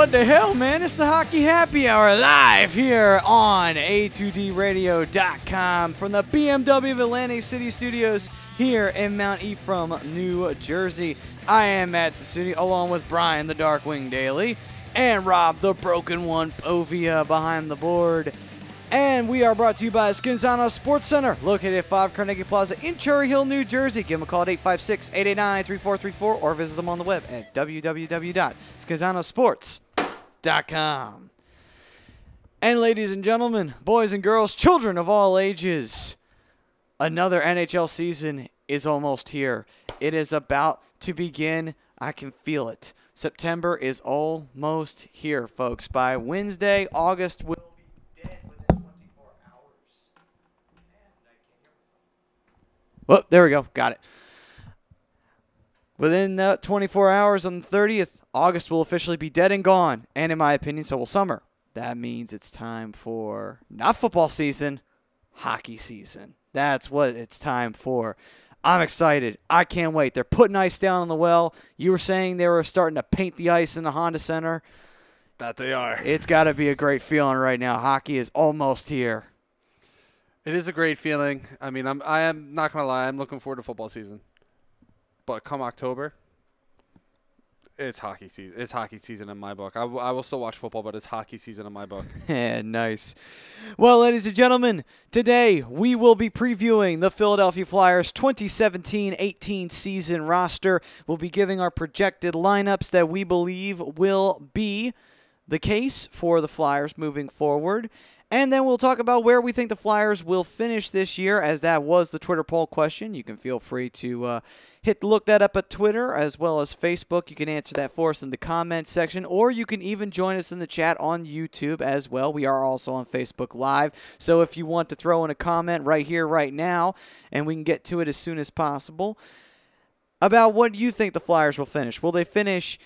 What the hell, man? It's the Hockey Happy Hour live here on A2DRadio.com from the BMW of Atlantic City Studios here in Mount Ephraim, New Jersey. I am Matt Sassooni along with Brian the Darkwing Daly and Rob the Broken One Povia behind the board. And we are brought to you by Skinzano Sports Center, located at 5 Carnegie Plaza in Cherry Hill, New Jersey. Give them a call at 856-889-3434 or visit them on the web at www.skinzanosports.com. And ladies and gentlemen, boys and girls, children of all ages, another NHL season is almost here. It is about to begin. I can feel it. September is almost here, folks. By Wednesday, August will be dead within 24 hours. And I can't hear myself. Well, there we go. Got it. Within 24 hours on the 30th, August will officially be dead and gone. And in my opinion, so will summer. That means it's time for not football season, hockey season. That's what it's time for. I'm excited. I can't wait. They're putting ice down on the well. You were saying they were starting to paint the ice in the Honda Center. That they are. It's got to be a great feeling right now. Hockey is almost here. It is a great feeling. I mean, I am not going to lie. I'm looking forward to football season. But come October, it's hockey season. It's hockey season in my book. I will still watch football, but it's hockey season in my book. Yeah, nice. Well, ladies and gentlemen, today we will be previewing the Philadelphia Flyers 2017-18 season roster. We'll be giving our projected lineups that we believe will be the case for the Flyers moving forward. And then we'll talk about where we think the Flyers will finish this year, as that was the Twitter poll question. You can feel free to look that up at Twitter as well as Facebook. You can answer that for us in the comments section, or you can even join us in the chat on YouTube as well. We are also on Facebook Live, so if you want to throw in a comment right here, right now, and we can get to it as soon as possible, about what you think the Flyers will finish. Will they finish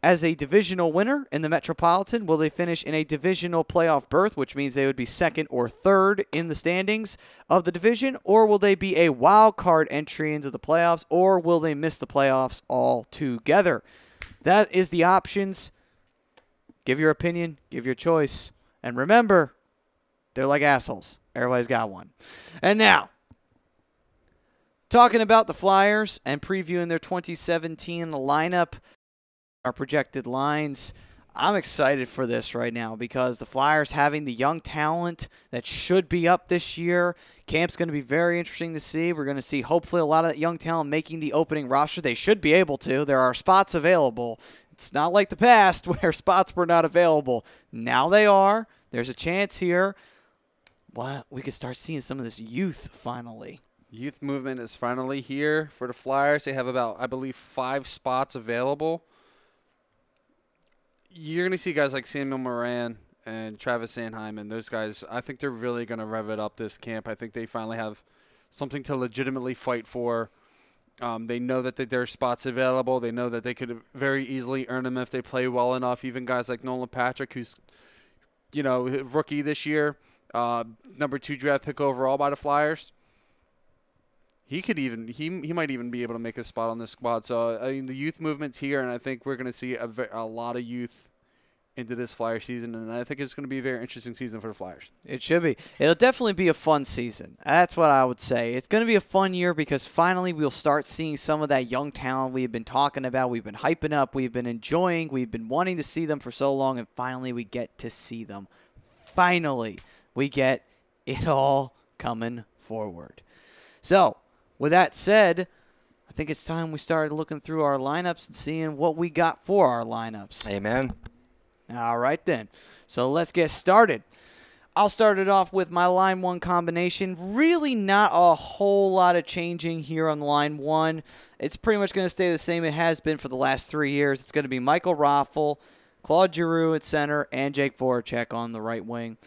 as a divisional winner in the Metropolitan? Will they finish in a divisional playoff berth, which means they would be second or third in the standings of the division? Or will they be a wild card entry into the playoffs? Or will they miss the playoffs altogether? That is the options. Give your opinion. Give your choice. And remember, they're like assholes. Everybody's got one. And now, talking about the Flyers and previewing their 2017 lineup, our projected lines. I'm excited for this right now because the Flyers having the young talent that should be up this year. Camp's going to be very interesting to see. We're going to see hopefully a lot of that young talent making the opening roster. They should be able to. There are spots available. It's not like the past where spots were not available. Now they are. There's a chance here. Well, we could start seeing some of this youth finally. Youth movement is finally here for the Flyers. They have about, I believe, 5 spots available. You're going to see guys like Samuel Moran and Travis Sanheim, and those guys, I think they're really going to rev it up this camp. I think they finally have something to legitimately fight for. They know that there are spots available. They know that they could very easily earn them if they play well enough. Even guys like Nolan Patrick, who's, rookie this year, number 2 draft pick overall by the Flyers. He might even be able to make a spot on this squad. So, I mean, the youth movement's here, and I think we're going to see a lot of youth into this Flyer season, and I think it's going to be a very interesting season for the Flyers. It should be. It'll definitely be a fun season. That's what I would say. It's going to be a fun year because finally we'll start seeing some of that young talent we've been talking about, we've been hyping up, we've been enjoying, we've been wanting to see them for so long, and finally we get to see them. Finally, we get it all coming forward. So, with that said, I think it's time we started looking through our lineups and seeing what we got for our lineups. Amen. All right, then. So let's get started. I'll start it off with my line 1 combination. Really not a whole lot of changing here on line 1. It's pretty much going to stay the same it has been for the last 3 years. It's going to be Michael Raffl, Claude Giroux at center, and Jake Voracek on the right wing.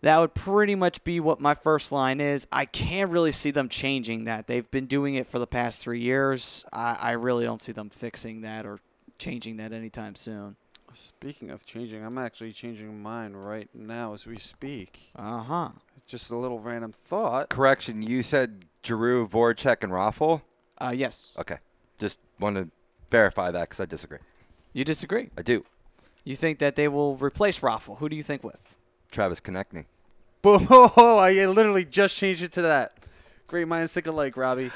That would pretty much be what my first line is. I can't really see them changing that. They've been doing it for the past 3 years. I really don't see them fixing that or changing that anytime soon. Speaking of changing, I'm actually changing mine right now as we speak. Uh-huh. Just a little random thought. Correction, you said Giroux, Voracek, and Raffl? Yes. Okay. Just want to verify that because I disagree. You disagree? I do. You think that they will replace Raffle? Who do you think with? Travis Konechny. Boom! I literally just changed it to that. Great minds think alike, Robbie.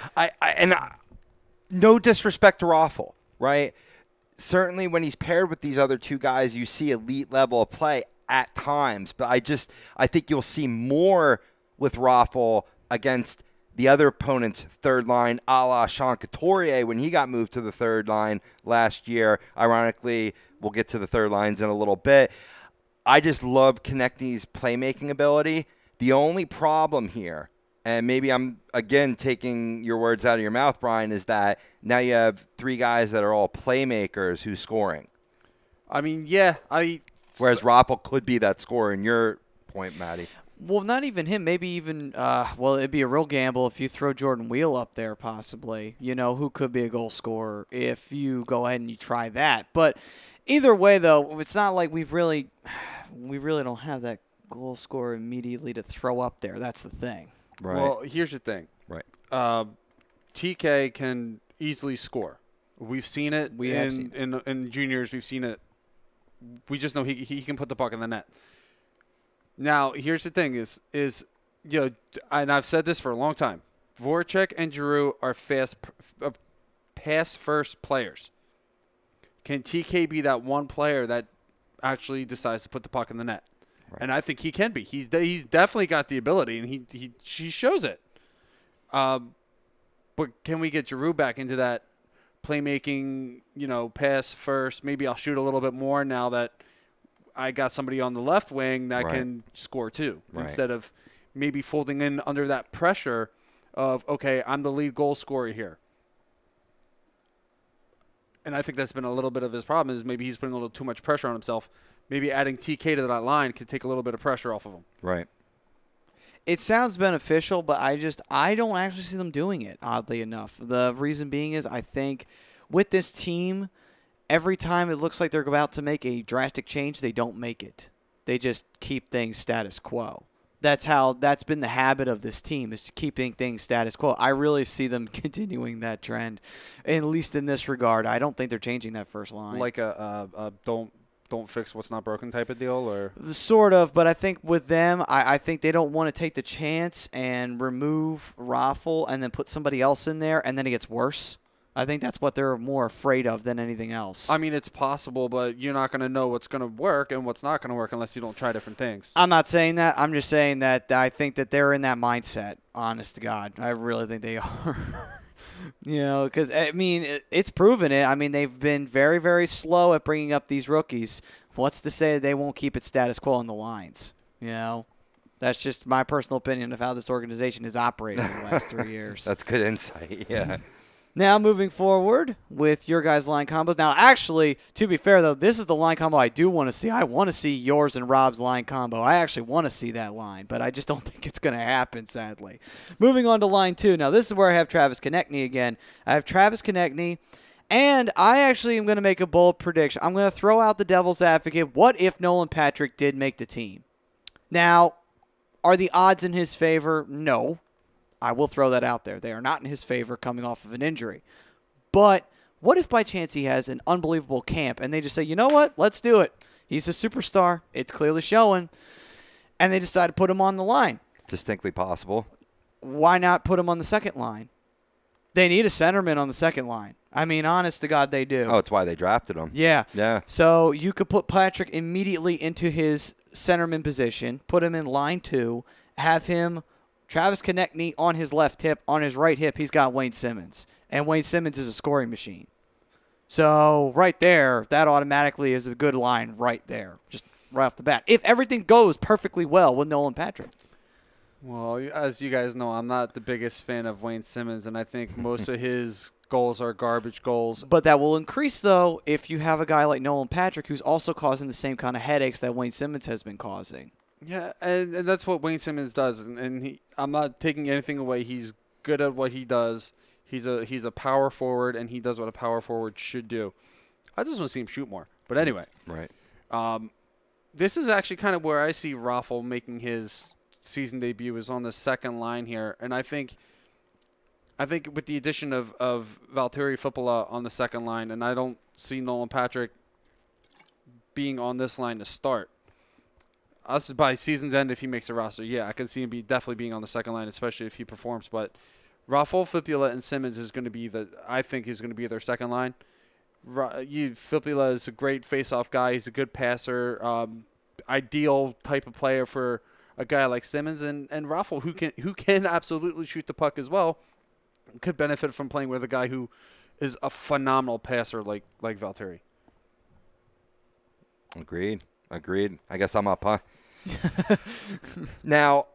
No disrespect to Raffle, right? Certainly when he's paired with these other two guys, you see elite level of play at times. But I think you'll see more with Raffle against the other opponent's third line, a la Sean Couturier when he got moved to the third line last year. Ironically, we'll get to the third lines in a little bit. I just love Konechny's playmaking ability. The only problem here, and maybe I'm, again, taking your words out of your mouth, Brian, is that now you have three guys that are all playmakers who's scoring. I mean, yeah. Whereas Raffle could be that scorer in your point, Matty. Well, not even him. Maybe even, it'd be a real gamble if you throw Jordan Wheel up there possibly. You know, who could be a goal scorer if you go ahead and you try that. But either way, though, it's not like we really don't have that goal scorer immediately to throw up there. That's the thing. Right. Well, here's the thing. Right. TK can easily score. We've seen it in juniors. We've seen it. We just know he can put the puck in the net. Now, here's the thing is and I've said this for a long time. Voracek and Giroux are pass-first players. Can TK be that one player that actually decides to put the puck in the net? Right. And I think he can be. He's definitely got the ability, and he shows it. But can we get Giroux back into that playmaking, pass first? Maybe I'll shoot a little bit more now that I got somebody on the left wing that can score too, instead of maybe folding in under that pressure of, okay, I'm the lead goal scorer here. And I think that's been a little bit of his problem is maybe he's putting a little too much pressure on himself. Maybe adding TK to that line could take a little bit of pressure off of him. Right. It sounds beneficial, but I don't actually see them doing it, oddly enough. The reason being is I think with this team, every time it looks like they're about to make a drastic change, they don't make it. They just keep things status quo. That's been the habit of this team, is keeping things status quo. I really see them continuing that trend, at least in this regard. I don't think they're changing that first line. Like a don't fix what's not broken type of deal, or sort of. But I think with them, I think they don't want to take the chance and remove Raffle and then put somebody else in there, and then it gets worse. I think that's what they're more afraid of than anything else. I mean, it's possible, but you're not going to know what's going to work and what's not going to work unless you don't try different things. I'm not saying that. I'm just saying that I think that they're in that mindset, honest to God. I really think they are. Because, I mean, it's proven it. I mean, they've been very, very slow at bringing up these rookies. What's to say that they won't keep it status quo in the lines? That's just my personal opinion of how this organization has operated in the last 3 years. That's good insight, yeah. Now moving forward with your guys' line combos. Now, actually, to be fair, though, this is the line combo I do want to see. I want to see yours and Rob's line combo. I actually want to see that line, but I just don't think it's going to happen, sadly. Moving on to line 2. Now, this is where I have Travis Konechny again. I have Travis Konechny, and I actually am going to make a bold prediction. I'm going to throw out the devil's advocate. What if Nolan Patrick did make the team? Now, are the odds in his favor? No. I will throw that out there. They are not in his favor coming off of an injury. But what if by chance he has an unbelievable camp and they just say, you know what, let's do it. He's a superstar. It's clearly showing. And they decide to put him on the line. Distinctly possible. Why not put him on the second line? They need a centerman on the second line. I mean, honest to God, they do. Oh, it's why they drafted him. Yeah. Yeah. So you could put Patrick immediately into his centerman position, put him in line 2, have him Travis Konechny on his left hip. On his right hip, he's got Wayne Simmons. And Wayne Simmons is a scoring machine. So right there, that automatically is a good line right there, just right off the bat. If everything goes perfectly well with Nolan Patrick. Well, as you guys know, I'm not the biggest fan of Wayne Simmons, and I think most of his goals are garbage goals. But that will increase, though, if you have a guy like Nolan Patrick who's also causing the same kind of headaches that Wayne Simmons has been causing. Yeah, and that's what Wayne Simmons does, and I'm not taking anything away. He's good at what he does. He's a power forward, and he does what a power forward should do. I just want to see him shoot more. But anyway, right. This is actually kind of where I see Raffle making his season debut is on the second line here, and I think with the addition of Valtteri Filppula on the second line, and I don't see Nolan Patrick being on this line to start. Us by season's end, if he makes a roster, yeah, I can see him definitely being on the second line, especially if he performs. But Raffl, Filppula, and Simmons is going to be I think he's going to be their second line. Filppula is a great face-off guy. He's a good passer, ideal type of player for a guy like Simmons, and Raffl, who can absolutely shoot the puck as well, could benefit from playing with a guy who is a phenomenal passer like Valtteri. Agreed. I guess I'm up, huh? Now,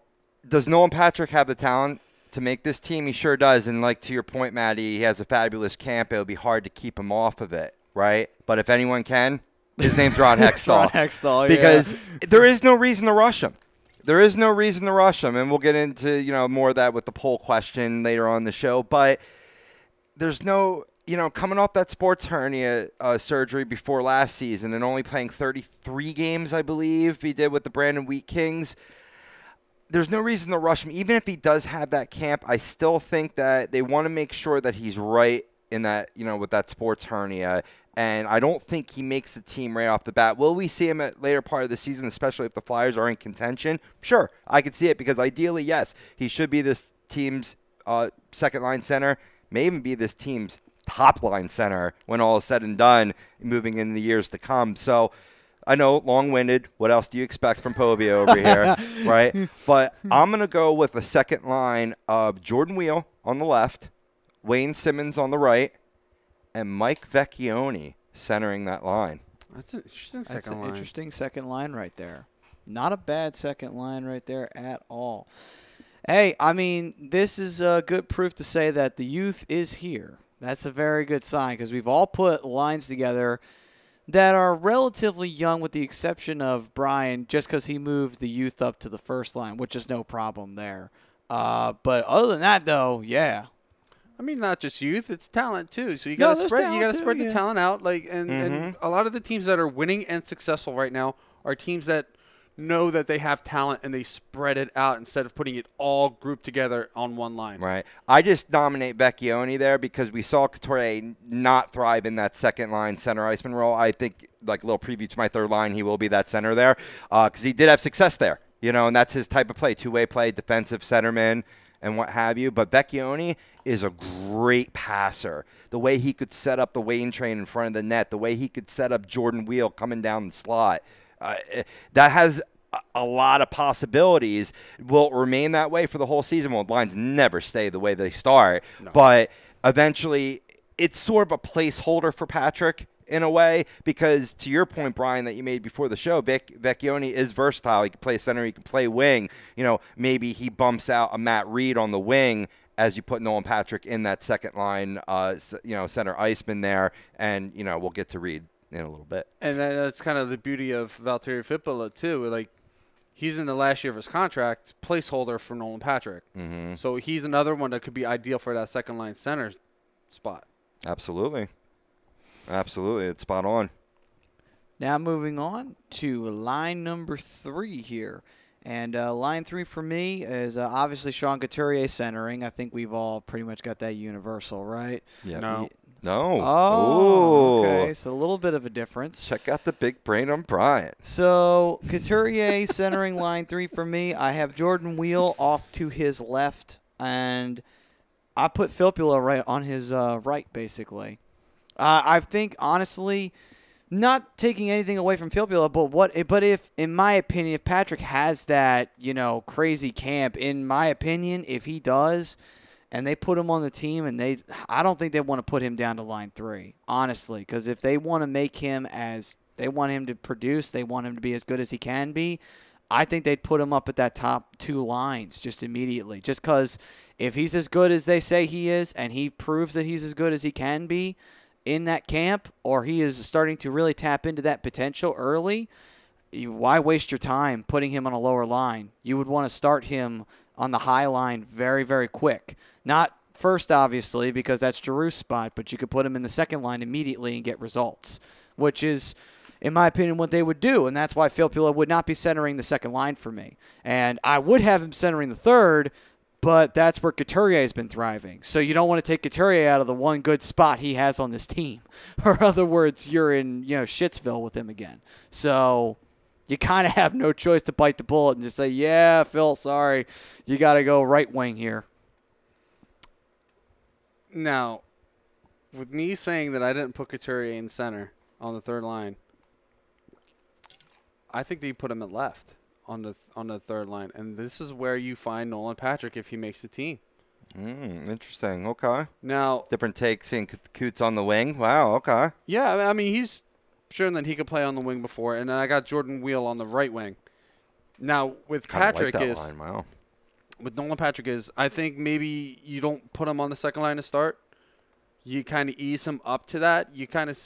does Nolan Patrick have the talent to make this team? He sure does. And like to your point, Maddie, he has a fabulous camp. It'll be hard to keep him off of it, right? But if anyone can, his name's Ron Hextall. Ron Hextall, because there is no reason to rush him. And we'll get into more of that with the poll question later on in the show. But there's no, coming off that sports hernia surgery before last season and only playing 33 games, I believe he did with the Brandon Wheat Kings. There's no reason to rush him. Even if he does have that camp, I still think that they want to make sure that he's right in that, with that sports hernia. And I don't think he makes the team right off the bat. Will we see him at later part of the season, especially if the Flyers are in contention? Sure, I could see it because ideally, yes, he should be this team's second-line center, may even be this team's top-line center when all is said and done, moving in the years to come. So I know, long-winded. What else do you expect from Povey over here, right? But I'm going to go with a second line of Jordan Wheel on the left, Wayne Simmons on the right, and Mike Vecchione centering that line. That's an interesting second line. That's an interesting second line right there. Not a bad second line right there at all. Hey, I mean, this is good proof to say that the youth is here. That's a very good sign because we've all put lines together that are relatively young with the exception of Brian just because he moved the youth up to the first line, which is no problem there. But other than that, though, yeah. I mean, not just youth; it's talent too. So you got to spread. You got to spread the talent out. And a lot of the teams that are winning and successful right now are teams that know that they have talent and they spread it out instead of putting it all grouped together on one line. Right. I just nominate Vecchione there because we saw Couturier not thrive in that second line center iceman role. I think, like a little preview to my third line, he will be that center there because he did have success there. And that's his type of play, two-way play, defensive centerman, and what have you. But Vecchione is a great passer. The way he could set up the Wayne train in front of the net, the way he could set up Jordan Wheel coming down the slot, that has a lot of possibilities. Will it remain that way for the whole season? Well, lines never stay the way they start. No. But eventually, it's sort of a placeholder for Patrick in a way because, to your point, Brian, that you made before the show, Vecchione is versatile. He can play center. He can play wing. Maybe he bumps out a Matt Reed on the wing as you put Nolan Patrick in that second line, center iceman there. And, we'll get to Reed in a little bit. And that's kind of the beauty of Valtteri Filppula too. Like, he's in the last year of his contract, placeholder for Nolan Patrick. Mm-hmm. So he's another one that could be ideal for that second line center spot. Absolutely. It's spot on. Now moving on to line number 3 here. And line 3 for me is obviously Sean Couturier centering. I think we've all pretty much got that universal, right? Yeah. No. Oh, okay. So a little bit of a difference. Check out the big brain on Brian. So Couturier centering line 3 for me. I have Jordan Wheel off to his left, and I put Filppula right on his right, basically. I think, honestly, not taking anything away from Filppula, but if, in my opinion, if Patrick has that, crazy camp, in my opinion, if he does, and they put him on the team, and I don't think they want to put him down to line 3, honestly, because if they want to make him they want him to produce, they want him to be as good as he can be, I think they'd put him up at that top 2 lines just immediately, just because if he's as good as they say he is, and he proves that he's as good as he can be in that camp, or he is starting to really tap into that potential early, why waste your time putting him on a lower line? You would want to start him on the high line very, very quick. Not first, obviously, because that's Giroux's spot, but you could put him in the second line immediately and get results, which is, in my opinion, what they would do, and that's why Filppula would not be centering the second line for me. And I would have him centering the third but that's where Couturier has been thriving. So you don't want to take Couturier out of the one good spot he has on this team. Or in other words, you're in Shitsville with him again. So you kind of have no choice to bite the bullet and just say, yeah, Phil, sorry. You got to go right wing here. Now, with me saying that I didn't put Couturier in center on the third line, I think that you put him at left on the third line, and this is where you find Nolan Patrick if he makes the team. Interesting. Okay. Now, different takes in Coots on the wing. Wow. Okay. Yeah, I mean he's shown that he could play on the wing before, and then I got Jordan Wheel on the right wing. Now with Patrick with Nolan Patrick is, I think maybe you don't put him on the second line to start. You kind of ease him up to that. You kind of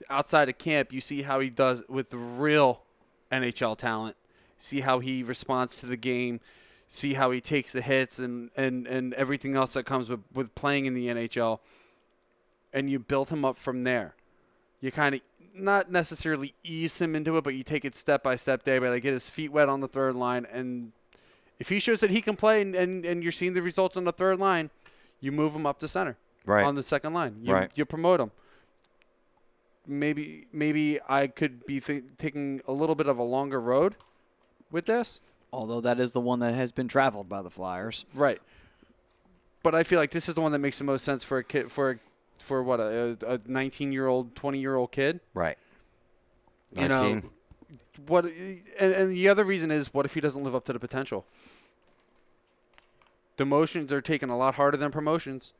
outside of camp, you see how he does with the real NHL talent. See how he responds to the game. See how he takes the hits and everything else that comes with playing in the NHL. And you build him up from there. You kind of not necessarily ease him into it, but you take it step by step day by get his feet wet on the third line. And if he shows that he can play and you're seeing the results on the third line, you move him up to center on the second line. You promote him. Maybe I could be taking a little bit of a longer road with this. Although that is the one that has been traveled by the Flyers. Right. But I feel like this is the one that makes the most sense for a kid, for what, a 19-year-old, 20-year-old kid. Right. 19. What? And the other reason is, what if he doesn't live up to the potential? Demotions are taken a lot harder than promotions.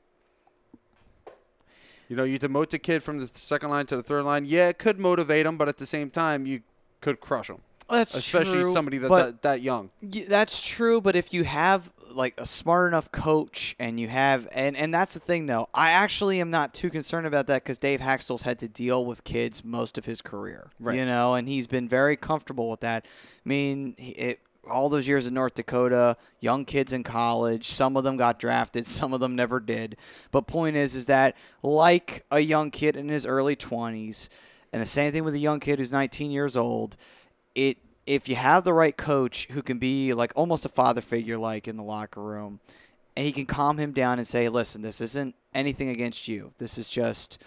You demote the kid from the second line to the third line. Yeah, it could motivate him, but at the same time, you could crush him. That's especially true, somebody that young. That's true, but if you have a smart enough coach and you have and that's the thing though, I actually am not too concerned about that because Dave Haxtell's had to deal with kids most of his career, right? And he's been very comfortable with that. I mean, all those years in North Dakota, young kids in college, some of them got drafted, some of them never did. But point is that like a young kid in his early 20s, and the same thing with a young kid who's 19 years old, if you have the right coach who can be almost a father figure in the locker room, and he can calm him down and say, listen, this isn't anything against you. This is just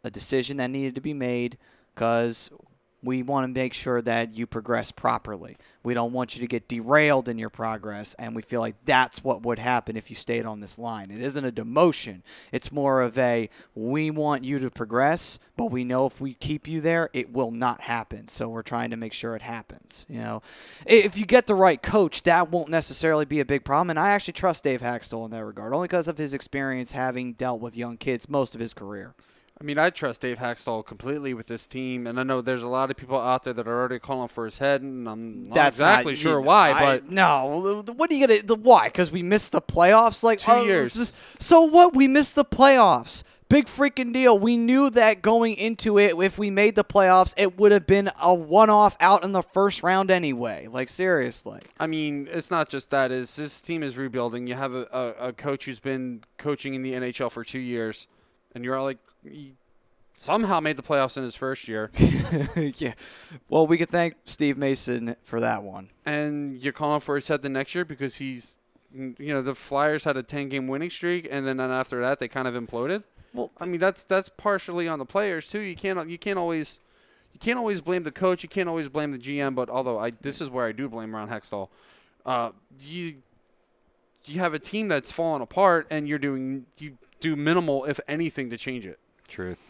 a decision that needed to be made because we want to make sure that you progress properly. We don't want you to get derailed in your progress, and we feel like that's what would happen if you stayed on this line. It isn't a demotion. It's more of we want you to progress, but we know if we keep you there, it will not happen. So we're trying to make sure it happens. If you get the right coach, that won't necessarily be a big problem, and I actually trust Dave Haxtell in that regard, only because of his experience having dealt with young kids most of his career. I mean, I trust Dave Haxtell completely with this team, and I know there's a lot of people out there that are already calling for his head, and I'm not exactly sure why. But no, what are you gonna? Why? Because we missed the playoffs 2 years. So what? We missed the playoffs. Big freaking deal. We knew that going into it, if we made the playoffs, it would have been a one-off out in the first round anyway. Seriously. I mean, it's not just that. This team is rebuilding. You have a coach who's been coaching in the NHL for 2 years, and you're all he somehow made the playoffs in his first year. Yeah. Well, we could thank Steve Mason for that one. And you're calling for his head the next year because he's, the Flyers had a 10-game winning streak, and then after that they kind of imploded. Well, I mean that's partially on the players too. You can't always blame the coach. You can't always blame the GM. But this is where I do blame Ron Hextall. You have a team that's falling apart, and you do minimal, if anything, to change it. Truth.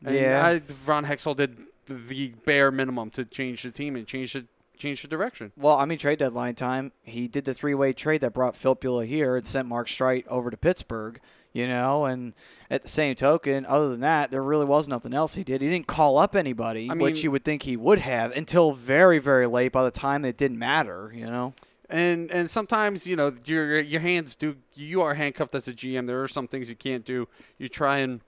And Ron Hextall did the bare minimum to change the team and change the direction. Well, I mean, trade deadline time, he did the three-way trade that brought Filppula here and sent Mark Streit over to Pittsburgh, and at the same token, other than that, there really was nothing else he did. He didn't call up anybody, which you would think he would have, until very, very late by the time it didn't matter, And sometimes, your hands you are handcuffed as a GM. There are some things you can't do. You try and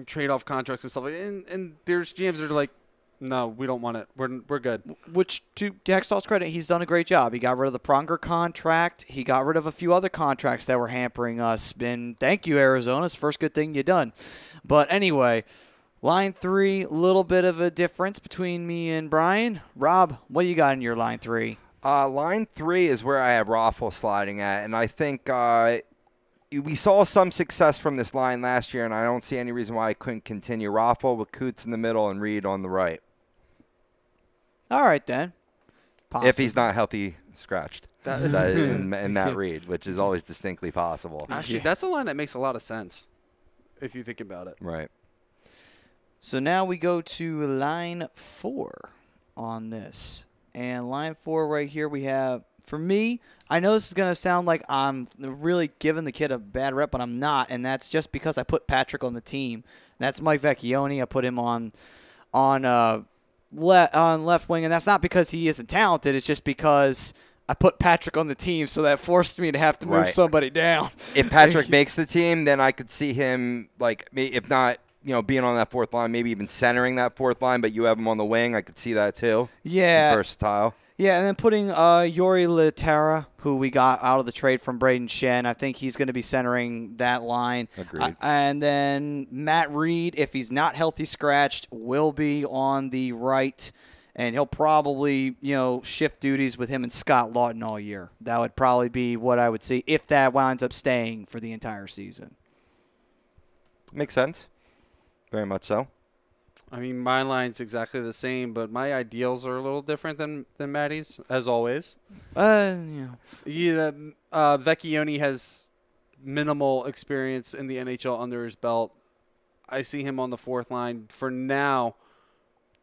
trade off contracts and stuff and there's GMs that are like, no, we don't want it. We're good. Which, to Hextall's credit, he's done a great job. He got rid of the Pronger contract. He got rid of a few other contracts that were hampering us. And thank you, Arizona. It's the first good thing you done. But anyway, line 3, a little bit of a difference between me and Brian. Rob, what you got in your line 3? Line 3 is where I have Raffle sliding at, and I think we saw some success from this line last year, and I don't see any reason why I couldn't continue. Raffle with Coots in the middle and Reed on the right. All right, then. If he's not healthy scratched. And Matt Reed, which is always distinctly possible. Actually, that's a line that makes a lot of sense if you think about it. Right. So now we go to line 4 on this. And line 4 right here we have, for me, I know this is going to sound like I'm really giving the kid a bad rep, but I'm not. And that's just because I put Patrick on the team. That's Mike Vecchione. I put him on left wing. And that's not because he isn't talented. It's just because I put Patrick on the team, so that forced me to have to move somebody down. If Patrick makes the team, then I could see him, like, if not, being on that fourth line, maybe even centering that fourth line, but you have him on the wing. I could see that too. Yeah. He's versatile. Yeah, and then putting Yuri Laterra, who we got out of the trade from Braden Shen. I think he's going to be centering that line. Agreed. And then Matt Reed, if he's not healthy scratched, will be on the right. And he'll probably, shift duties with him and Scott Lawton all year. That would probably be what I would see if that winds up staying for the entire season. Makes sense. Very much so. I mean, my line's exactly the same, but my ideals are a little different than Maddie's, as always. Vecchione has minimal experience in the NHL under his belt. I see him on the fourth line for now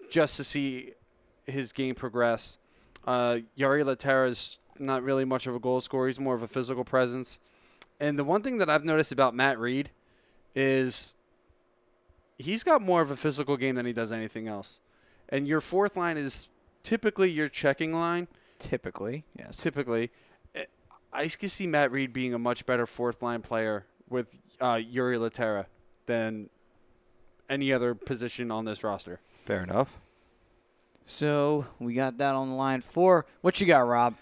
just to see his game progress. Yari Laterra is not really much of a goal scorer. He's more of a physical presence. And the one thing that I've noticed about Matt Reed is he's got more of a physical game than he does anything else. And your fourth line is typically your checking line. Typically, yes. Typically. I can see Matt Reed being a much better fourth line player with Yuri Laterra than any other position on this roster. Fair enough. So we got that on line 4. What you got, Rob?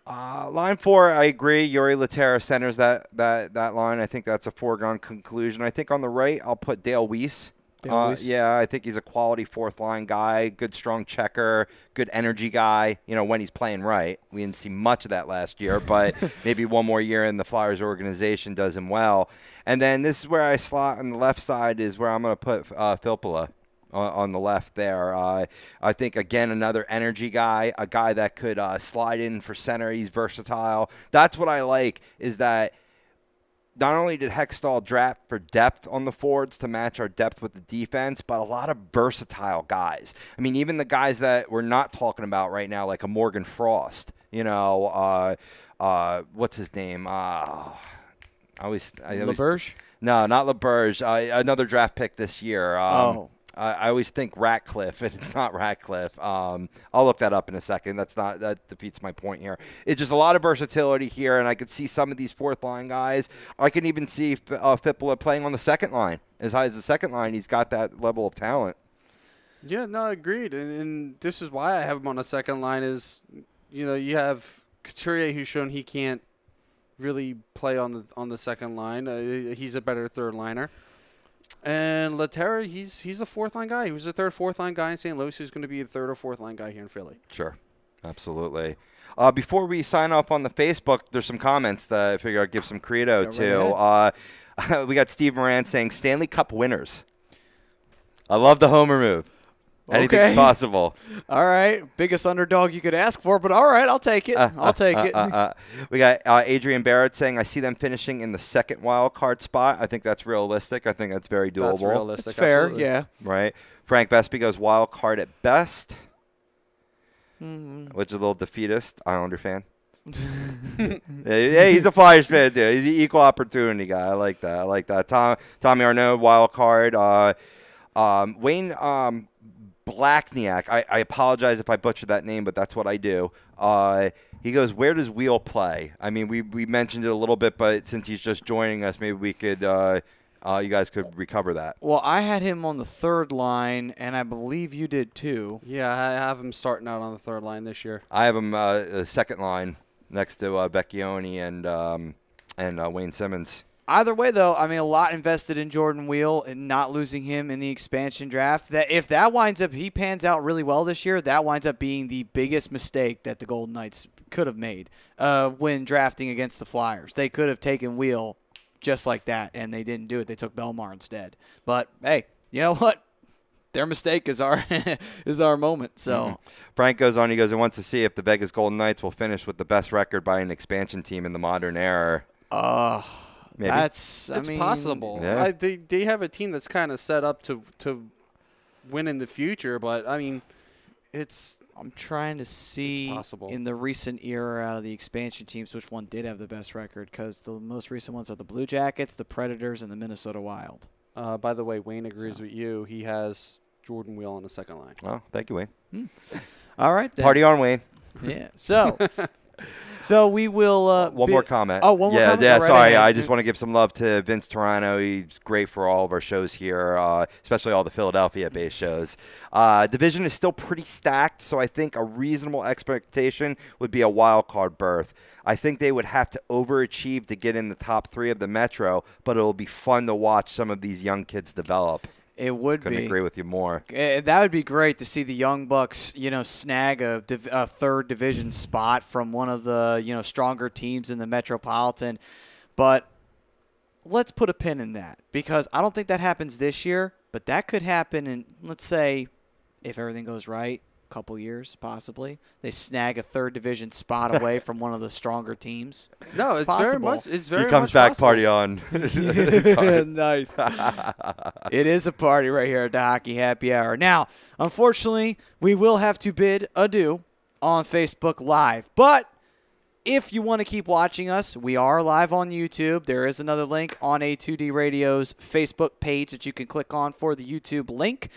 Line 4, I agree. Yuri Laterra centers that line. I think that's a foregone conclusion. I think on the right, I'll put Dale Weiss. Yeah, I think he's a quality fourth-line guy, good, strong checker, good energy guy, when he's playing right. We didn't see much of that last year, but maybe one more year in the Flyers organization does him well. And then this is where I slot on the left side is where I'm going to put Filppula on the left there. I think, again, another energy guy, a guy that could slide in for center. He's versatile. That's what I like is that not only did Hextall draft for depth on the forwards to match our depth with the defense, but a lot of versatile guys. I mean, even the guys that we're not talking about right now, like a Morgan Frost, what's his name? LaBerge? No, not LaBerge. Another draft pick this year. I always think Ratcliffe, and it's not Ratcliffe. I'll look that up in a second. That defeats my point here. It's just a lot of versatility here, and I could see some of these fourth-line guys. I can even see Filppula playing on the second line. As high as the second line, he's got that level of talent. Yeah, no, agreed. And this is why I have him on the second line is, you have Couturier who's shown he can't really play on the second line. He's a better third liner. And Laterra, he's a fourth-line guy. He was a fourth-line guy in St. Louis. He's going to be a third or fourth-line guy here in Philly. Sure. Absolutely. Before we sign off on the Facebook, there's some comments that I figure I'd give some credo to. We got Steve Moran saying, Stanley Cup winners. I love the homer move. Anything's possible. All right. Biggest underdog you could ask for, but all right, I'll take it. I'll take it. We got Adrian Barrett saying, I see them finishing in the second wild card spot. I think that's realistic. I think that's very doable. That's realistic. It's fair, absolutely. yeah. Right. Frank Vespi goes wild card at best, which is a little defeatist. Islander fan. Hey, he's a Flyers fan, too. He's the equal opportunity guy. I like that. Tommy Arnaud, wild card. Wayne Blackniak, I apologize if I butchered that name, but that's what I do. He goes, where does Wheel play? I mean, we mentioned it a little bit, but since he's just joining us, maybe we could, you guys could recover that. Well, I had him on the third line, and I believe you did too. Yeah, I have him starting out on the third line this year. I have him the second line next to Vecchione and Wayne Simmons. Either way, though, I mean, a lot invested in Jordan Wheel and not losing him in the expansion draft. That if that winds up, he pans out really well this year, that winds up being the biggest mistake that the Golden Knights could have made when drafting against the Flyers. They could have taken Wheel just like that, and they didn't do it. They took Belmar instead. But, hey, you know what? Their mistake is our is our moment. So Frank goes on. He goes, "I want to see if the Vegas Golden Knights will finish with the best record by an expansion team in the modern era." Maybe. It's possible. Yeah. They have a team that's kind of set up to win in the future, but I mean, I'm trying to see possible. In the recent era out of the expansion teams which one did have the best record, because the most recent ones are the Blue Jackets, the Predators, and the Minnesota Wild. By the way, Wayne agrees with you. He has Jordan Wheel on the second line. Well, thank you, Wayne. All right, then. Party on, Wayne. Yeah. So we will. One more comment. Oh, one more comment. Yeah. Right Sorry, ahead. I just want to give some love to Vince Torano. He's great for all of our shows here, especially all the Philadelphia-based shows. Division is still pretty stacked, so I think a reasonable expectation would be a wild card berth. I think they would have to overachieve to get in the top 3 of the Metro, but it'll be fun to watch some of these young kids develop. It would Couldn't be. agree with you more. That would be great to see the Young Bucks, snag a third division spot from one of the, stronger teams in the Metropolitan. But let's put a pin in that, because I don't think that happens this year, but that could happen in, let's say, if everything goes right, a couple years possibly. They snag a third division spot away from one of the stronger teams. No, it's very much. It's very He comes much back, possible. party on. Nice. It is a party right here at the Hockey Happy Hour. Now, unfortunately, we will have to bid adieu on Facebook Live. But if you want to keep watching us, we are live on YouTube. There is another link on A2D Radio's Facebook page that you can click on for the YouTube link.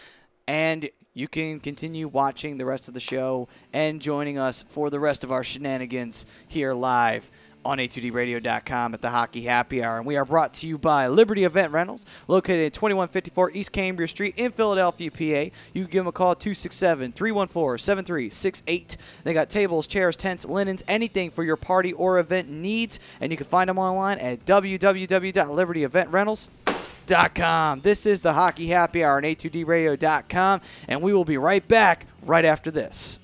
And you can continue watching the rest of the show and joining us for the rest of our shenanigans here live on A2DRadio.com at the Hockey Happy Hour. And we are brought to you by Liberty Event Rentals, located at 2154 East Cambria Street in Philadelphia, PA. You can give them a call at 267-314-7368. They got tables, chairs, tents, linens, anything for your party or event needs. And you can find them online at www.libertyeventrentals.com. This is the Hockey Happy Hour on A2DRadio.com, and we will be right back right after this.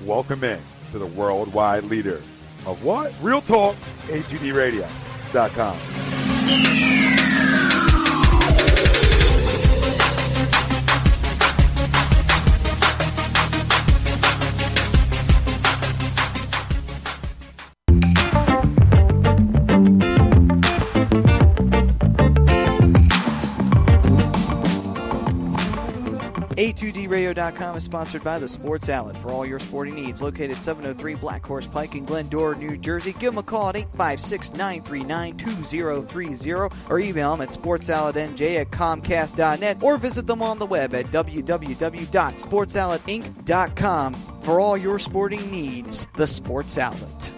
Welcome in to the worldwide leader of what? Real talk, A2DRadio.com. A2DRadio.com is sponsored by The Sports Outlet for all your sporting needs. Located at 703 Black Horse Pike in Glendora, New Jersey. Give them a call at 856-939-2030 or email them at sportsoutletnj@comcast.net or visit them on the web at www.sportsoutletinc.com for all your sporting needs. The Sports Outlet.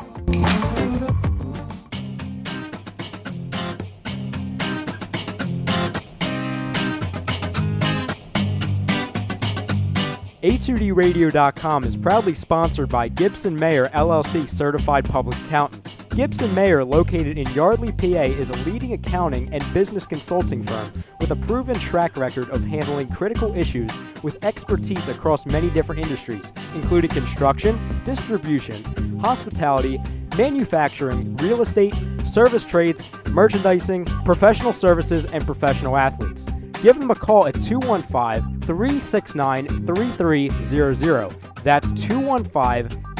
A2DRadio.com is proudly sponsored by Gibson Mayer LLC Certified Public Accountants. Gibson Mayer, located in Yardley, PA, is a leading accounting and business consulting firm with a proven track record of handling critical issues with expertise across many different industries, including construction, distribution, hospitality, manufacturing, real estate, service trades, merchandising, professional services, and professional athletes. Give them a call at 215-369-3300. That's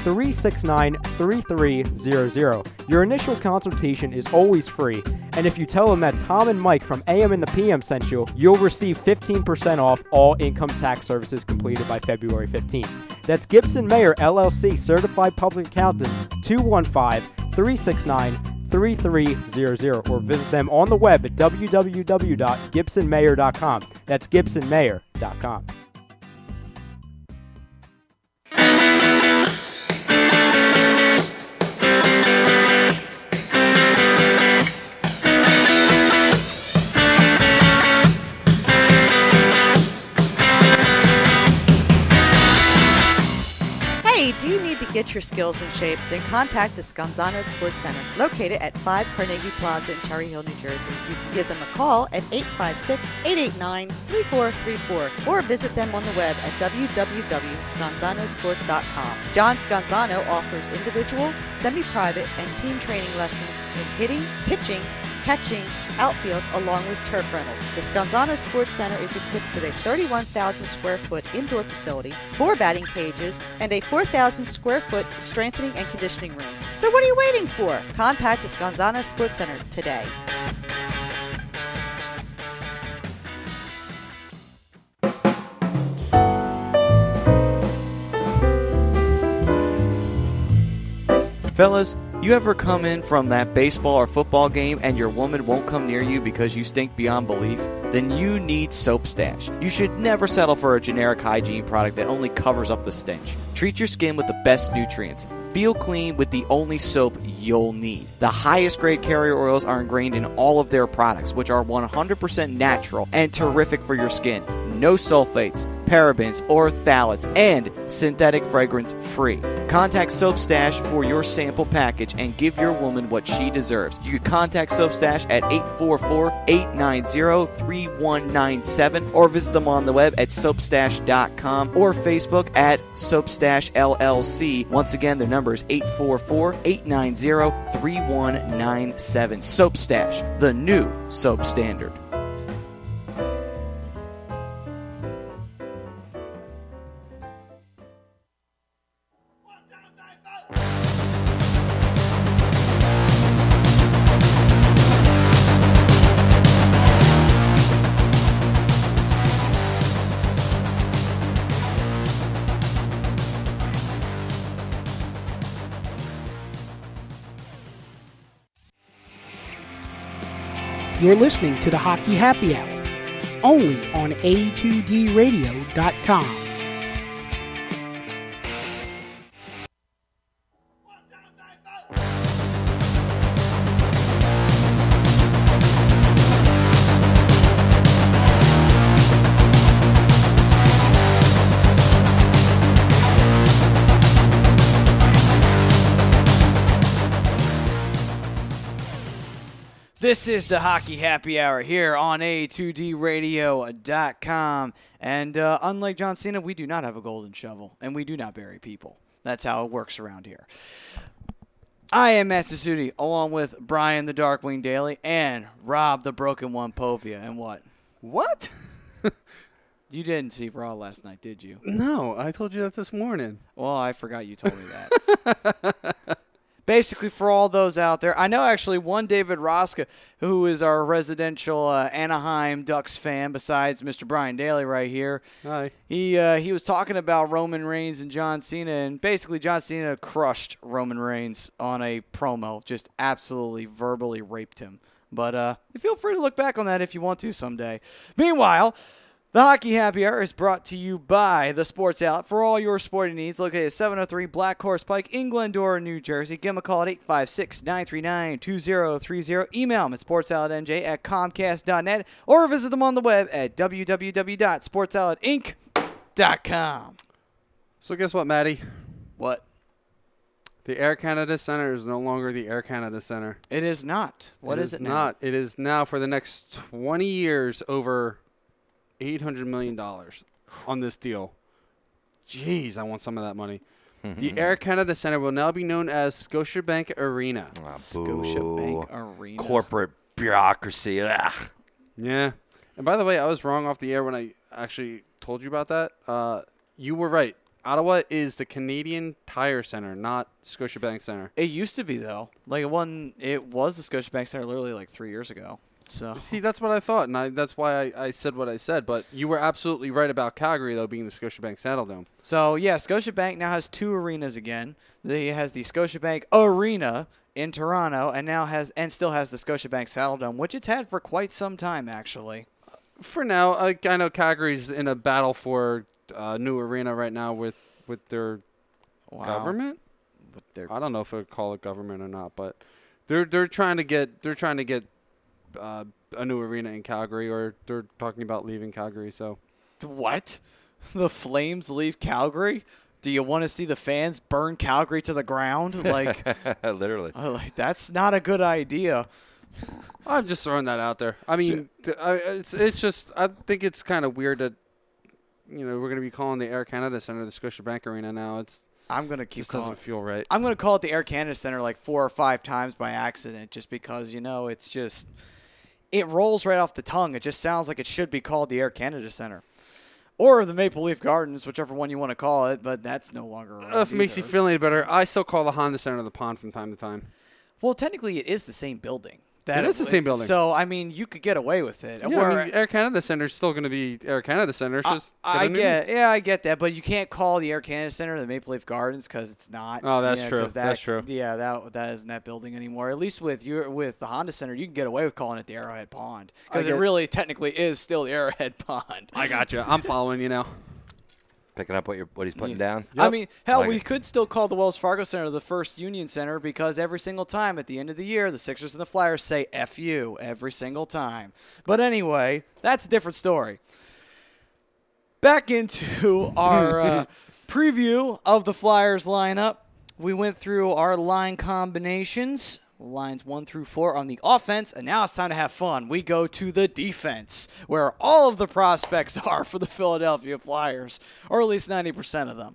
844-369-3300. Your initial consultation is always free, and if you tell them that Tom and Mike from AM and the PM sent you, you'll receive 15% off all income tax services completed by February 15th. That's Gibson Mayer LLC Certified Public Accountants, 215-369-3300, or visit them on the web at www.gibsonmayer.com. That's gibsonmayer.com. Hey, do you need to get your skills in shape? Then contact the Scanzano Sports Center, located at 5 Carnegie Plaza in Cherry Hill, New Jersey. You can give them a call at 856-889-3434 or visit them on the web at www.scanzanosports.com. John Scanzano offers individual, semi-private, and team training lessons in hitting, pitching, catching, outfield, along with turf rentals. The Scanzano Sports Center is equipped with a 31,000 square foot indoor facility, 4 batting cages, and a 4,000 square foot strengthening and conditioning room. So what are you waiting for? Contact the Scanzano Sports Center today. Fellas, you ever come in from that baseball or football game and your woman won't come near you because you stink beyond belief? Then you need Soap Stash. You should never settle for a generic hygiene product that only covers up the stench. Treat your skin with the best nutrients. Feel clean with the only soap you'll need. The highest grade carrier oils are ingrained in all of their products, which are 100% natural and terrific for your skin. No sulfates, parabens, or phthalates, and synthetic fragrance free. Contact Soap Stash for your sample package and give your woman what she deserves. You can contact Soap Stash at 844-890-3197 or visit them on the web at soapstash.com or Facebook at Soapstash LLC. Once again, their number is 844-890-3197. Soap Stash, the new soap standard. You're listening to the Hockey Happy Hour, only on A2DRadio.com. This is the Hockey Happy Hour here on A2DRadio.com. And unlike John Cena, we do not have a golden shovel, and we do not bury people. That's how it works around here. I am Matt Sassuti, along with Brian the Darkwing Daly and Rob the Broken One Povia. And what? What? You didn't see Raw last night, did you? No, I told you that this morning. Well, I forgot you told me that. Basically, for all those out there, I know actually one David Roska, who is our residential Anaheim Ducks fan, besides Mr. Brian Daly right here. Hi. He was talking about Roman Reigns and John Cena, and basically John Cena crushed Roman Reigns on a promo, just absolutely verbally raped him. But feel free to look back on that if you want to someday. Meanwhile, the Hockey Happy Hour is brought to you by The Sports Outlet for all your sporting needs, located at 703 Black Horse Pike in Glendora, New Jersey. Give them a call at 856-939-2030. Email them at sportsoutletnj@comcast.net or visit them on the web at www.sportsoutletinc.com. So guess what, Maddie? What? The Air Canada Center is no longer the Air Canada Center. It is not. What is it now? Not. It is now for the next 20 years over $800 million on this deal. Jeez, I want some of that money. The Air Canada Center will now be known as Scotiabank Arena. Scotiabank Arena. Corporate bureaucracy. Ugh. Yeah. And by the way, I was wrong off the air when I actually told you about that. You were right. Ottawa is the Canadian Tire Center, not Scotiabank Center. It used to be, though. Like, it was the Scotiabank Center literally like 3 years ago. So See, that's what I thought, and that's why I said what I said. But you were absolutely right about Calgary, though, being the Scotiabank Saddledome. So, yeah, Scotiabank now has 2 arenas again. It has the Scotiabank Arena in Toronto, and still has the Scotiabank Saddledome, which it's had for quite some time, actually. For now, I know Calgary's in a battle for a new arena right now with their government. I don't know if I would call it government or not, but they're trying to get a new arena in Calgary, or they're talking about leaving Calgary. So What? The Flames leave Calgary? Do you want to see the fans burn Calgary to the ground? Like, Literally. like that's not a good idea. I'm just throwing that out there. I mean, it's just I think it's kind of weird that we're going to be calling the Air Canada Center the Scotiabank Arena now. I'm going to keep just calling. doesn't feel right. I'm going to call it the Air Canada Center like 4 or 5 times by accident, just because it's just it rolls right off the tongue. It just sounds like it should be called the Air Canada Center. Or the Maple Leaf Gardens, whichever one you want to call it, but that's no longer around. If it makes you feel any better, I still call the Honda Center the Pond from time to time. Well, technically, it is the same building. It is the same building. So, I mean, you could get away with it. Yeah, I mean, Air Canada Center is still going to be Air Canada Center. I get that, but you can't call the Air Canada Center the Maple Leaf Gardens because it's not. Oh, that's true. That's true. Yeah, that isn't that building anymore. At least with the Honda Center, you can get away with calling it the Arrowhead Pond because it really technically is still the Arrowhead Pond. I got you. I'm following you now. Picking up what he's putting down. Yep. I mean, hell, we could still call the Wells Fargo Center the First Union Center because every single time at the end of the year, the Sixers and the Flyers say F you every single time. But anyway, that's a different story. Back into our preview of the Flyers lineup. We went through our line combinations. Lines 1 through 4 on the offense, and now it's time to have fun. We go to the defense, where all of the prospects are for the Philadelphia Flyers, or at least 90% of them.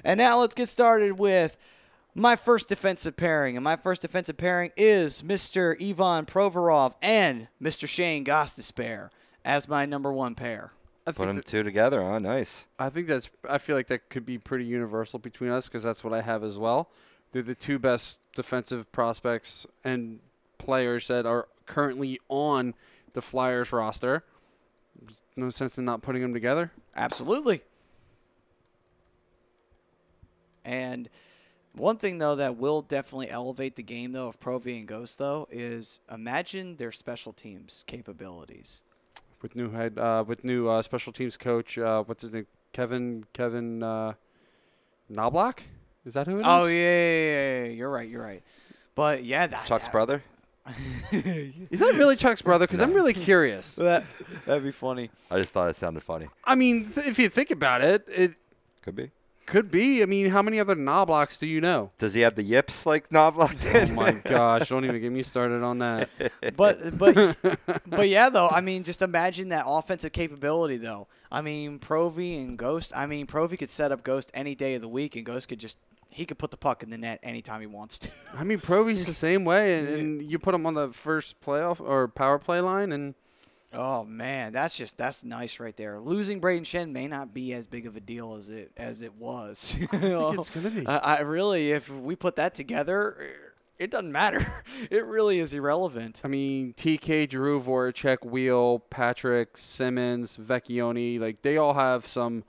And now let's get started with my first defensive pairing. And my first defensive pairing is Mr. Ivan Provorov and Mr. Shane Gostisbehere as my number 1 pair. Put them 2 together. Oh, nice. I feel like that could be pretty universal between us because that's what I have as well. They're the 2 best defensive prospects and players that are currently on the Flyers roster. There's no sense in not putting them together. Absolutely. And one thing, though, that will definitely elevate the game, though, of Provy and Ghost, though, is imagine their special teams capabilities. With new special teams coach, what's his name? Kevin Knobloch? Is that who it is? Oh, yeah. You're right. But, yeah. Chuck's brother? Is that really Chuck's brother? Because I'm really curious. That'd be funny. I just thought it sounded funny. I mean, if you think about it, it could be. Could be. I mean, how many other Knoblocks do you know? Does he have the yips like Knobloch did? Oh, my gosh. Don't even get me started on that. But yeah, though, I mean, just imagine that offensive capability, though. I mean, Provy and Ghost. I mean, Provy could set up Ghost any day of the week, and Ghost could he could put the puck in the net anytime he wants to. I mean, Provy's the same way, and you put him on the first playoff or power play line, and oh man, that's nice right there. Losing Braden Shen may not be as big of a deal as it was. I think it's gonna be. I really, if we put that together, it doesn't matter. It really is irrelevant. I mean, TK, Giroux, Voracek, Wheel, Patrick, Simmons, Vecchione, like they all have some.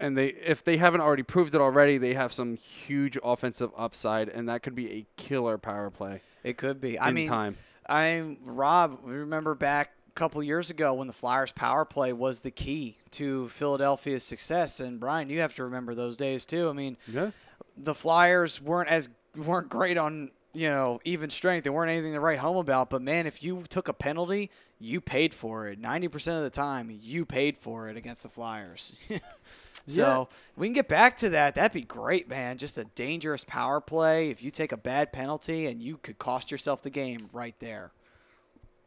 And if they haven't already proved it already, they have some huge offensive upside, and that could be a killer power play. It could be. Rob, remember back a couple years ago when the Flyers power play was the key to Philadelphia's success. And Brian, you have to remember those days too. I mean, the Flyers weren't great on even strength. They weren't anything to write home about. But man, if you took a penalty, you paid for it. 90% of the time, you paid for it against the Flyers. So we can get back to that. That'd be great, man. Just a dangerous power play. If you take a bad penalty and you could cost yourself the game right there.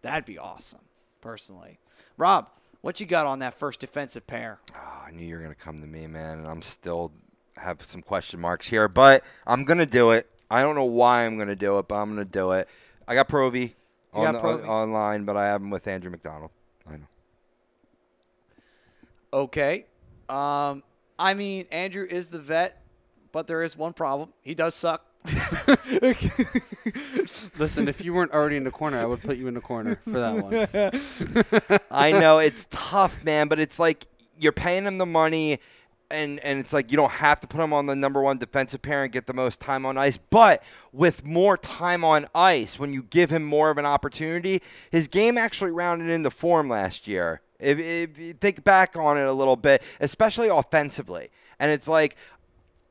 That'd be awesome, personally. Rob, what you got on that first defensive pair? Oh, I knew you were going to come to me, man, and I'm still have some question marks here. But I'm going to do it. I don't know why I'm going to do it, but I'm going to do it. I got Provy online, but I have him with Andrew McDonald. I know. Okay. I'm I mean, Andrew is the vet, but there is one problem. He does suck. Listen, if you weren't already in the corner, I would put you in the corner for that one. I know it's tough, man, but it's like you're paying him the money, and it's like you don't have to put him on the number one defensive pair and get the most time on ice. But with more time on ice, when you give him more of an opportunity, his game actually rounded into form last year. If you think back on it a little bit, especially offensively. And it's like,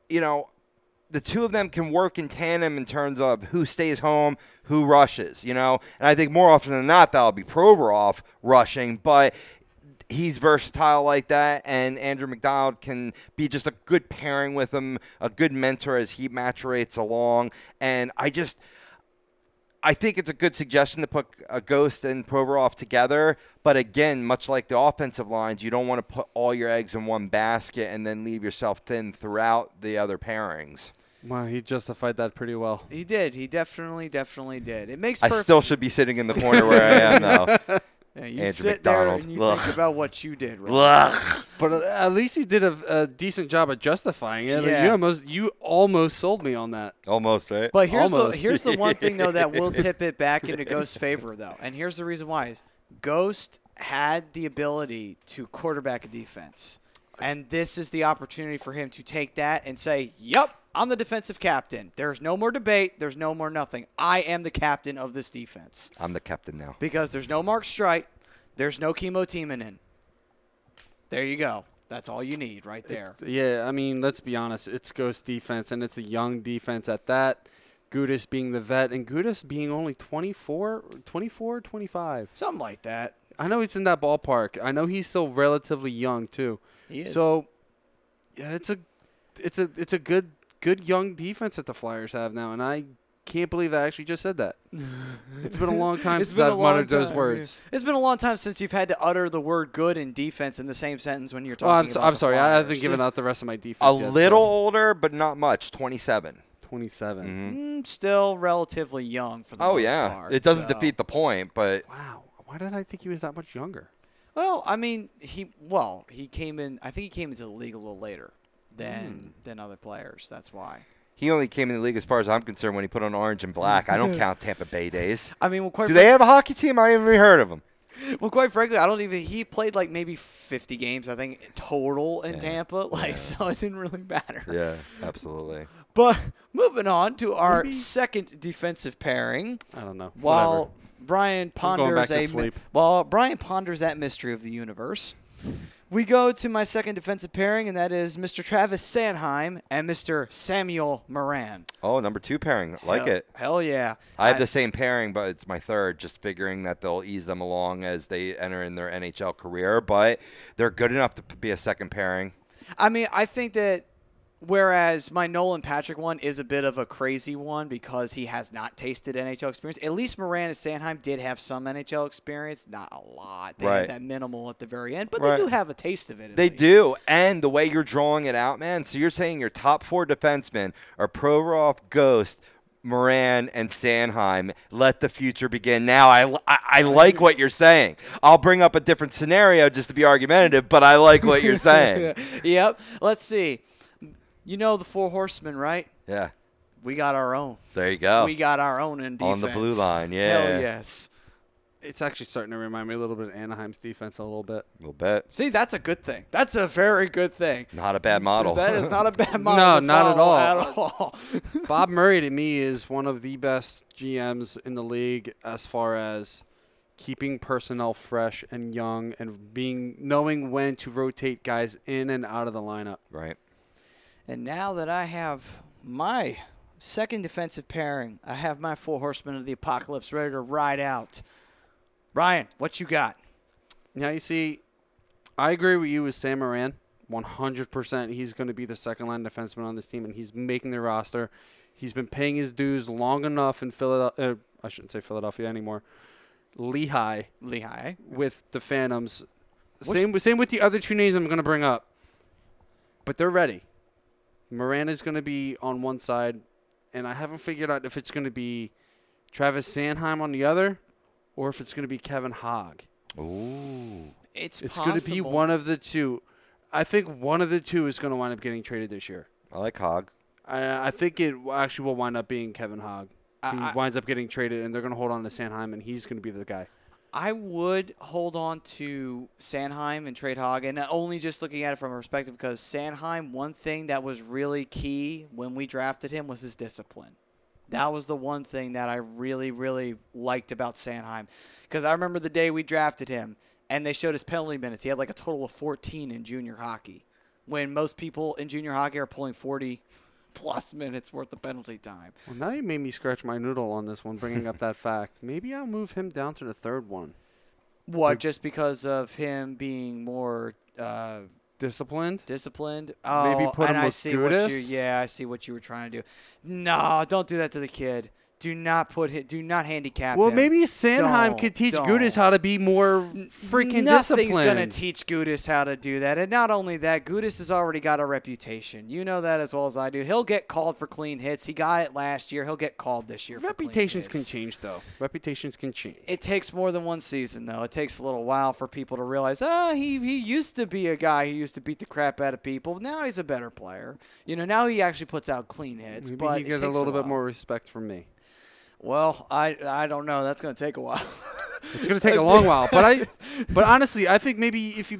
the two of them can work in tandem in terms of who stays home, who rushes, And I think more often than not, that'll be Provorov rushing. But he's versatile like that, and Andrew McDonald can be just a good pairing with him, a good mentor as he maturates along. And I think it's a good suggestion to put Ghost and Provorov together. But again, much like the offensive lines, you don't want to put all your eggs in one basket and then leave yourself thin throughout the other pairings. Well, he justified that pretty well. He did. He definitely did. It makes I still should be sitting in the corner where I am now. Yeah, you Andrew sit McDonald. there and you think about what you did. Right? Ugh. But at least you did a decent job of justifying it. Yeah. You almost sold me on that. Almost, right? But here's Almost. the one thing, though, that will tip it back into Ghost's favor, though. And here's the reason why. Is Ghost had the ability to quarterback a defense. And this is the opportunity for him to take that and say, yep, I'm the defensive captain. There's no more debate. There's no more nothing. I am the captain of this defense. I'm the captain now. Because there's no Mark Streit. There's no Chemo Timonen. There you go. That's all you need right there. Yeah, I mean, let's be honest. It's Ghost defense, and it's a young defense at that. Gudis being the vet, and Gudis being only 24, 25. Something like that. I know he's in that ballpark. I know he's still relatively young, too. He is. So, yeah, it's a good young defense that the Flyers have now, and I can't believe I actually just said that. It's been a long time since I've muttered those words. Yeah. It's been a long time since you've had to utter the word good and defense in the same sentence when you're talking about I'm sorry. I haven't Flyers. given out the rest of my defense A yet, little so. older, but not much. 27. 27. Mm-hmm. Still relatively young for the Oh, most yeah. part. It doesn't so. defeat the point, but Wow. Why did I think he was that much younger? Well, I mean, he came in. I think he came into the league a little later than other players. That's why. he only came in the league, as far as I'm concerned, when he put on orange and black. I don't count Tampa Bay days. I mean, well, Do they have a hockey team? I haven't even heard of them. Well, quite frankly, I don't even. He played like maybe 50 games, I think, total in Tampa. So it didn't really matter. Yeah, absolutely. But moving on to our second defensive pairing. I don't know. While Brian ponders back to sleep. Brian ponders that mystery of the universe, we go to my second defensive pairing, and that is Mr. Travis Sanheim and Mr. Samuel Morin. Oh, number 2 pairing. Like it. Hell yeah. I have the same pairing, but it's my third, just figuring that they'll ease them along as they enter in their NHL career. But they're good enough to be a second pairing. I mean, I think that whereas my Nolan Patrick one is a bit of a crazy one because he has not tasted NHL experience, at least Morin and Sanheim did have some NHL experience. Not a lot. They had that minimal at the very end, but they do have a taste of it. They do. And the way you're drawing it out, man, so you're saying your top 4 defensemen are Provorov, Ghost, Morin, and Sanheim. Let the future begin now. I like what you're saying. I'll bring up a different scenario just to be argumentative, but I like what you're saying. Yep. Let's see. You know the 4 horsemen, right? Yeah. We got our own. There you go. We got our own in defense. On the blue line, yeah. Hell yes. It's actually starting to remind me a little bit of Anaheim's defense a little bit. A little bit. See, that's a good thing. That's a very good thing. Not a bad model. That is not a bad model. No, to not at follow all. At all. Bob Murray, to me, is one of the best GMs in the league as far as keeping personnel fresh and young and knowing when to rotate guys in and out of the lineup. Right. And now that I have my second defensive pairing, I have my 4 horsemen of the apocalypse ready to ride out. Brian, what you got? Now, you see, I agree with you with Sam Morin. 100% he's going to be the second-line defenseman on this team, and he's making the roster. He's been paying his dues long enough in Philadelphia. I shouldn't say Philadelphia anymore. Lehigh. With the Phantoms. Same with the other 2 names I'm going to bring up. But they're ready. Morin is going to be on one side, and I haven't figured out if it's going to be Travis Sanheim on the other or if it's going to be Kevin Hogg. Ooh. It's going to be one of the two. I think one of the two is going to wind up getting traded this year. I like Hogg. I think it actually will wind up being Kevin Hogg. He winds up getting traded, and they're going to hold on to Sanheim, and he's going to be the guy. I would hold on to Sanheim and trade Hogg, and only just looking at it from a perspective because Sanheim, one thing that was really key when we drafted him was his discipline. That was the one thing that I really, really liked about Sanheim because I remember the day we drafted him, and they showed his penalty minutes. He had like a total of 14 in junior hockey, when most people in junior hockey are pulling 40-plus minutes worth of penalty time. Well, now you made me scratch my noodle on this one, bringing up that fact. Maybe I'll move him down to the third one. What, just because of him being more disciplined? Oh, maybe put him and with Gudis? I see what you were trying to do. No, don't do that to the kid. Do not handicap him. Well, maybe Sanheim could teach Gudis how to be more freaking disciplined. Nothing's going to teach Gudis how to do that. And not only that, Gudis has already got a reputation. You know that as well as I do. He'll get called for clean hits. He got it last year. He'll get called this year for clean hits. Reputations can change, though. Reputations can change. It takes more than one season, though. It takes a little while for people to realize, he used to be a guy who used to beat the crap out of people. Now he's a better player. Now he actually puts out clean hits. Maybe but he get a little bit more respect from me. Well, I don't know. That's going to take a while. It's going to take a long while, but honestly, I think maybe if you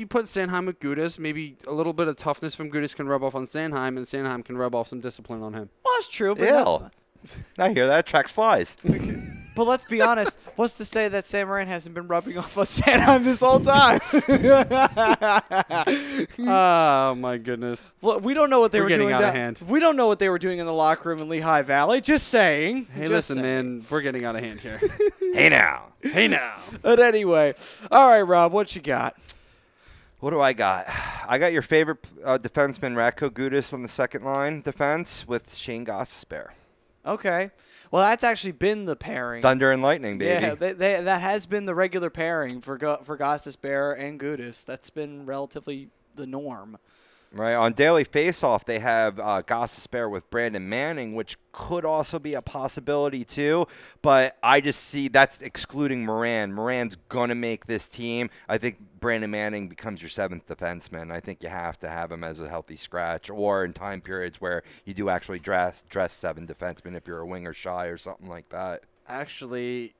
put Sanheim with Gudis, maybe a little bit of toughness from Gudis can rub off on Sanheim, and Sanheim can rub off some discipline on him. Well, that's true. But I hear that. Tracks flies. But let's be honest. What's to say that Sam Moran hasn't been rubbing off on Sanheim this whole time? Oh, my goodness. Look, we don't know what they were doing. Out of hand. We don't know what they were doing in the locker room in Lehigh Valley. Just saying. Hey, listen, man. We're getting out of hand here. Hey, now. But anyway. All right, Rob, what you got? What do I got? I got your favorite defenseman, Ratko Gudis, on the second line defense with Shane Gostisbehere. Okay. Well, that's actually been the pairing. Thunder and lightning, baby. Yeah, that has been the regular pairing for Gostisbehere and Gudis. That's been relatively the norm. Right. On Daily Faceoff, they have Gostisbehere with Brandon Manning, which could also be a possibility too. But I just see that's excluding Moran. Moran's going to make this team. I think Brandon Manning becomes your seventh defenseman. I think you have to have him as a healthy scratch, or in time periods where you do actually dress seven defensemen if you're a winger shy or something like that. Actually,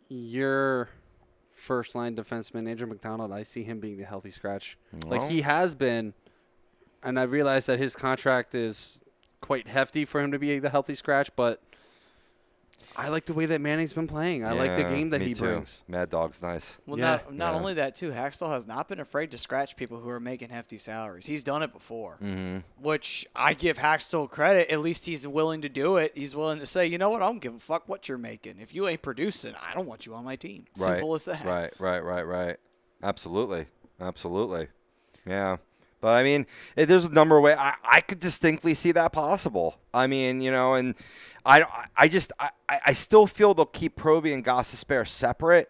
your first-line defenseman, Andrew McDonald, I see him being the healthy scratch. Well, like he has been. And I realize that his contract is quite hefty for him to be the healthy scratch, but I like the way that Manning's been playing. I like the game that he brings. Mad Dog's nice. Well, not only that, too, Haxtell has not been afraid to scratch people who are making hefty salaries. He's done it before, which I give Haxtell credit. At least he's willing to do it. He's willing to say, you know what, I don't give a fuck what you're making. If you ain't producing, I don't want you on my team. Simple as that. Right. Absolutely. Yeah. But, I mean, there's a number of ways. I could distinctly see that possible. I mean, and I still feel they'll keep Provy and Gostisbehere separate,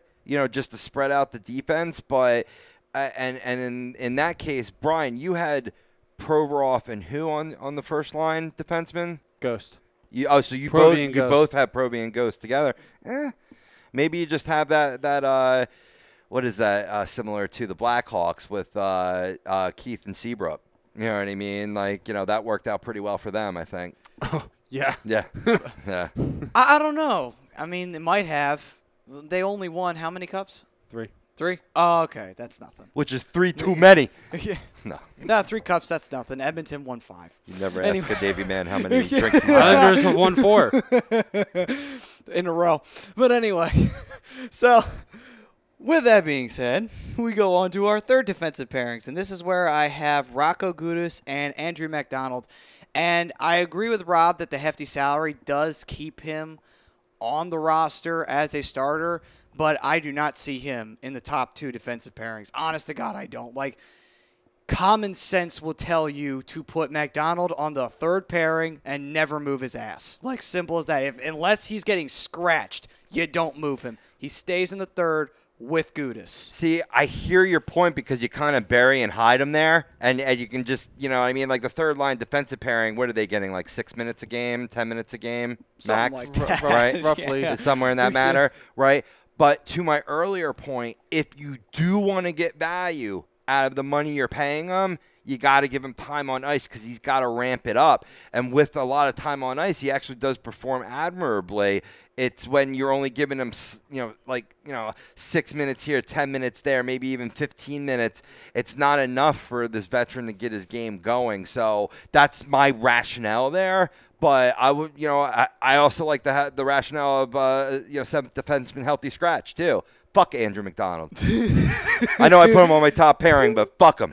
just to spread out the defense. But and in that case, Brian, you had Provorov and who on the first line defenseman? Ghost. So you both have Provy and Ghost together. Maybe you just have that what is that, similar to the Blackhawks with Keith and Seabrook? You know what I mean? Like, that worked out pretty well for them, I think. Yeah. Yeah. I don't know. I mean, they might have. They only won how many cups? 3. 3? Oh, okay. That's nothing. Which is 3 too many. Yeah. No, 3 cups, that's nothing. Edmonton won 5. You never ask a Davy man how many drinks he Islanders have won 4. In a row. But anyway, so with that being said, we go on to our third defensive pairings, and this is where I have Ratko Gudis and Andrew McDonald. And I agree with Rob that the hefty salary does keep him on the roster as a starter, but I do not see him in the top 2 defensive pairings. Honest to God, I don't. Like, common sense will tell you to put McDonald on the third pairing and never move his ass. Like, simple as that. Unless he's getting scratched, you don't move him. He stays in the third with Gudis. See, I hear your point because you kind of bury and hide them there, and you can just, like the third line defensive pairing, what are they getting, like 6 minutes a game, 10 minutes a game, something max? like that. Right? Roughly. Yeah. Somewhere in that matter, right? But to my earlier point, if you do want to get value out of the money you're paying him, you got to give him time on ice because he's got to ramp it up. And with a lot of time on ice, he actually does perform admirably. It's when you're only giving him, 6 minutes here, 10 minutes there, maybe even 15 minutes. It's not enough for this veteran to get his game going. So that's my rationale there. But I would, I also like the rationale of, seventh defenseman healthy scratch too. Fuck Andrew McDonald. I know I put him on my top pairing, but fuck him.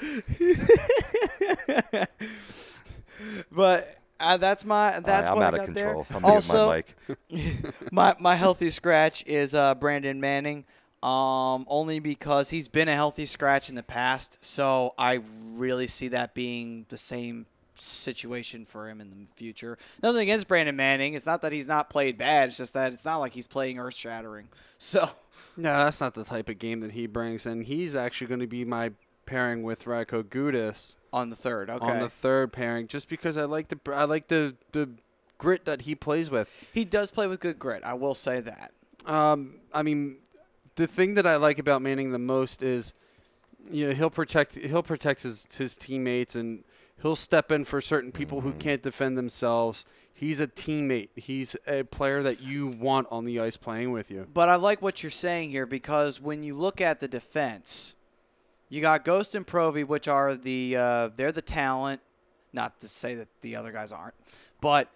But that's what I'm I out of got control. there. I'm Also, muting my mic. my healthy scratch is Brandon Manning. Only because he's been a healthy scratch in the past, so I really see that being the same situation for him in the future. Nothing against Brandon Manning. It's not that he's not played bad. It's just that it's not like he's playing earth-shattering. So, no, that's not the type of game that he brings, and he's actually going to be my pairing with Radko Gudas on the third. Okay. On the third pairing, just because I like the grit that he plays with. He does play with good grit. I will say that. I mean, the thing that I like about Manning the most is, he'll protect his teammates, and he'll step in for certain people who can't defend themselves. He's a teammate. He's a player that you want on the ice playing with you. But I like what you're saying here, because when you look at the defense, you got Ghost and Provy, which are they're the talent. Not to say that the other guys aren't, but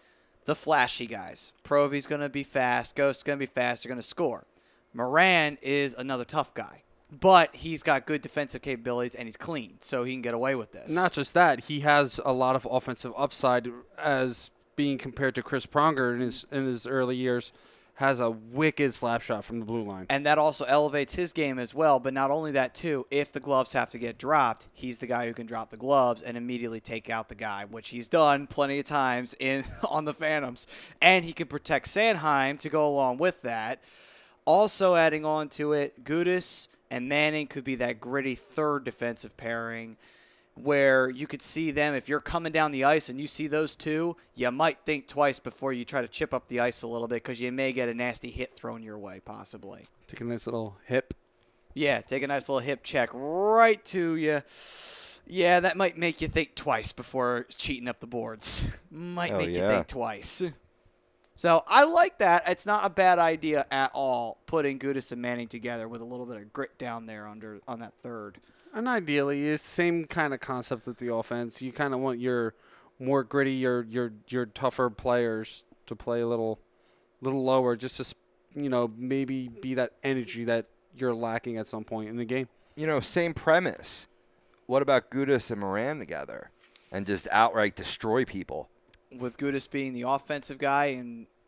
the flashy guys. Provy's going to be fast. Ghost's going to be fast. They're going to score. Moran is another tough guy, but he's got good defensive capabilities and he's clean, so he can get away with this. Not just that, he has a lot of offensive upside as being compared to Chris Pronger in his early years. Has a wicked slap shot from the blue line. And that also elevates his game as well. But not only that, too, if the gloves have to get dropped, he's the guy who can drop the gloves and immediately take out the guy, which he's done plenty of times on the Phantoms. And he can protect Sanheim to go along with that. Also adding on to it, Gudas and Manning could be that gritty third defensive pairing, where you could see them, if you're coming down the ice and you see those two, you might think twice before you try to chip up the ice a little bit, because you may get a nasty hit thrown your way, possibly. Take a nice little hip. Yeah, take a nice little hip check right to you. Yeah, that might make you think twice before cheating up the boards. Might make you think twice. So I like that. It's not a bad idea at all, putting Gudas and Manning together with a little bit of grit down there on that third. And ideally, it's the same kind of concept with the offense. You kind of want your more gritty, your tougher players to play a little lower, just to maybe be that energy that you're lacking at some point in the game. Same premise. What about Gudas and Moran together, and just outright destroy people? With Gudas being the offensive guy,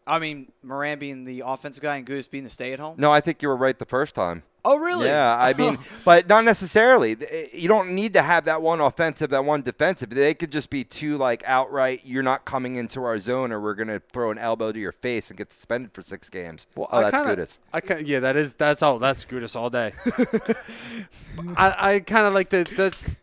Moran being the offensive guy and Gudas being the stay-at-home? No, I think you were right the first time. Oh, really? Yeah, but not necessarily. You don't need to have that one offensive, that one defensive. They could just be two, outright, you're not coming into our zone, or we're going to throw an elbow to your face and get suspended for 6 games. Well, that's Gudas. That's Gudas all day. I kind of like that's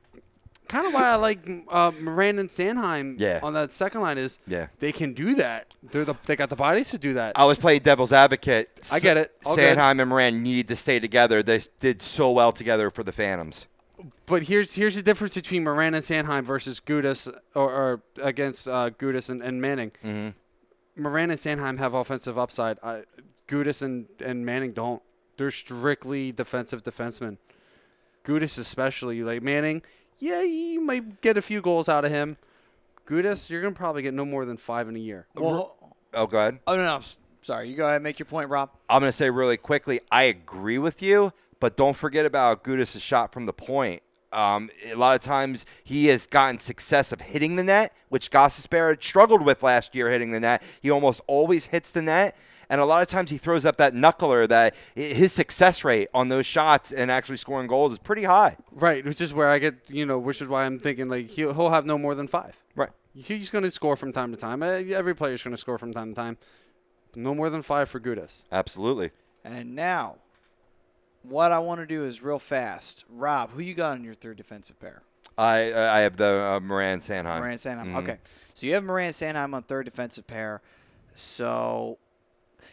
kind of why I like Moran and Sanheim on that second line is they can do that. They got the bodies to do that. I was playing devil's advocate. I get it. Sanheim and Moran need to stay together. They did so well together for the Phantoms. But here's the difference between Moran and Sanheim versus Gudas or against Gudas and Manning. Mm-hmm. Moran and Sanheim have offensive upside. Gudas and Manning don't. They're strictly defensive defensemen. Gudas especially, like Manning. Yeah, you might get a few goals out of him. Gudas, you're going to probably get no more than 5 in a year. Well, go ahead. Oh, no. Sorry. You go ahead and make your point, Rob. I'm going to say really quickly, I agree with you, but don't forget about Gudas' shot from the point. A lot of times he has gotten success of hitting the net, which Gostisbehere struggled with last year hitting the net. He almost always hits the net. And a lot of times he throws up that knuckler that his success rate on those shots and actually scoring goals is pretty high. Right, which is where I get, which is why I'm thinking he'll have no more than 5. Right. He's going to score from time to time. Every player's going to score from time to time. No more than 5 for Gudas. Absolutely. And now, what I want to do is real fast. Rob, who you got in your third defensive pair? I have the Moran Sanheim. Moran Sanheim. Mm-hmm. Okay. So you have Moran Sanheim on third defensive pair. So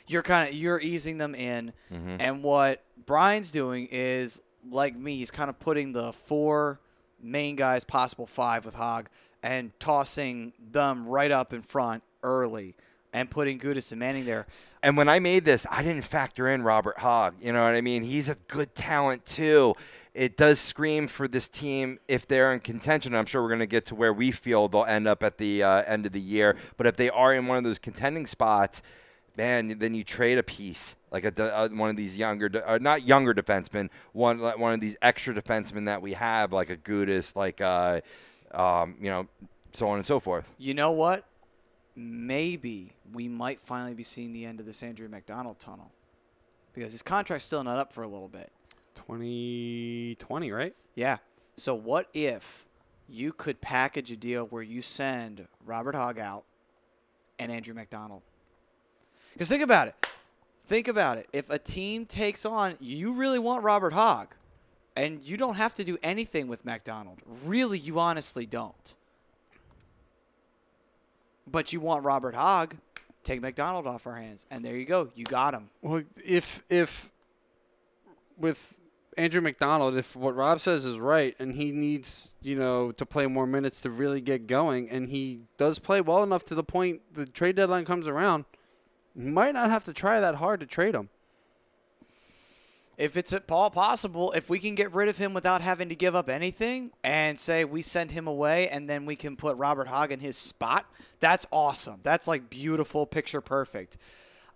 you're easing them in, and what Brian's doing is, like me, he's kind of putting the 4 main guys, possible 5 with Hogg, and tossing them right up in front early and putting Gudas and Manning there. And when I made this, I didn't factor in Robert Hogg. You know what I mean? He's a good talent too. It does scream for this team if they're in contention. I'm sure we're going to get to where we feel they'll end up at the end of the year. But if they are in one of those contending spots, man, then you trade a piece like one of these younger, not younger defensemen, one of these extra defensemen that we have, like a Gudas, like so on and so forth. You know what? Maybe we might finally be seeing the end of this Andrew McDonald tunnel because his contract's still not up for a little bit. 2020, right? Yeah. So what if you could package a deal where you send Robert Hogg out and Andrew McDonald? Because think about it. Think about it. If a team takes on, you really want Robert Hogg, and you don't have to do anything with McDonald. Really, you honestly don't. But you want Robert Hogg, take McDonald off our hands, and there you go. You got him. Well, if with Andrew McDonald, if what Rob says is right, and he needs, to play more minutes to really get going, and he does play well enough to the point the trade deadline comes around, you might not have to try that hard to trade him. If it's at all possible, if we can get rid of him without having to give up anything and say we send him away and then we can put Robert Hogg in his spot, that's awesome. That's like beautiful, picture perfect.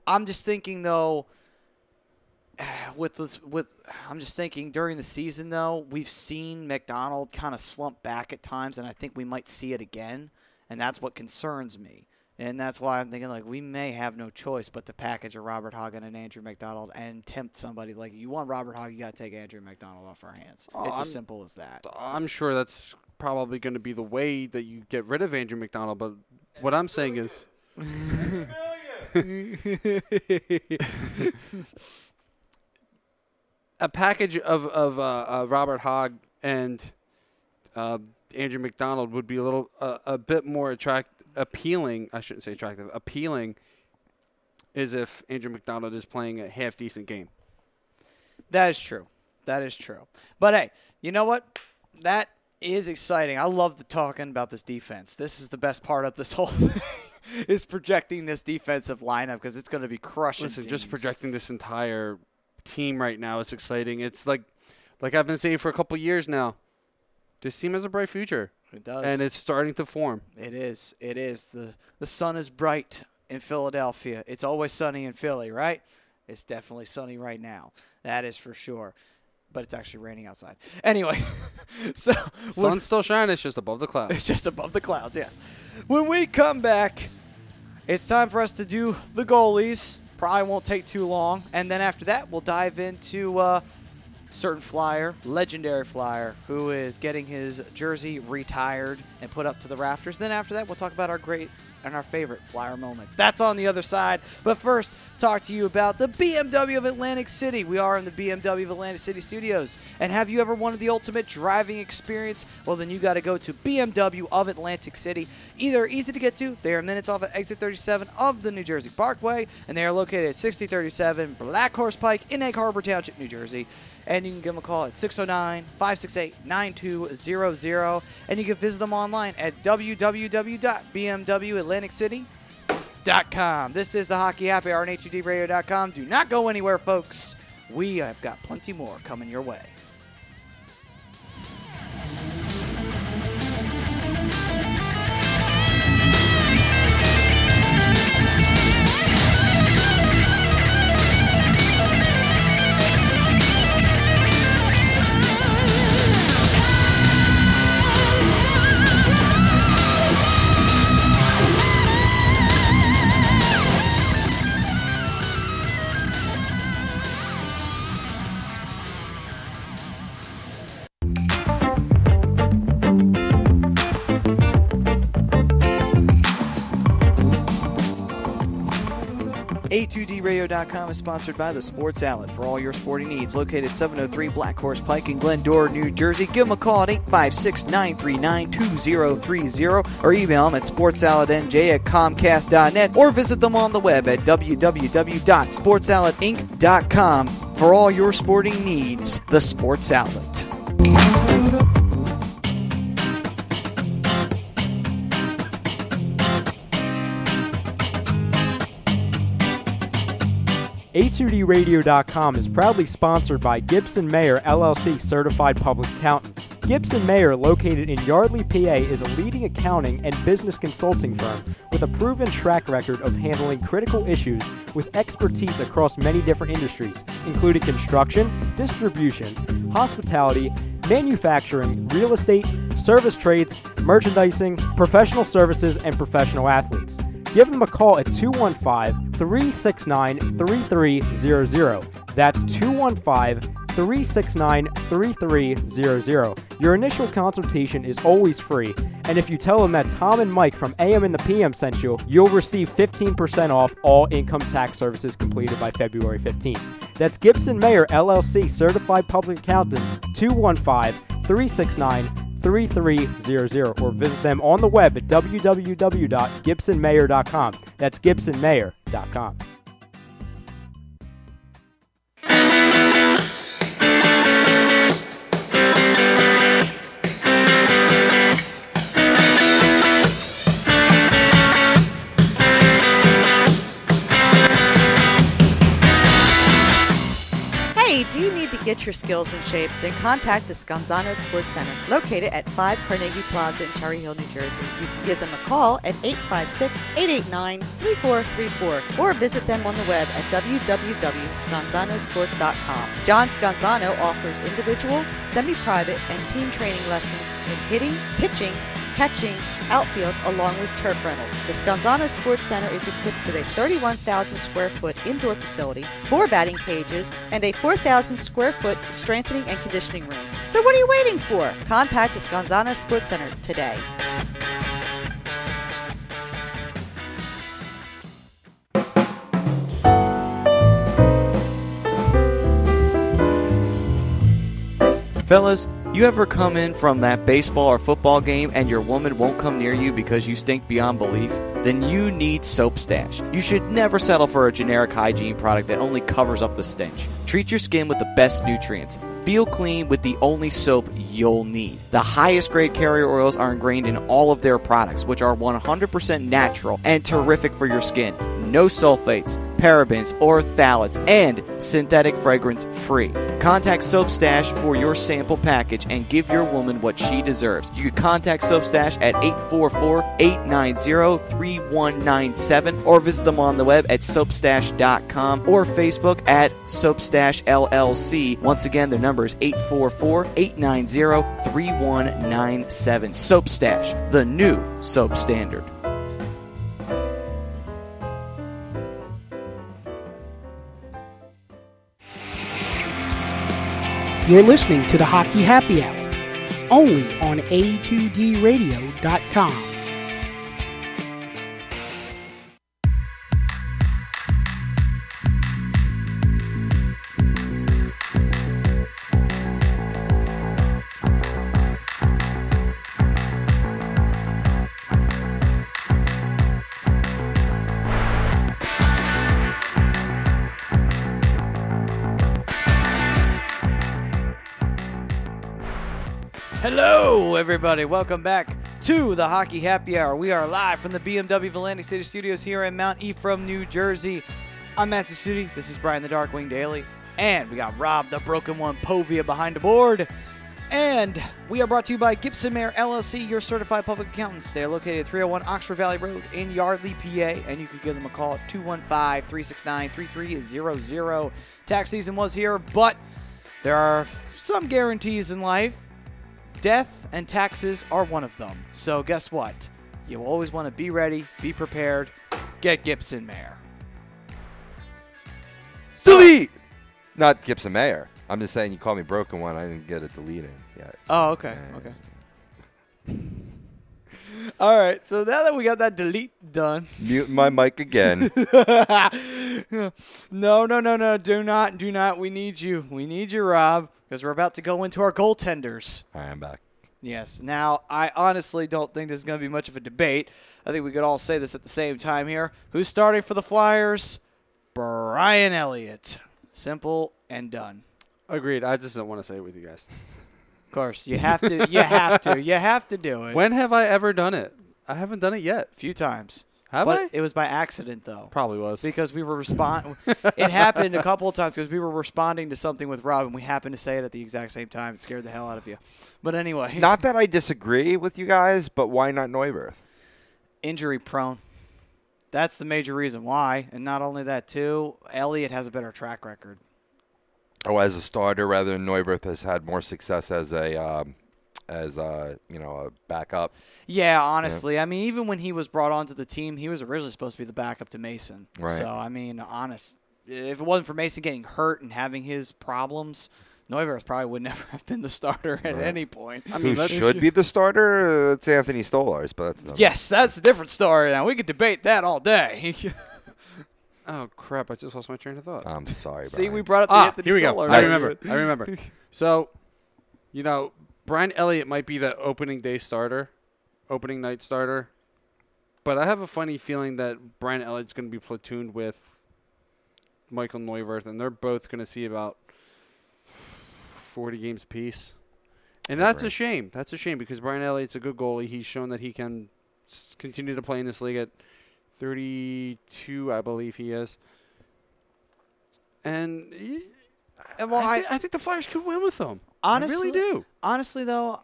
I'm just thinking, though, I'm just thinking during the season, though, we've seen McDonald kind of slump back at times, and I think we might see it again, and that's what concerns me. And that's why I'm thinking, like, we may have no choice but to package a Robert Hogg and an Andrew McDonald and tempt somebody. Like, you want Robert Hogg, you got to take Andrew McDonald off our hands. It's as simple as that. I'm sure that's probably going to be the way that you get rid of Andrew McDonald. But what I'm saying is a package of Robert Hogg and Andrew McDonald would be a bit more appealing. I shouldn't say attractive. Appealing is if Andrew McDonald is playing a half-decent game. That is true. That is true. But, hey, you know what? That is exciting. I love talking about this defense. This is the best part of this whole thing is projecting this defensive lineup because it's going to be crushing teams. Just projecting this entire team right now is exciting. It's like I've been saying for a couple years now, this team has a bright future. It does. And it's starting to form. It is. It is. The sun is bright in Philadelphia. It's always sunny in Philly, right? It's definitely sunny right now. That is for sure. But it's actually raining outside. Anyway, so sun's still shining. It's just above the clouds. It's just above the clouds, yes. When we come back, it's time for us to do the goalies. Probably won't take too long. And then after that, we'll dive into certain Flyer, legendary Flyer, who is getting his jersey retired and put up to the rafters. Then after that, we'll talk about our great and our favorite Flyer moments. That's on the other side. But first, talk to you about the BMW of Atlantic City. We are in the BMW of Atlantic City studios. And have you ever wanted the ultimate driving experience? Well, then you got to go to BMW of Atlantic City. Either easy to get to, they are minutes off of exit 37 of the New Jersey Parkway, and they are located at 6037 Black Horse Pike in Egg Harbor Township, New Jersey. And you can give them a call at 609-568-9200. And you can visit them online at www.bmwatlanticcity.com. This is the Hockey Happy Hour on HUDRadio.com. Do not go anywhere, folks. We have got plenty more coming your way. A2DRadio.com is sponsored by the Sports Outlet for all your sporting needs. Located 703 Black Horse Pike in Glendora, New Jersey. Give them a call at 856-939-2030 or email them at sportsoutletnj@comcast.net or visit them on the web at www.sportsoutletinc.com for all your sporting needs. The Sports Outlet. A2DRadio.com is proudly sponsored by Gibson Mayer LLC Certified Public Accountants. Gibson Mayer, located in Yardley, PA, is a leading accounting and business consulting firm with a proven track record of handling critical issues with expertise across many different industries, including construction, distribution, hospitality, manufacturing, real estate, service trades, merchandising, professional services, and professional athletes. Give them a call at 215-369-3300. That's 215-369-3300. Your initial consultation is always free, and if you tell them that Tom and Mike from AM and the PM sent you, you'll receive 15% off all income tax services completed by February 15th. That's Gibson Mayer LLC Certified Public Accountants, 215-369-3300, or visit them on the web at www.gibsonmayer.com. That's gibsonmayer.com. Hey, do you need to get your skills in shape? Then contact the Scanzano Sports Center, located at 5 Carnegie Plaza in Cherry Hill, New Jersey. You can give them a call at 856-889-3434 or visit them on the web at www.scanzanosports.com. John Scanzano offers individual, semi-private, and team training lessons in hitting, pitching, catching, outfield, along with turf rentals. The Scanzano Sports Center is equipped with a 31,000 square foot indoor facility, 4 batting cages, and a 4,000 square foot strengthening and conditioning room. So what are you waiting for? Contact the Scanzano Sports Center today. Fellas, you ever come in from that baseball or football game and your woman won't come near you because you stink beyond belief? Then you need Soap Stash. You should never settle for a generic hygiene product that only covers up the stench. Treat your skin with the best nutrients. Feel clean with the only soap you'll need. The highest grade carrier oils are ingrained in all of their products, which are 100% natural and terrific for your skin. No sulfates, parabens, or phthalates, and synthetic fragrance free. Contact Soap Stash for your sample package and give your woman what she deserves. You can contact Soap Stash at 844-890-3197 or visit them on the web at soapstash.com or Facebook at Soapstash LLC. Once again, their number is 844-890-3197. Soap Stash, the new soap standard. You're listening to the Hockey Happy Hour, only on A2DRadio.com. Hello, everybody. Welcome back to the Hockey Happy Hour. We are live from the BMW Atlantic City Studios here in Mount Ephraim, New Jersey. I'm Matt Sudi. This is Brian the Darkwing Daily. And we got Rob the Broken One Povia behind the board. And we are brought to you by Gibson Mayer LLC, your certified public accountants. They are located at 301 Oxford Valley Road in Yardley, PA. And you can give them a call at 215-369-3300. Tax season was here, but there are some guarantees in life. Death and taxes are one of them. So guess what? You always want to be ready, be prepared, get Gibson Mayer. Delete! Not Gibson Mayer. I'm just saying you called me Broken One. I didn't get a delete in yet. So. Oh, okay. Okay. All right. So now that we got that delete done. Mute my mic again. No. Do not. We need you. We need you, Rob, because we're about to go into our goaltenders. All right, I'm back. Yes. Now, I honestly don't think there's going to be much of a debate. I think we could all say this at the same time here. Who's starting for the Flyers? Brian Elliott. Simple and done. Agreed. I just don't want to say it with you guys. Of course. You have to. You have to. You have to do it. When have I ever done it? I haven't done it yet. A few times. Have but I? it was by accident, though. Probably was. Because we were it happened a couple of times because we were responding to something with Rob, and we happened to say it at the exact same time. It scared the hell out of you. But anyway. Not that I disagree with you guys, but why not Neuwirth? Injury prone. That's the major reason why. And not only that, too, Elliott has a better track record. Oh, as a starter rather than Neuwirth has had more success as a backup. Yeah, honestly. Yeah. I mean, even when he was brought onto the team, he was originally supposed to be the backup to Mason. Right. So, I mean, if it wasn't for Mason getting hurt and having his problems, Neuwirth probably would never have been the starter at any point. I mean, who should be the starter? It's Anthony Stolarz, but that's yes, that's a different story. Now we could debate that all day. Oh crap! I just lost my train of thought. I'm sorry. See, Brian. we brought up the Anthony here we go. Stolarz. I remember. So, Brian Elliott might be the opening night starter, but I have a funny feeling that Brian Elliott's going to be platooned with Michael Neuwirth, and they're both going to see about 40 games apiece. And that's a shame. That's a shame because Brian Elliott's a good goalie. He's shown that he can continue to play in this league at 32, I believe he is. And I think the Flyers could win with them. Honestly, I really do. Honestly, though,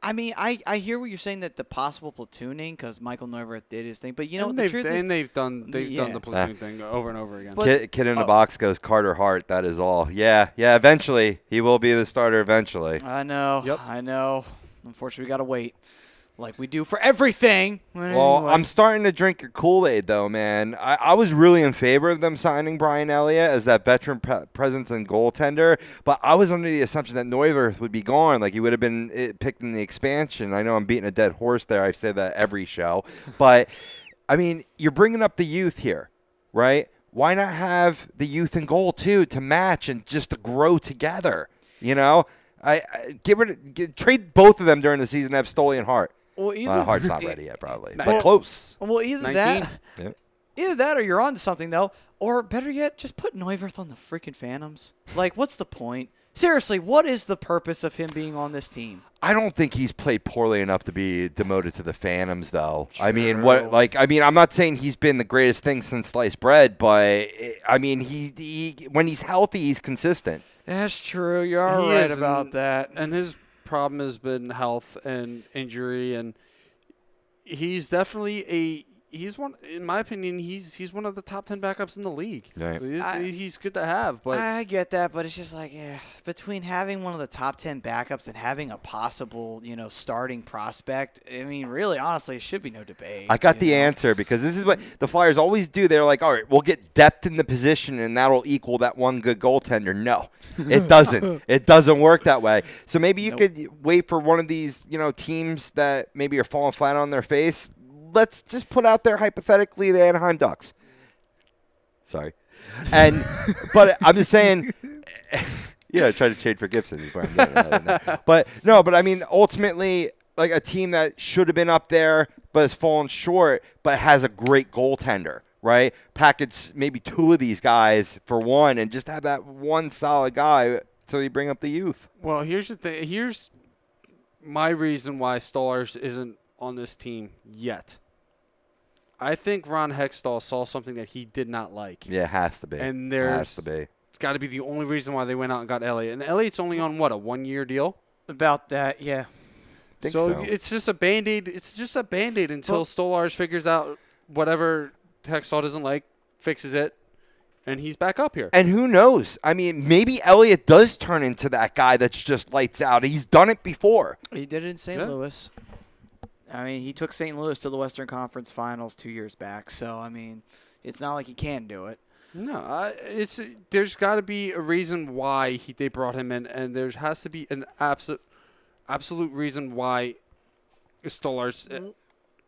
I mean, I hear what you're saying that the possible platooning because Michael Neuwirth did his thing, but the truth is, they've done the platoon thing over and over again. Kid in the box goes Carter Hart. That is all. Yeah. Eventually, he will be the starter. Eventually. I know. Yep. I know. Unfortunately, we got to wait. Like we do for everything. Well, anyway. I'm starting to drink your Kool-Aid, though, man. I was really in favor of them signing Brian Elliott as that veteran presence and goaltender, but I was under the assumption that Neuwirth would be gone. Like, he would have been picked in the expansion. I know I'm beating a dead horse there. I say that every show. But, I mean, you're bringing up the youth here, right? Why not have the youth in goal, too, to match and just to grow together, trade both of them during the season to have Stoley and Hart. Well, Hart's not ready yet, probably, Well, but close. Well, either 19? that, or you're on to something though, or better yet, just put Neuwirth on the freaking Phantoms. Like, what's the point? Seriously, what is the purpose of him being on this team? I don't think he's played poorly enough to be demoted to the Phantoms, though. True. I mean, I'm not saying he's been the greatest thing since sliced bread, but I mean, he when he's healthy, he's consistent. That's true. You're right about that. And his problem has been health and injury, and he's definitely he's one, in my opinion, he's one of the top 10 backups in the league. Right. He's good to have, but I get that, but it's just like, between having one of the top 10 backups and having a possible, starting prospect, I mean, really, honestly, it should be no debate. I got the answer because this is what the Flyers always do. They're like, all right, we'll get depth in the position, and that'll equal that one good goaltender. No, it doesn't. It doesn't work that way. So maybe you could wait for one of these, teams that maybe are falling flat on their face. Let's just put out there hypothetically the Anaheim Ducks. Sorry. But I'm just saying, try to trade for Gibson. But I mean, ultimately, like a team that should have been up there but has fallen short but has a great goaltender, right? Package maybe two of these guys for one and just have that one solid guy until you bring up the youth. Well, here's the thing. Here's my reason why Stolarz isn't on this team yet. I think Ron Hextall saw something that he did not like. Yeah, it has to be. And has to be. It's got to be the only reason why they went out and got Elliott. And Elliott's only on, a 1-year deal? About that, yeah. So it's just a Band-Aid. It's just a Band-Aid until Stolarz figures out whatever Hextall doesn't like, fixes it, and he's back up here. And who knows? I mean, maybe Elliott does turn into that guy that's just lights out. He's done it before. He did it in St. Louis. I mean, he took St. Louis to the Western Conference Finals 2 years back. So, I mean, it's not like he can do it. No, there's got to be a reason why they brought him in, and there has to be an absolute reason why Stolarz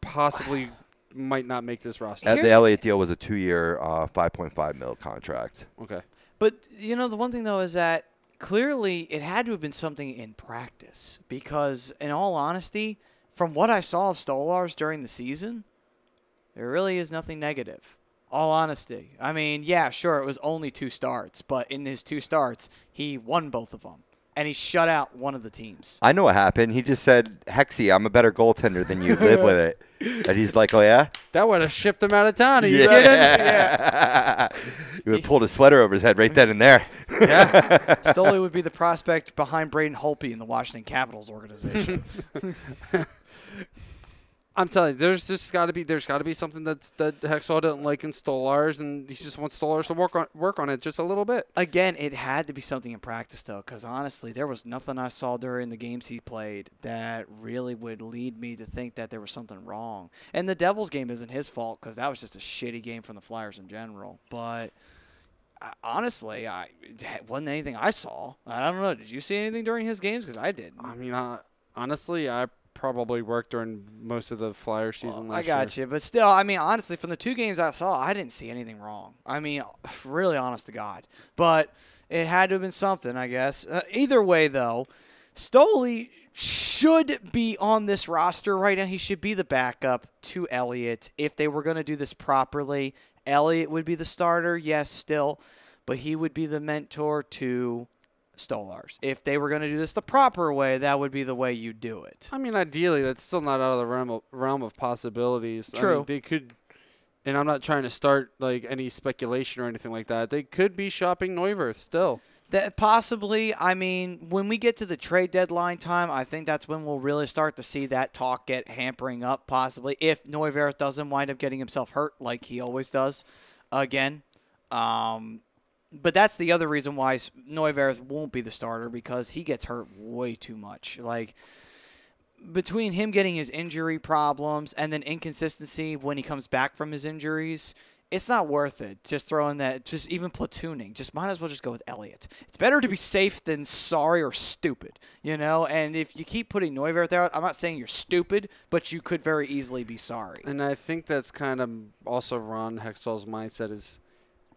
possibly might not make this roster. The Elliott deal was a 2-year, $5.5 million contract. Okay. But, the one thing, though, is that clearly it had to have been something in practice because, in all honesty, from what I saw of Stolarz during the season, there really is nothing negative. All honesty. I mean, yeah, sure, it was only 2 starts, but in his 2 starts, he won both of them. and he shut out one of the teams. I know what happened. He just said, Hexy, I'm a better goaltender than you. Live with it. And he's like, oh, yeah? That would have shipped him out of town. Are you Yeah. kidding? Yeah. He would have pulled his sweater over his head right then and there. Yeah. Stoley would be the prospect behind Braden Holtby in the Washington Capitals organization. I'm telling you, there's got to be something that Hextall didn't like in Stolarz, and he just wants Stolarz to work on it just a little bit. Again, it had to be something in practice, though, because honestly, there was nothing I saw during the games he played that really would lead me to think that there was something wrong. And the Devils game isn't his fault, because that was just a shitty game from the Flyers in general. But honestly, it wasn't anything I saw. I don't know. Did you see anything during his games? Because I didn't. I mean, honestly, I probably worked during most of the Flyers season last I got year. you. But still, I mean, honestly, from the 2 games I saw, I didn't see anything wrong. I mean, really honest to God. But it had to have been something, I guess. Either way, though, Stoley should be on this roster right now. He should be the backup to Elliott. If they were going to do this properly, Elliott would be the starter, yes, still. But he would be the mentor to Stolarz. If they were going to do this the proper way, that would be the way you do it. I mean, ideally, that's still not out of the realm of possibilities. True. I mean, they could, and I'm not trying to start like any speculation or anything like that. They could be shopping Neuwirth still. That possibly, I mean, when we get to the trade deadline time, I think that's when we'll really start to see that talk get hampering up, possibly, if Neuwirth doesn't wind up getting himself hurt like he always does again. But that's the other reason why Neuwirth won't be the starter, because he gets hurt way too much. Like, between him getting his injury problems and then inconsistency when he comes back from his injuries, it's not worth it. Just throwing that, just even platooning. Just might as well just go with Elliott. It's better to be safe than sorry or stupid, you know? And if you keep putting Neuwirth out, I'm not saying you're stupid, but you could very easily be sorry. And I think that's kind of also Ron Hextall's mindset is,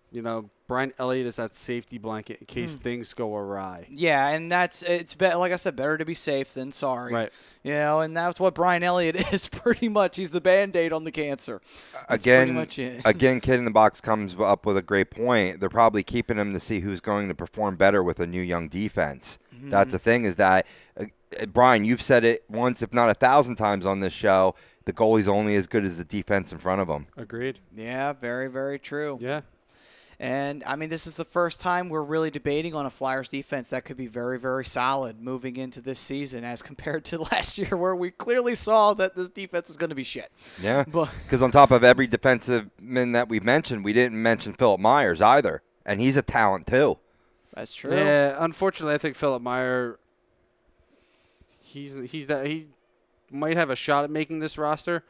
you know, Brian Elliott is that safety blanket in case things go awry. Yeah, and it's like I said, better to be safe than sorry. Right. You know, and that's what Brian Elliott is pretty much. He's the Band-Aid on the cancer. That's Again, pretty much it. again, Kid in the Box comes up with a great point. They're probably keeping him to see who's going to perform better with a new young defense. That's the thing, is that, Brian, you've said it once, if not 1,000 times on this show, the goalie's only as good as the defense in front of him. Agreed. Yeah, very, very true. Yeah. And, I mean, this is the first time we're really debating on a Flyers defense that could be very, very solid moving into this season as compared to last year, where we clearly saw that this defense was going to be shit. Yeah, But because on top of every defensive man that we've mentioned, we didn't mention Philip Myers either, and he's a talent too. that's true. Yeah, unfortunately, I think Philip Meyer, he might have a shot at making this roster,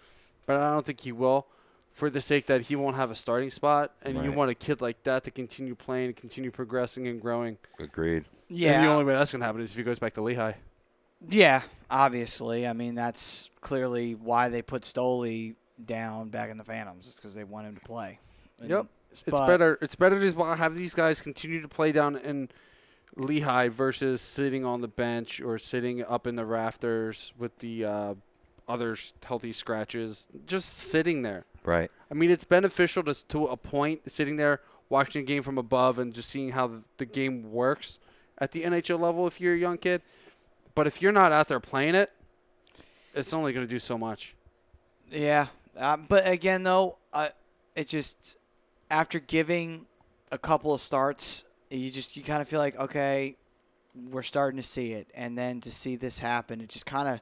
but I don't think he will, for the sake that he won't have a starting spot, and you Right. want a kid like that to continue playing, continue progressing and growing. Agreed. Yeah. And the only way that's going to happen is if he goes back to Lehigh. Yeah, obviously. I mean, that's clearly why they put Stoley down back in the Phantoms. It's because they want him to play. And- Yep. It's but- better. It's better to have these guys continue to play down in Lehigh versus sitting on the bench or sitting up in the rafters with the other healthy scratches. Just sitting there. Right. I mean, it's beneficial to a point, sitting there watching a game from above and just seeing how the game works at the NHL level if you're a young kid. But if you're not out there playing it, it's only going to do so much. Yeah. But again, though, it just, after giving a couple of starts, you kind of feel like, okay, we're starting to see it. And then to see this happen, it just kind of,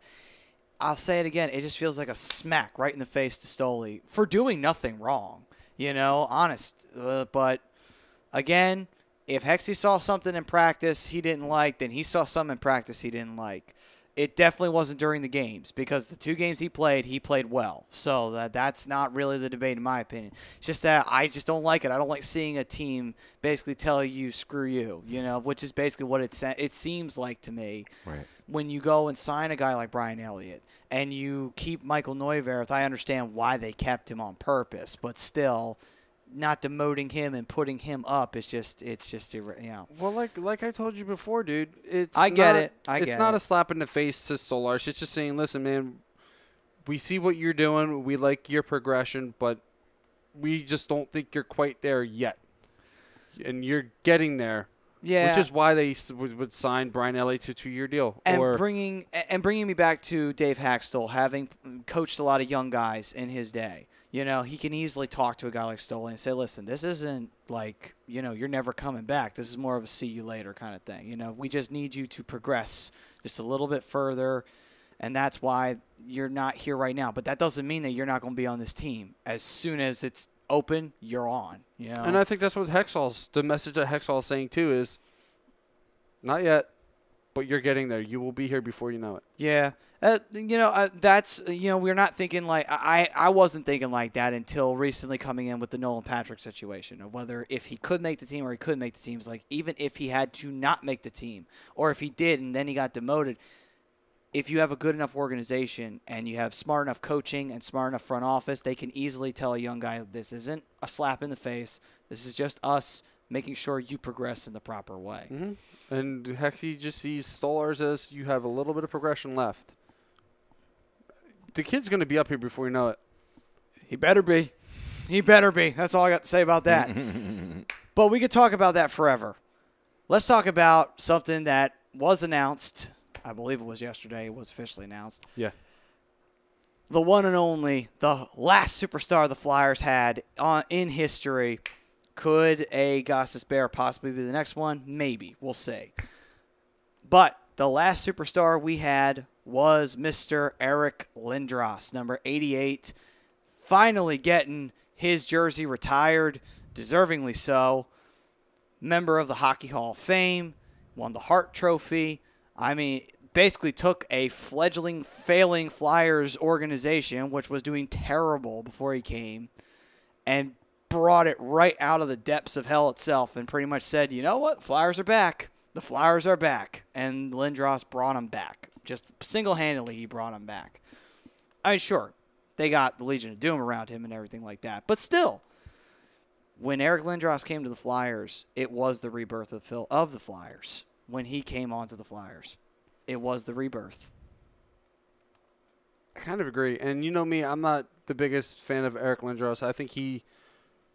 I'll say it again, it just feels like a smack right in the face to Stoley for doing nothing wrong, you know, honest. But again, if Hexy saw something in practice he didn't like, then he saw something in practice he didn't like. It definitely wasn't during the games, because the 2 games he played well. So that's not really the debate in my opinion. It's just that I just don't like it. I don't like seeing a team basically tell you, screw you, you know, which is basically what it seems like to me. Right. When you go and sign a guy like Brian Elliott and you keep Michael Neuwirth, I understand why they kept him on purpose, but still, not demoting him and putting him up is just, you know. Well, like I told you before, dude, it's I get not, it. It's not a slap in the face to Stolarz. It's just saying, listen, man, we see what you're doing. We like your progression, but we just don't think you're quite there yet. And you're getting there. Yeah. Which is why they would sign Brian Elliott to a 2-year deal. And bringing me back to Dave Haxtell, having coached a lot of young guys in his day. He can easily talk to a guy like Stoll and say, listen, this isn't like, you're never coming back. This is more of a see you later kind of thing. We just need you to progress just a little bit further, and that's why you're not here right now. But that doesn't mean that you're not going to be on this team. As soon as it's open, you're on. And I think that's what the message that Hexall is saying too is, not yet, but you're getting there. You will be here before you know it. Yeah. That's, we're not thinking like, I wasn't thinking like that until recently coming in with the Nolan Patrick situation of whether if he could make the team or he couldn't make the team. It's like, even if he had to not make the team or if he did and then he got demoted, if you have a good enough organization and you have smart enough coaching and smart enough front office, they can easily tell a young guy, this isn't a slap in the face. This is just us making sure you progress in the proper way. Mm-hmm. And Hexy just sees Stollers as you have a little bit of progression left. The kid's going to be up here before you know it. He better be. He better be. That's all I got to say about that. But we could talk about that forever. Let's talk about something that was announced. I believe it was yesterday. It was officially announced. Yeah. The one and only, the last superstar the Flyers had in history. Could a Goss's Bear possibly be the next one? Maybe. We'll see. But the last superstar we had was Mr. Eric Lindros, number 88, finally getting his jersey retired, deservingly so. Member of the Hockey Hall of Fame, won the Hart Trophy. I mean, basically took a fledgling, failing Flyers organization, which was doing terrible before he came, and brought it right out of the depths of hell itself and pretty much said, you know what, Flyers are back. The Flyers are back. And Lindros brought them back. Just single-handedly, he brought them back. I mean, sure, they got the Legion of Doom around him and everything like that. But still, when Eric Lindros came to the Flyers, it was the rebirth of the Flyers. When he came onto the Flyers, it was the rebirth. I kind of agree. And you know me, I'm not the biggest fan of Eric Lindros. I think he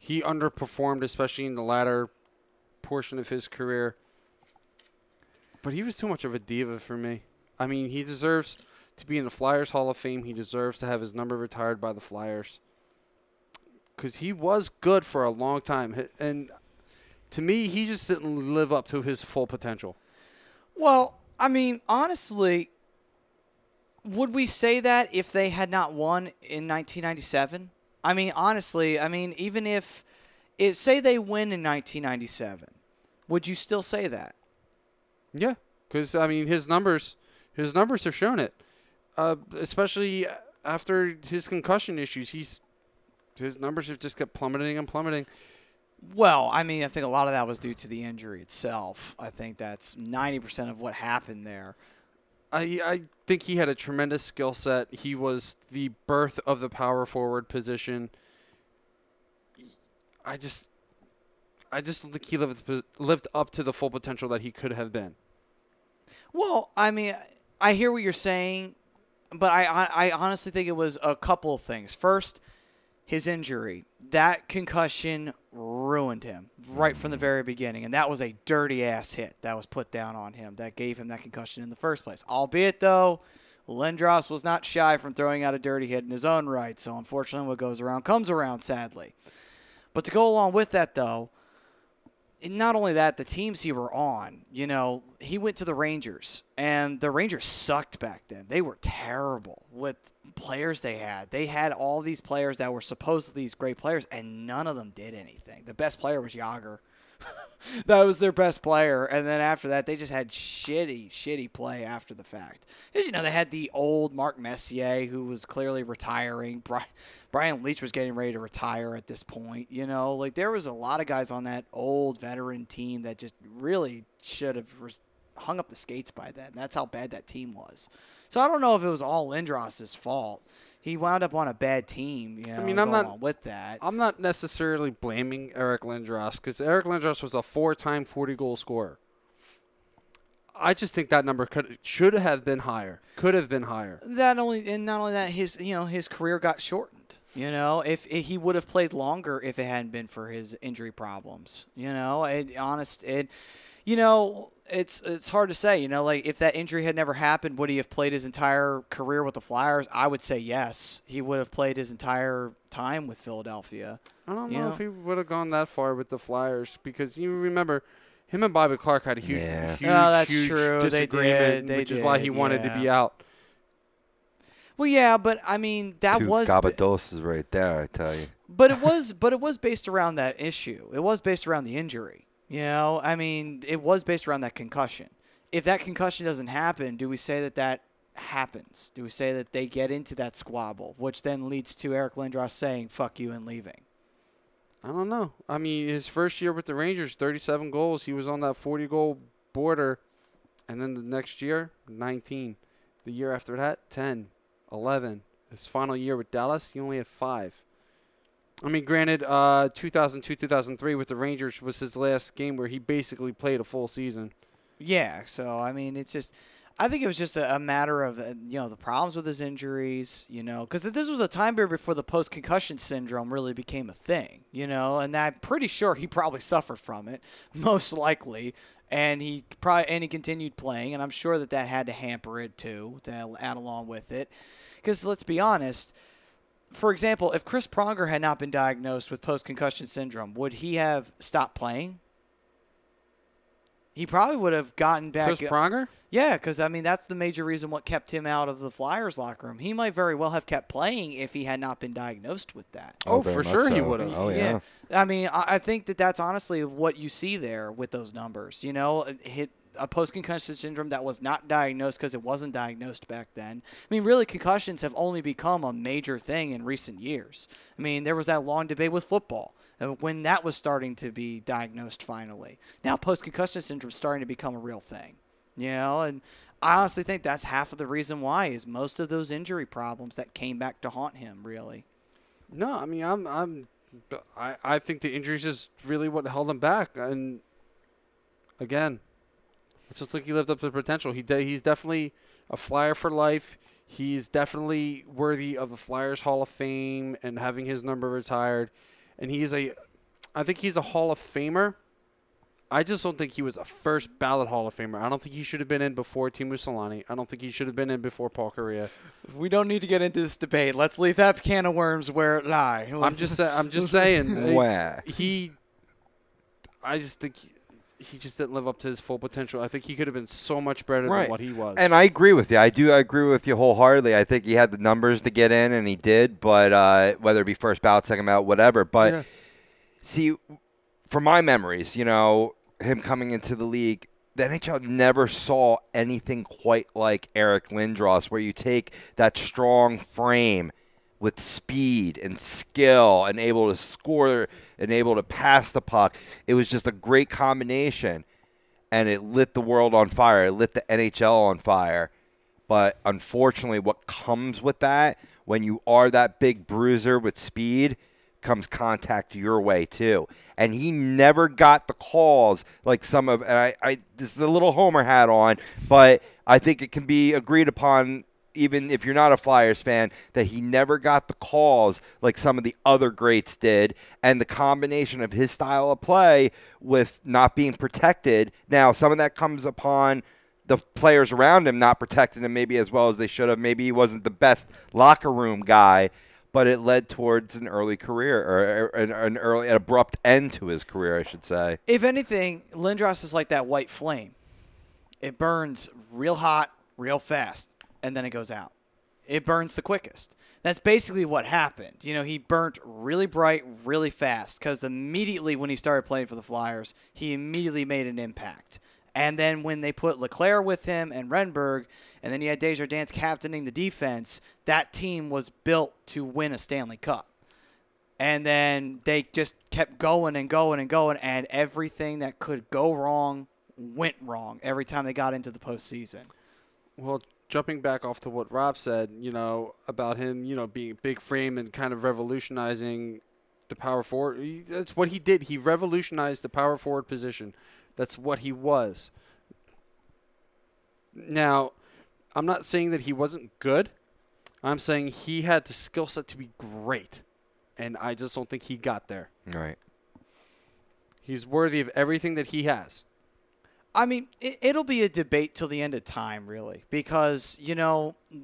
underperformed, especially in the latter portion of his career. But he was too much of a diva for me. I mean, he deserves to be in the Flyers Hall of Fame. He deserves to have his number retired by the Flyers. Because he was good for a long time. And to me, he just didn't live up to his full potential. Well, I mean, honestly, would we say that if they had not won in 1997? I mean, honestly, even if say they win in 1997, would you still say that? Yeah, because, I mean, his numbers have shown it. Especially after his concussion issues, his numbers have just kept plummeting and plummeting. Well, I mean, I think a lot of that was due to the injury itself. I think that's 90% of what happened there. I think he had a tremendous skill set. He was the birth of the power forward position. I just don't think he lived up to the full potential that he could have been. Well, I mean, I hear what you're saying, but I honestly think it was a couple of things. First, his injury. That concussion ruined him right from the very beginning, and that was a dirty-ass hit that was put down on him that gave him that concussion in the first place. Albeit, though, Lindros was not shy from throwing out a dirty hit in his own right, so unfortunately what goes around comes around, sadly. But to go along with that, though, not only that, the teams he were on, he went to the Rangers, and the Rangers sucked back then. They were terrible with players they had. They had all these players that were supposedly these great players, and none of them did anything. The best player was Jágr. That was their best player, and then after that, they just had shitty play after the fact. Because, they had the old Mark Messier, who was clearly retiring. Brian Leetch was getting ready to retire at this point. There was a lot of guys on that old veteran team that just really should have hung up the skates by then. That's how bad that team was. So I don't know if it was all Lindros' fault. He wound up on a bad team, I'm not necessarily blaming Eric Lindros because Eric Lindros was a 4-time 40-goal scorer. I just think that number should have been higher. Could have been higher. Not only that, his career got shortened. If he would have played longer if it hadn't been for his injury problems. It's hard to say. Like if that injury had never happened, would he have played his entire career with the Flyers? I would say yes. He would have played his entire time with Philadelphia. I don't know if he would have gone that far with the Flyers because you remember him and Bobby Clark had a huge that's true. disagreement, They which did, is why he wanted to be out. Well, yeah, but I mean that Two was Gabadoses right there, I tell you. But it was based around that issue. It was based around the injury. I mean, it was based around that concussion. If that concussion doesn't happen, do we say that happens? Do we say that they get into that squabble, which then leads to Eric Lindros saying, fuck you, and leaving? I don't know. I mean, his first year with the Rangers, 37 goals. He was on that 40-goal border. And then the next year, 19. The year after that, 10, 11. His final year with Dallas, he only had 5. I mean, granted, 2002-2003 with the Rangers was his last game where he basically played a full season. Yeah, so, I mean, it's just – I think it was just a matter of, the problems with his injuries, because this was a time period before the post-concussion syndrome really became a thing, and I'm pretty sure he probably suffered from it, most likely, and he continued playing, and I'm sure that had to hamper it too, to add along with it, because let's be honest – for example, if Chris Pronger had not been diagnosed with post-concussion syndrome, would he have stopped playing? He probably would have gotten back. Chris Pronger? Yeah, because, I mean, that's the major reason what kept him out of the Flyers locker room. He might very well have kept playing if he had not been diagnosed with that. Oh, for sure he would have. Oh, yeah. I mean, I think that's honestly what you see there with those numbers. A post-concussion syndrome that was not diagnosed because it wasn't diagnosed back then. I mean, really, concussions have only become a major thing in recent years. I mean, there was that long debate with football when that was starting to be diagnosed finally. Now, post-concussion syndrome is starting to become a real thing. And I honestly think that's half of the reason why is most of those injury problems that came back to haunt him, really. No, I mean, I think the injuries is really what held him back. And, again, I just think he lived up to the potential. He's definitely a Flyer for life. He's definitely worthy of the Flyers Hall of Fame and having his number retired. And I think he's a Hall of Famer. I just don't think he was a first ballot Hall of Famer. I don't think he should have been in before Teemu Selanne. I don't think he should have been in before Paul Kariya. We don't need to get into this debate. Let's leave that can of worms where it lies. I'm just saying. Wow. I just think he just didn't live up to his full potential. I think he could have been so much better than what he was. And I agree with you. I agree with you wholeheartedly. I think he had the numbers to get in, and he did, but whether it be first ballot, second ballot, whatever. But, see, from my memories, him coming into the league, the NHL never saw anything quite like Eric Lindros, where you take that strong frame with speed and skill and able to score and able to pass the puck. It was just a great combination, and it lit the world on fire. It lit the NHL on fire. But unfortunately, what comes with that, when you are that big bruiser with speed, comes contact your way too. And he never got the calls like some of, and I this is a little homer hat on, but I think it can be agreed upon, even if you're not a Flyers fan, that he never got the calls like some of the other greats did. And the combination of his style of play with not being protected. Now, some of that comes upon the players around him not protecting him maybe as well as they should have. Maybe he wasn't the best locker room guy, but it led towards an early career, or an abrupt end to his career, I should say. If anything, Lindros is like that white flame. It burns real hot, real fast, and then it goes out. It burns the quickest. That's basically what happened. He burnt really bright, really fast, because immediately when he started playing for the Flyers, he immediately made an impact. And then when they put LeClaire with him and Renberg, and then you had Desjardins captaining the defense, that team was built to win a Stanley Cup. And then they just kept going and going and going, and everything that could go wrong went wrong every time they got into the postseason. Well, jumping back off to what Rob said, about him, being big frame and kind of revolutionizing the power forward. That's what he did. He revolutionized the power forward position. That's what he was. Now, I'm not saying that he wasn't good. I'm saying he had the skill set to be great. And I just don't think he got there. Right. He's worthy of everything that he has. I mean, it'll be a debate till the end of time, really, because,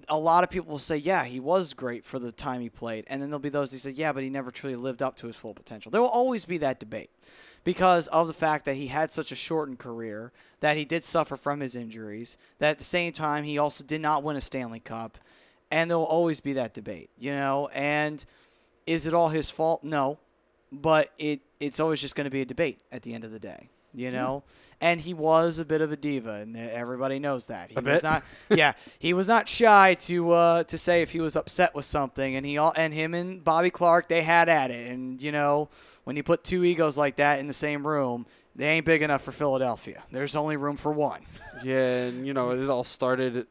a lot of people will say, yeah, he was great for the time he played. And then there'll be those who say, yeah, but he never truly lived up to his full potential. There will always be that debate because of the fact that he had such a shortened career, that he did suffer from his injuries, that at the same time he also did not win a Stanley Cup. And there will always be that debate, And is it all his fault? No. But it's always just going to be a debate at the end of the day. And he was a bit of a diva, and everybody knows that. He was not, he was not shy to say if he was upset with something, and him and Bobby Clarke, they had at it. And when you put two egos like that in the same room, they ain't big enough for Philadelphia. There's only room for one. Yeah, and it all started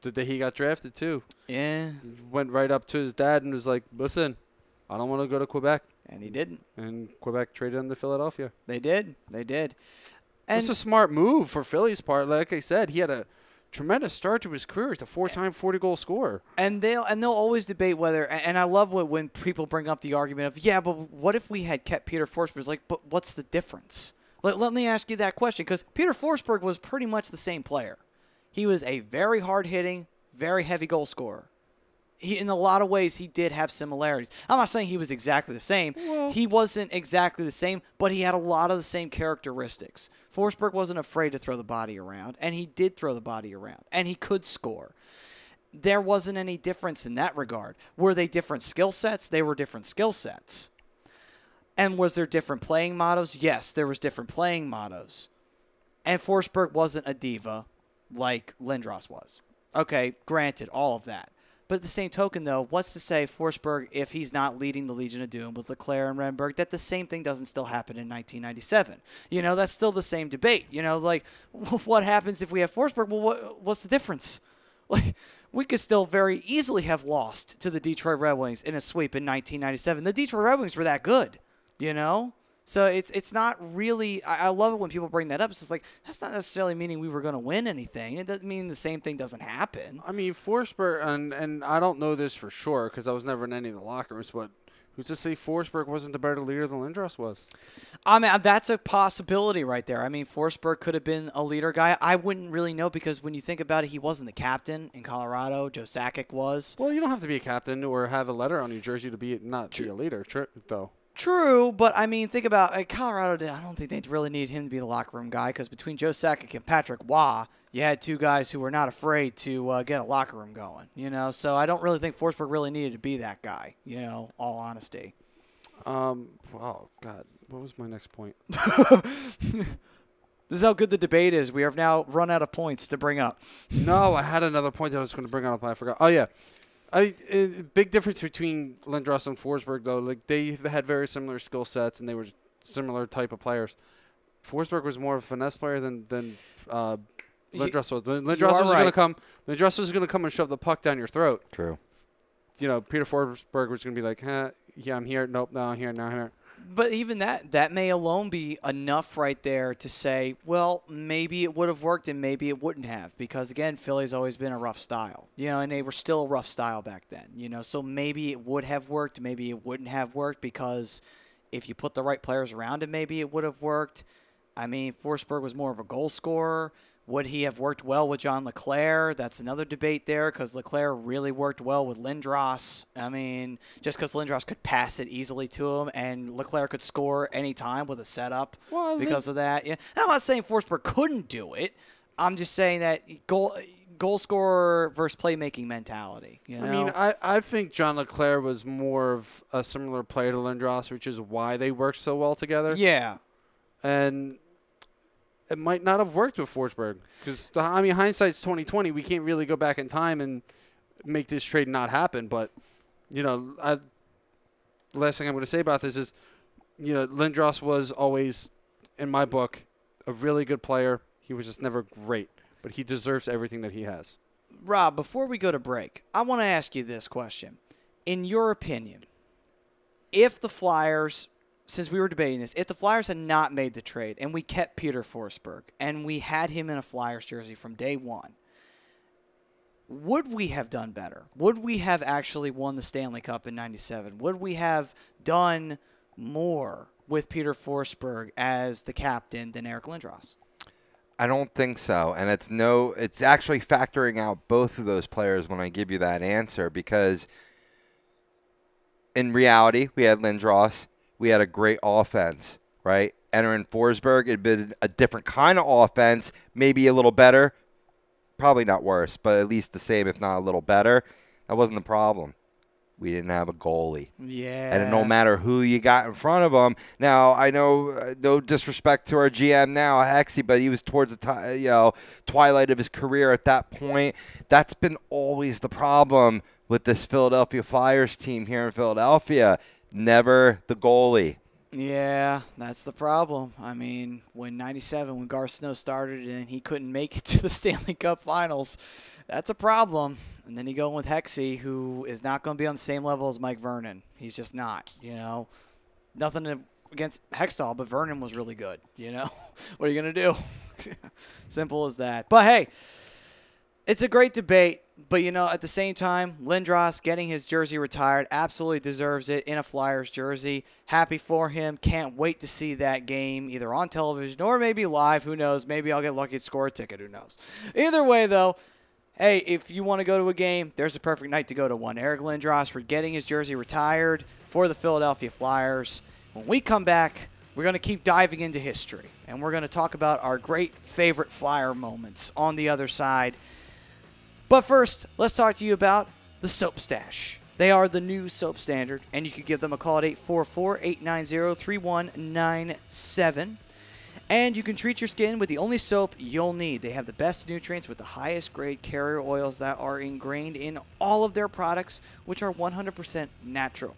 the day he got drafted too. Yeah, went right up to his dad and was like, "Listen, I don't want to go to Quebec." And he didn't. And Quebec traded him to Philadelphia. They did. And it's a smart move for Philly's part. Like I said, he had a tremendous start to his career. He's a 4-time 40-goal scorer. And they'll always debate whether. And I love when people bring up the argument of, yeah, but what if we had kept Peter Forsberg? It's like, but what's the difference? Let me ask you that question, because Peter Forsberg was pretty much the same player. He was a very hard-hitting, very heavy goal scorer. In a lot of ways, he did have similarities. I'm not saying he was exactly the same. Well, he wasn't exactly the same, but he had a lot of the same characteristics. Forsberg wasn't afraid to throw the body around, and he did throw the body around, and he could score. There wasn't any difference in that regard. Were they different skill sets? They were different skill sets. And was there different playing mottos? Yes, there was different playing mottos. And Forsberg wasn't a diva like Lindros was. Okay, granted, all of that. But at the same token, though, what's to say Forsberg, if he's not leading the Legion of Doom with Leclerc and Renberg, that the same thing doesn't still happen in 1997? That's still the same debate. Like, what happens if we have Forsberg? Well, what's the difference? Like, we could still very easily have lost to the Detroit Red Wings in a sweep in 1997. The Detroit Red Wings were that good, So it's not really – I love it when people bring that up. It's just like, that's not necessarily meaning we were going to win anything. It doesn't mean the same thing doesn't happen. I mean, Forsberg – and I don't know this for sure because I was never in any of the locker rooms, but who's to say Forsberg wasn't a better leader than Lindros was? I mean, that's a possibility right there. I mean, Forsberg could have been a leader guy. I wouldn't really know because when you think about it, he wasn't the captain in Colorado. Joe Sakic was. Well, you don't have to be a captain or have a letter on your jersey to be not be a leader, though. True, but I mean, think about Colorado. I don't think they really needed him to be the locker room guy because between Joe Sakic and Patrick Waugh, you had two guys who were not afraid to get a locker room going. So I don't really think Forsberg really needed to be that guy. All honesty. Oh God, what was my next point? This is how good the debate is. We have now run out of points to bring up. No, I had another point that I was going to bring up, but I forgot. Oh yeah. Big difference between Lindros and Forsberg, though. Like, they had very similar skill sets, and they were similar type of players. Forsberg was more of a finesse player than Lindros was. Lindros was going to come and shove the puck down your throat. True. Peter Forsberg was going to be like, yeah, I'm here. Nope, no, I'm here, no, I'm here. But even that may alone be enough right there to say, well, maybe it would have worked and maybe it wouldn't have. Because, again, Philly's always been a rough style. And they were still a rough style back then. So maybe it would have worked, maybe it wouldn't have worked because if you put the right players around him, maybe it would have worked. I mean, Forsberg was more of a goal scorer. Would he have worked well with John Leclerc? That's another debate there because Leclerc really worked well with Lindros. I mean, just because Lindros could pass it easily to him and Leclerc could score any time with a setup because of that. Yeah, I'm not saying Forsberg couldn't do it. I'm just saying that goal scorer versus playmaking mentality. I mean, I think John Leclerc was more of a similar player to Lindros, which is why they worked so well together. Yeah. And it might not have worked with Forsberg because, I mean, hindsight's 20/20. We can't really go back in time and make this trade not happen. But, the last thing I'm going to say about this is, Lindros was always, in my book, a really good player. He was just never great, but he deserves everything that he has. Rob, before we go to break, I want to ask you this question. In your opinion, if the Flyers, since we were debating this, if the Flyers had not made the trade and we kept Peter Forsberg and we had him in a Flyers jersey from day one, would we have done better? Would we have actually won the Stanley Cup in 97? Would we have done more with Peter Forsberg as the captain than Eric Lindros? I don't think so, and it's actually factoring out both of those players when I give you that answer, because in reality, we had Lindros, we had a great offense, right? Entering Forsberg, it had been a different kind of offense, maybe a little better, probably not worse, but at least the same, if not a little better. That wasn't the problem. We didn't have a goalie. Yeah. And no matter who you got in front of him. Now, I know, no disrespect to our GM now, Hexy, but he was towards the twilight of his career at that point. That's been always the problem with this Philadelphia Flyers team here in Philadelphia. Never the goalie. Yeah, that's the problem. I mean, when Garth Snow started and he couldn't make it to the Stanley Cup Finals, that's a problem. And then you go in with Hexy, who is not going to be on the same level as Mike Vernon. He's just not, Nothing against Hextall, but Vernon was really good, What are you going to do? Simple as that. But, hey, it's a great debate. But, at the same time, Lindros getting his jersey retired absolutely deserves it in a Flyers jersey. Happy for him. Can't wait to see that game either on television or maybe live. Who knows? Maybe I'll get lucky to score a ticket. Who knows? Either way, though, hey, if you want to go to a game, there's a perfect night to go to one. Eric Lindros for getting his jersey retired for the Philadelphia Flyers. When we come back, we're going to keep diving into history, and we're going to talk about our great favorite Flyer moments on the other side. But first, let's talk to you about the Soap Stash. They are the new soap standard, and you can give them a call at 844-890-3197. And you can treat your skin with the only soap you'll need. They have the best nutrients with the highest grade carrier oils that are ingrained in all of their products, which are 100% natural.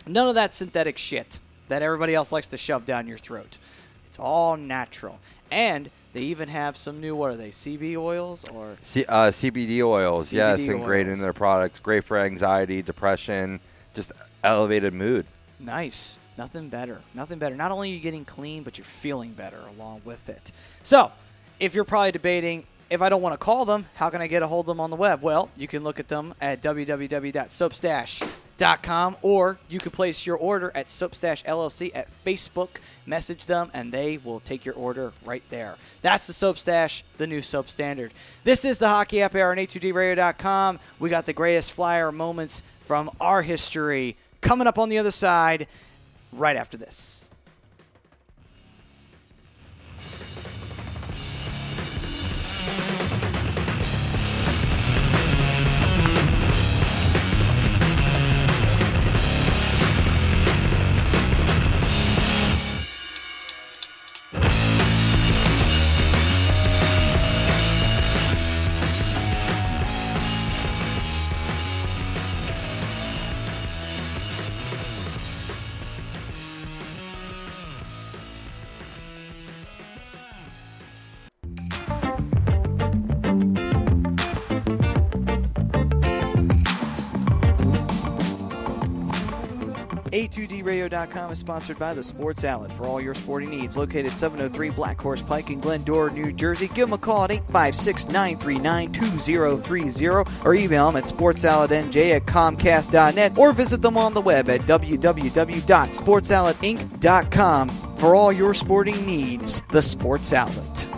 None of that synthetic shit that everybody else likes to shove down your throat. It's all natural. And they even have some new, what are they, CB oils? Or CBD oils, CBD yes, ingrained oils. in their products. Great for anxiety, depression, just elevated mood. Nice. Nothing better. Nothing better. Not only are you getting clean, but you're feeling better along with it. So, if you're probably debating, if I don't want to call them, how can I get a hold of them on the web? Well, you can look at them at www.soapstash.com, or you can place your order at Soapstash LLC at Facebook, message them, and they will take your order right there. That's the Soap Stash, the new soap standard. This is the Hockey Happy Hour on A2DRadio.com. We got the greatest Flyer moments from our history coming up on the other side right after this. A2DRadio.com is sponsored by The Sports Outlet for all your sporting needs. Located 703 Black Horse Pike in Glendora, New Jersey. Give them a call at 856-939-2030 or email them at sportsoutletnj@comcast.net or visit them on the web at www.sportsoutletinc.com for all your sporting needs. The Sports Outlet.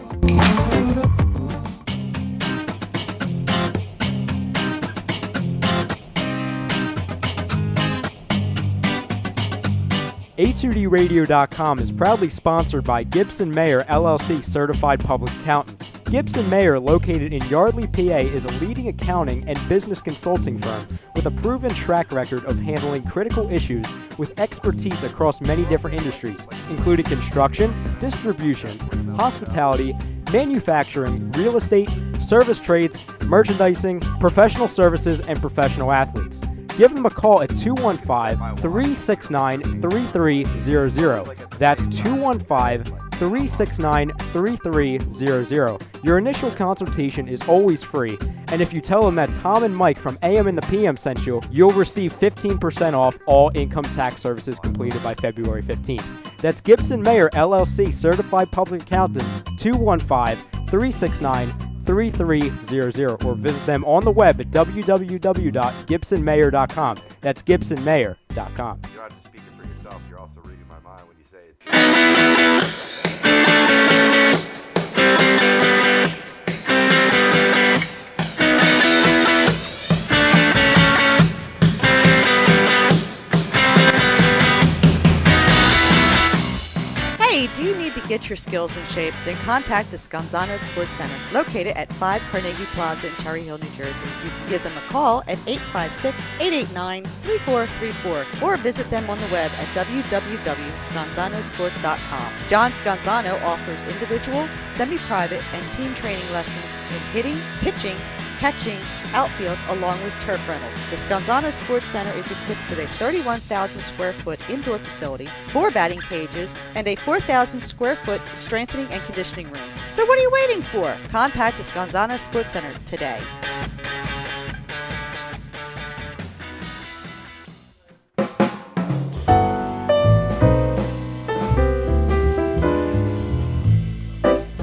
A2DRadio.com is proudly sponsored by Gibson Mayer LLC Certified Public Accountants. Gibson Mayer, located in Yardley, PA, is a leading accounting and business consulting firm with a proven track record of handling critical issues with expertise across many different industries, including construction, distribution, hospitality, manufacturing, real estate, service trades, merchandising, professional services, and professional athletes. Give them a call at 215-369-3300. That's 215-369-3300. Your initial consultation is always free, and if you tell them that Tom and Mike from AM and the PM sent you, you'll receive 15% off all income tax services completed by February 15th. That's Gibson Mayer LLC Certified Public Accountants, 215-369-3300, or visit them on the web at www.gibsonmayer.com. That's gibsonmayer.com. You don't have to speak it for yourself. You're also reading my mind when you say it. get your skills in shape? Then contact the Scanzano Sports Center, located at 5 Carnegie Plaza in Cherry Hill, New Jersey. You can give them a call at 856-889-3434 or visit them on the web at www.scanzanosports.com. John Scanzano offers individual, semi-private, and team training lessons in hitting, pitching, catching, outfield, along with turf rentals. The Scanzano Sports Center is equipped with a 31,000 square foot indoor facility, 4 batting cages, and a 4,000 square foot strengthening and conditioning room. So what are you waiting for? Contact the Scanzano Sports Center today.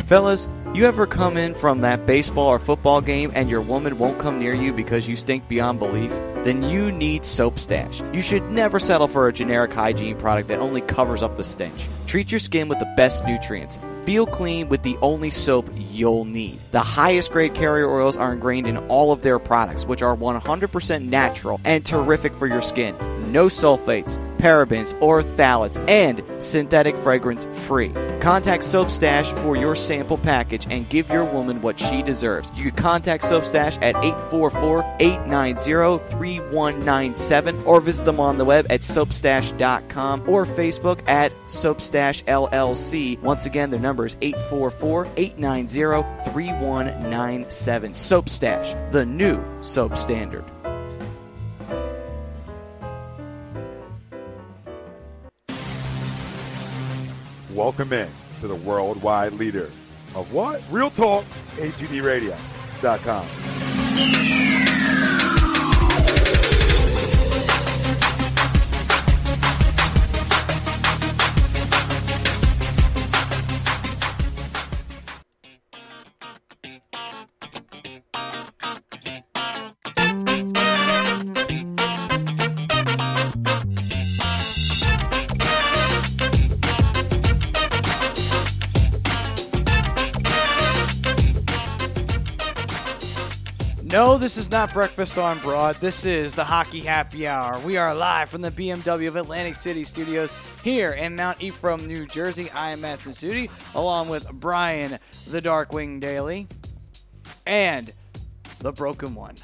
Fellas, you ever come in from that baseball or football game and your woman won't come near you because you stink beyond belief? Then you need Soap Stash. You should never settle for a generic hygiene product that only covers up the stench. Treat your skin with the best nutrients. Feel clean with the only soap you'll need. The highest grade carrier oils are ingrained in all of their products, which are 100% natural and terrific for your skin. No sulfates, parabens, or phthalates, and synthetic fragrance free. Contact Soap Stash for your sample package and give your woman what she deserves. You can contact Soap Stash at 844-890-3197 or visit them on the web at soapstash.com or Facebook at Soapstash LLC. Once again, their number is 844-890-3197. Soap Stash, the new soap standard. Welcome in to the worldwide leader of what? Real Talk, AGDRadio.com. No, this is not Breakfast on Broad. This is the Hockey Happy Hour. We are live from the BMW of Atlantic City Studios here in Mount Ephraim, New Jersey. I am Matt Sensudi, along with Brian the Darkwing Daly and the Broken One,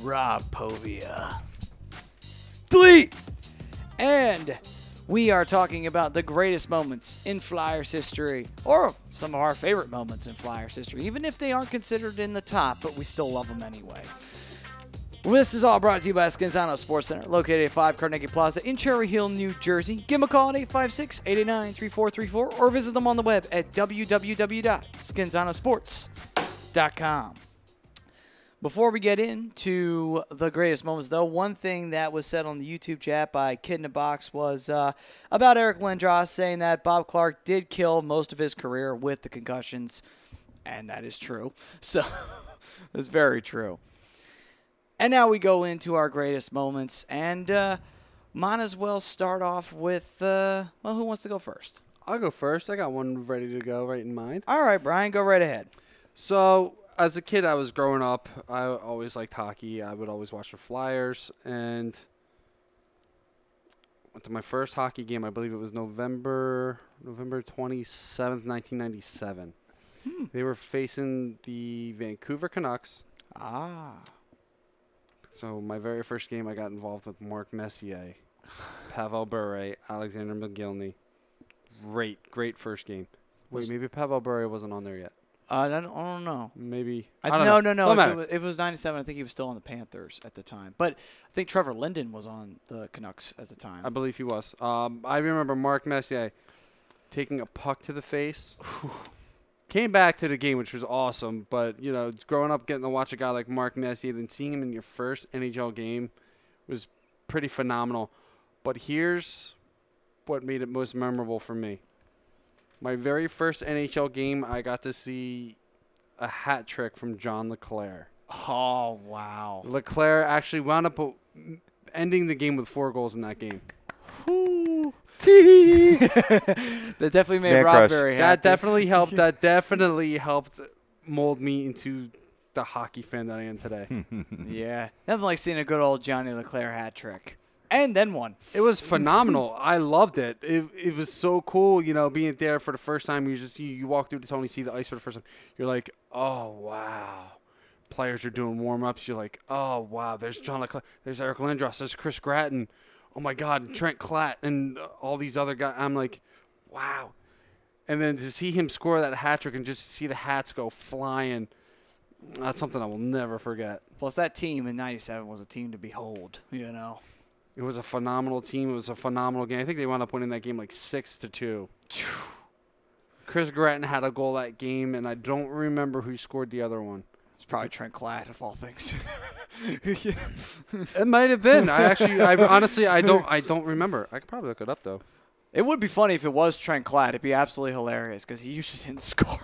Rob Povia. Delete! And we are talking about the greatest moments in Flyers history, or some of our favorite moments in Flyers history, even if they aren't considered in the top, but we still love them anyway. Well, this is all brought to you by Scanzano Sports Center, located at 5 Carnegie Plaza in Cherry Hill, New Jersey. Give them a call at 856-889-3434 or visit them on the web at www.scanzanosports.com. Before we get into the greatest moments, though, one thing that was said on the YouTube chat by Kid in a Box was about Eric Lindros, saying that Bob Clark did kill most of his career with the concussions, and that is true. So, it's very true. And now we go into our greatest moments, and might as well start off with, well, who wants to go first? I'll go first. I got one ready to go right in mind. All right, Brian, go right ahead. So, as a kid, I was growing up. I always liked hockey. I would always watch the Flyers. And went to my first hockey game. I believe it was November 27th, 1997. They were facing the Vancouver Canucks. So my very first game, I got involved with Mark Messier, Pavel Bure, Alexander McGillney. Great first game. Wait, maybe Pavel Bure wasn't on there yet. I don't know. Maybe. No. If it was 97, I think he was still on the Panthers at the time. But I think Trevor Linden was on the Canucks at the time. I believe he was. I remember Mark Messier taking a puck to the face. Came back to the game, which was awesome. But, you know, growing up, getting to watch a guy like Mark Messier, then seeing him in your first NHL game was pretty phenomenal. But here's what made it most memorable for me. My very first NHL game, I got to see a hat trick from John LeClair. Oh, wow. LeClair actually wound up ending the game with 4 goals in that game. That definitely made Rob very happy. That definitely helped. That definitely helped mold me into the hockey fan that I am today. Yeah. Nothing like seeing a good old Johnny LeClair hat trick. and then won. It was phenomenal. I loved it. It was so cool, being there for the first time. You walk through the tunnel, you see the ice for the first time. You're like, oh, wow. Players are doing warm-ups. You're like, oh, wow. There's John Leclerc. There's Eric Lindros. There's Chris Gratton. Oh, my God. Trent Klatt and all these other guys. I'm like, wow. And then to see him score that hat trick and just see the hats go flying, that's something I will never forget. Plus, that team in '97 was a team to behold, It was a phenomenal team. It was a phenomenal game. I think they wound up winning that game like 6-2. Chris Gratton had a goal that game, and I don't remember who scored the other one. It's probably Trent Klatt, of all things. It might have been. Honestly, I don't remember. I could probably look it up, though. It would be funny if it was Trent Klatt. It'd be absolutely hilarious because he usually didn't score.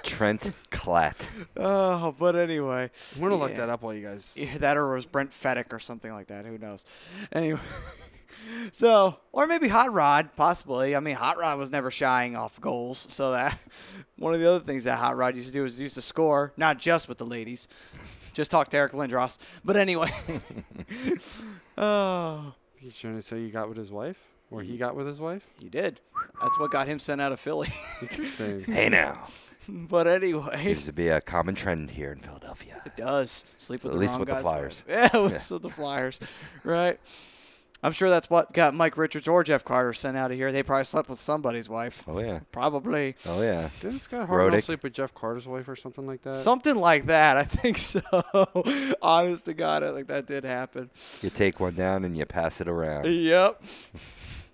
Trent Klatt. Oh, but anyway. I'm going to look that up while you guys... Yeah, that or it was Brent Fedek or something like that. Who knows? Anyway. So, or maybe Hot Rod, possibly. I mean, Hot Rod was never shying off goals. So that one of the other things that Hot Rod used to do is used to score, not just with the ladies. Just talk to Eric Lindros. But anyway. Oh. You trying to say you got with his wife? Or he got with his wife? He did. That's what got him sent out of Philly. Interesting. Hey now. But anyway. Seems to be a common trend here in Philadelphia. It does. Sleep with At the least wrong with the guy's Flyers. wife. Yeah, at least with the Flyers. Right. I'm sure that's what got Mike Richards or Jeff Carter sent out of here. They probably slept with somebody's wife. Oh, yeah. Probably. Oh, yeah. Didn't Scott Hartnell sleep with Jeff Carter's wife or something like that? Something like that. I think so. Honest to God, I think that did happen. You take one down and you pass it around. Yep.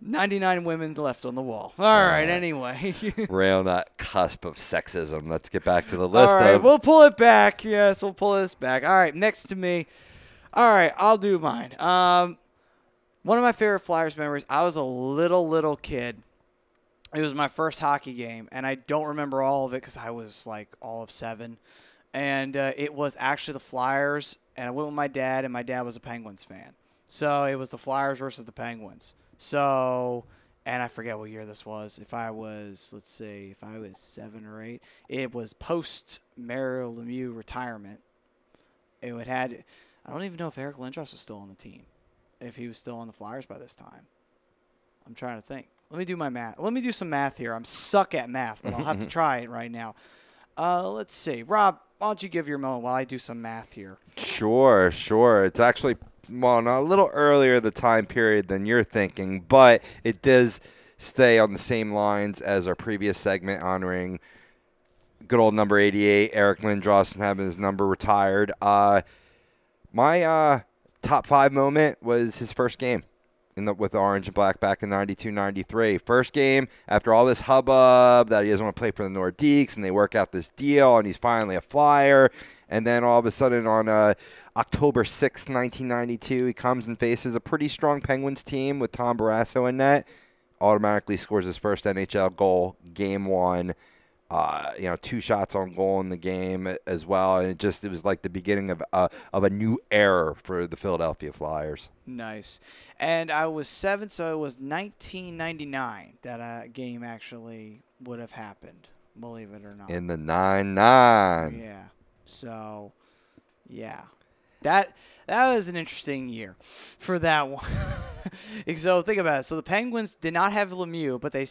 99 women left on the wall. All right, anyway. We're on that cusp of sexism. Let's get back to the list. All right, we'll pull it back. Yes, we'll pull this back. All right, next to me. All right, I'll do mine. One of my favorite Flyers memories, I was a little kid. It was my first hockey game, and I don't remember all of it because I was like all of 7. And it was actually the Flyers, and I went with my dad, and my dad was a Penguins fan. So it was the Flyers versus the Penguins. So, and I forget what year this was. If I was 7 or 8, it was post Mario Lemieux retirement. I don't even know if Eric Lindros was still on the team, if he was still on the Flyers by this time. I'm trying to think. Let me do my math. Let me do some math here. I'm suck at math, but I'll have to try it right now. Let's see. Rob, why don't you give your moment while I do some math here? Sure. It's actually a little earlier the time period than you're thinking, but it does stay on the same lines as our previous segment honoring good old number 88, Eric Lindros, and having his number retired. My top 5 moment was his first game with the Orange and Black back in 92-93. First game after all this hubbub that he doesn't want to play for the Nordiques, and they work out this deal, and he's finally a Flyer. And then all of a sudden on October 6, 1992, he comes and faces a pretty strong Penguins team with Tom Barrasso in net. Automatically scores his first NHL goal, game 1. 2 shots on goal in the game as well. And it was like the beginning of a new era for the Philadelphia Flyers. Nice. And I was 7, so it was 1999 that a game actually would have happened, believe it or not. In the 9-9. Yeah. So, yeah. That was an interesting year for that one. So think about it. So the Penguins did not have Lemieux, but they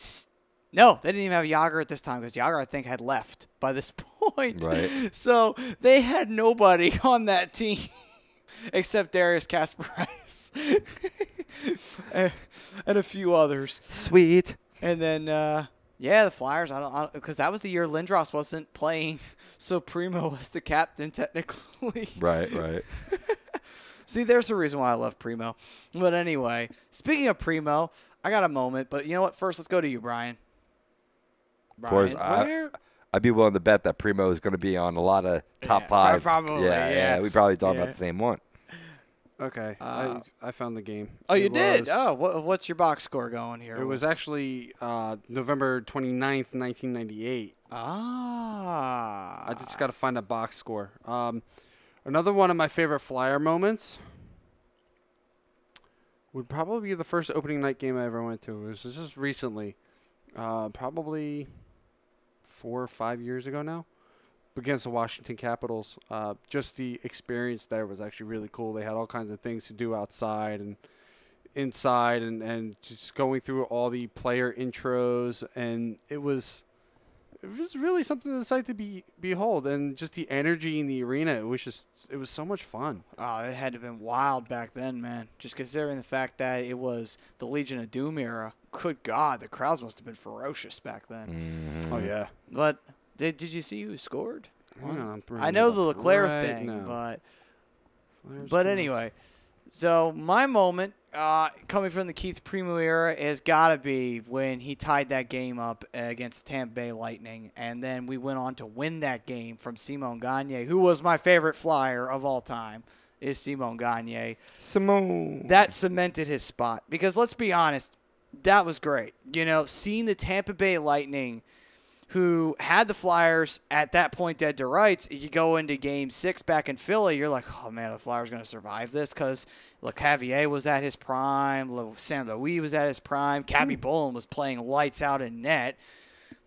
didn't even have Jágr at this time because Jágr, I think, had left by this point. Right. So they had nobody on that team except Darius Kasparaitis and a few others. Sweet. And then, the Flyers, because that was the year Lindros wasn't playing, so Primo was the captain technically. Right. See, there's the reason why I love Primo. But anyway, speaking of Primo, I got a moment, but you know what? First, let's go to you, Brian. Of course, I'd be willing to bet that Primo is going to be on a lot of top 5. Probably, yeah. We probably talking about the same one. Okay, I found the game. Oh, you did? Oh, what's your box score going here? It was actually November 29th, 1998. Ah. I just got to find a box score. Another one of my favorite Flyer moments would probably be the first opening night game I ever went to. It was just recently, probably 4 or 5 years ago now, against the Washington Capitals. Just the experience there was actually really cool. They had all kinds of things to do outside, and inside and just going through all the player intros, and it was really something to sight to behold, and just the energy in the arena. It was so much fun. Oh, it had to have been wild back then, man. Just considering the fact that it was the Legion of Doom era. Good God, the crowds must have been ferocious back then. Oh yeah. But did you see who scored? Hang on, I'm bringing I it know up the Leclerc right thing, now. but Flyers. anyway. So my moment coming from the Keith Primo era has got to be when he tied that game up against Tampa Bay Lightning, and then we went on to win that game from Simon Gagne, who was my favorite Flyer of all time, is Simon Gagne. Simone. That cemented his spot because let's be honest, that was great. You know, seeing the Tampa Bay Lightning, who had the Flyers at that point dead to rights, you go into Game 6 back in Philly, you're like, oh, man, the Flyers are going to survive this because LeCavier was at his prime, Saint Louis was at his prime, Cabby Bullen was playing lights out in net.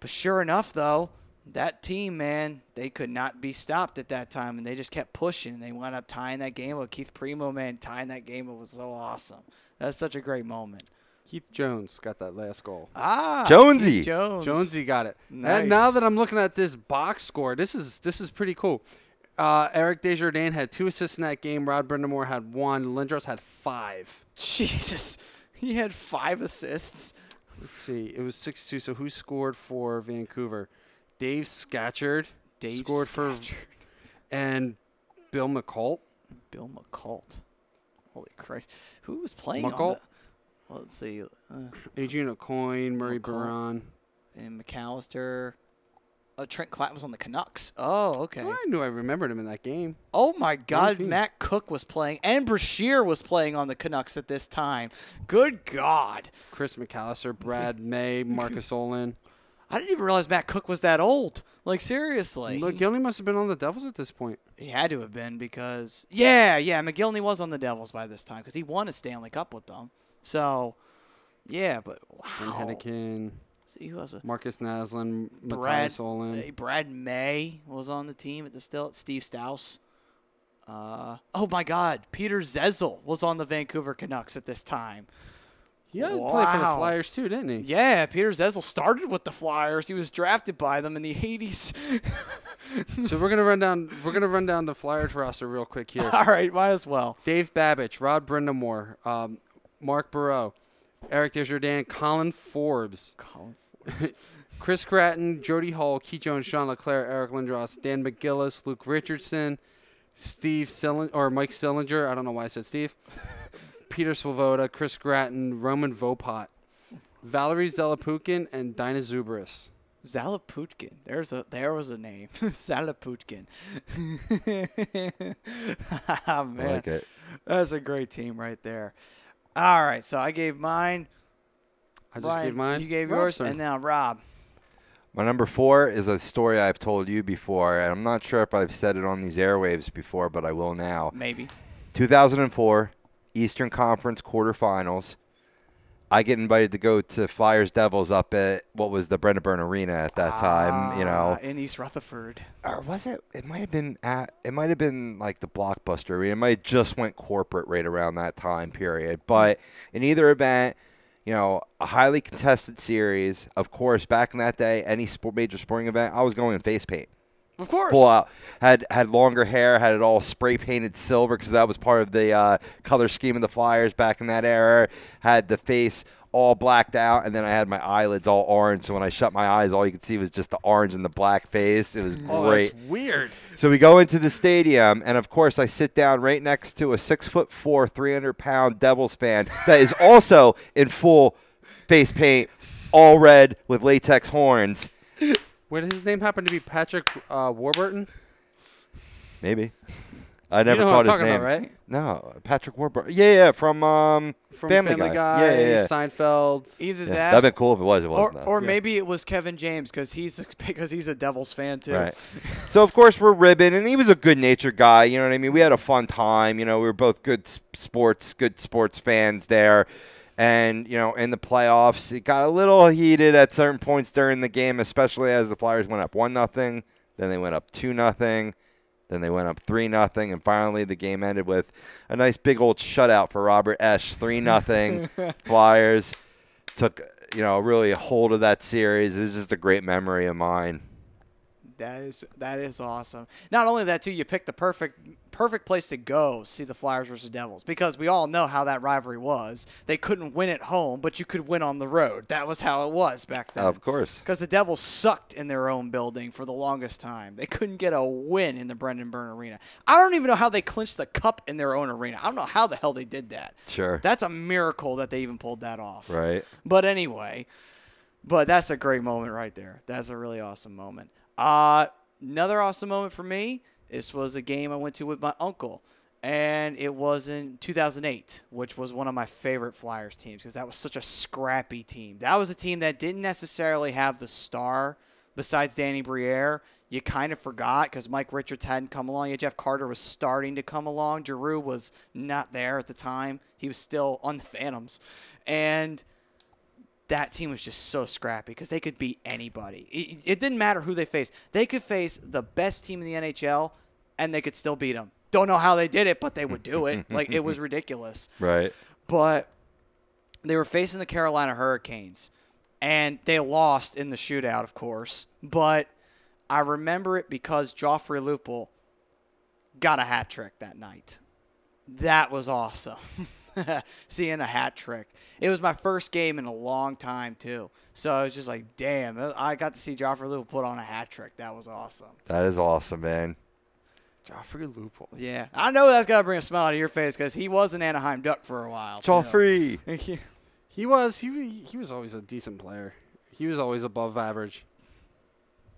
But sure enough, though, that team, man, they could not be stopped at that time, and they just kept pushing. They wound up tying that game with Keith Primo, man, tying that game. It was so awesome. That's such a great moment. Keith Jones got that last goal. Jonesy. Keith Jones. Jonesy got it. Nice. And now that I'm looking at this box score, this is pretty cool. Eric Desjardins had 2 assists in that game. Rod Brindamore had 1. Lindros had 5. Jesus. He had 5 assists. Let's see. It was 6-2. So who scored for Vancouver? Dave Scatchard scored for, and Bill McCult. Bill McCult. Holy Christ. Who was playing McCult? on the... Well, let's see. Adrian O'Coin, Murray McCall. Baron. And McAllister. Oh, Trent Clatton was on the Canucks. Oh, okay. I knew I remembered him in that game. Oh, my God. team. Matt Cook was playing. And Brashear was playing on the Canucks at this time. Good God. Chris McAllister, Brad May, Marcus Olin. I didn't even realize Matt Cook was that old. Like, seriously. McGillney must have been on the Devils at this point. He had to have been because... Yeah, McGillney was on the Devils by this time because he won a Stanley Cup with them. So, yeah, but Ben wow. Hennikin, See who else? Marcus Naslin, Brad, Matthias Olin. Brad May was on the team at the still. Steve Stouse. Oh my God, Peter Zezel was on the Vancouver Canucks at this time. He had to play for the Wow. Flyers too, didn't he? Yeah, Peter Zezel started with the Flyers. He was drafted by them in the 80s. So we're gonna run down the Flyers roster real quick here. All right, might as well. Dave Babbage, Rod Brindamore, Mark Burrow, Eric Desjardins, Colin Forbes, Chris Gratton, Jody Hull, Keith Jones, Jean Leclerc, Eric Lindros, Dan McGillis, Luke Richardson, Mike Sillinger. I don't know why I said Steve. Peter Svoboda, Chris Gratton, Roman Vopat, Valerie Zelaputkin, and Dinah Zubris. Zalaputkin. There was a name. Zalaputkin. Oh, man. I like it. That's a great team right there. All right, so I gave mine. I just Brian, gave mine. You gave Rob's yours, turn. and now Rob. My number 4 is a story I've told you before, and I'm not sure if I've said it on these airwaves before, but I will now. Maybe. 2004, Eastern Conference quarterfinals. I get invited to go to Flyers Devils up at what was the Brendan Byrne Arena at that time, in East Rutherford. Or was it? It might have been like the Blockbuster Arena. It might have just went corporate right around that time period. But in either event, a highly contested series. Of course, back in that day, any major sporting event, I was going in face paint. Of course. Full out. Had longer hair, had it all spray painted silver because that was part of the color scheme of the Flyers back in that era. Had the face all blacked out, and then I had my eyelids all orange. So when I shut my eyes, all you could see was just the orange and the black face. It was great. Oh, that's weird. So we go into the stadium, and of course I sit down right next to a 6'4", 300-pound Devils fan that is also in full face paint, all red with latex horns. Wait, his name happened to be Patrick Warburton? Maybe. I never you know caught what I'm his talking name. about, right? No, Patrick Warburton. Yeah, from Family Guy, Yeah. Seinfeld. Either Yeah, that, that'd been cool if it was. It wasn't. or maybe it was Kevin James because he's a Devils fan too. Right. So, of course, we're ribbing, and he was a good-natured guy. You know what I mean? We had a fun time. We were both good sports fans there. And, in the playoffs, it got a little heated at certain points during the game, especially as the Flyers went up 1-0. Then they went up 2-0. Then they went up 3-0, and finally the game ended with a nice big old shutout for Robert Esch. 3-0. Flyers took, really a hold of that series. It's just a great memory of mine. That is awesome. Not only that, too, you picked the perfect place to go see the Flyers versus Devils, because we all know how that rivalry was. They couldn't win at home, but you could win on the road. That was how it was back then. Of course. Because the Devils sucked in their own building for the longest time. They couldn't get a win in the Brendan Byrne Arena. I don't even know how they clinched the cup in their own arena. I don't know how the hell they did that. Sure. That's a miracle that they even pulled that off. Right. But anyway, that's a great moment right there. That's a really awesome moment. Another awesome moment for me, this was a game I went to with my uncle, and it was in 2008, which was one of my favorite Flyers teams because that was such a scrappy team. That was a team that didn't necessarily have the star besides Danny Briere. You kind of forgot because Mike Richards hadn't come along yet. Jeff Carter was starting to come along. Giroux was not there at the time. He was still on the Phantoms. And that team was just so scrappy because they could beat anybody. It didn't matter who they faced. They could face the best team in the NHL, and they could still beat them. Don't know how they did it, but they would do it. It was ridiculous. Right. But they were facing the Carolina Hurricanes, and they lost in the shootout, of course. But I remember it because Joffrey Lupul got a hat trick that night. That was awesome. Seeing a hat trick. It was my first game in a long time, too. So I was just like, damn, I got to see Joffrey Lupul put on a hat trick. That was awesome. That is awesome, man. Joffrey Lupul. Yeah. I know that's got to bring a smile to your face because he was an Anaheim Duck for a while. Joffrey. He was always a decent player. He was always above average.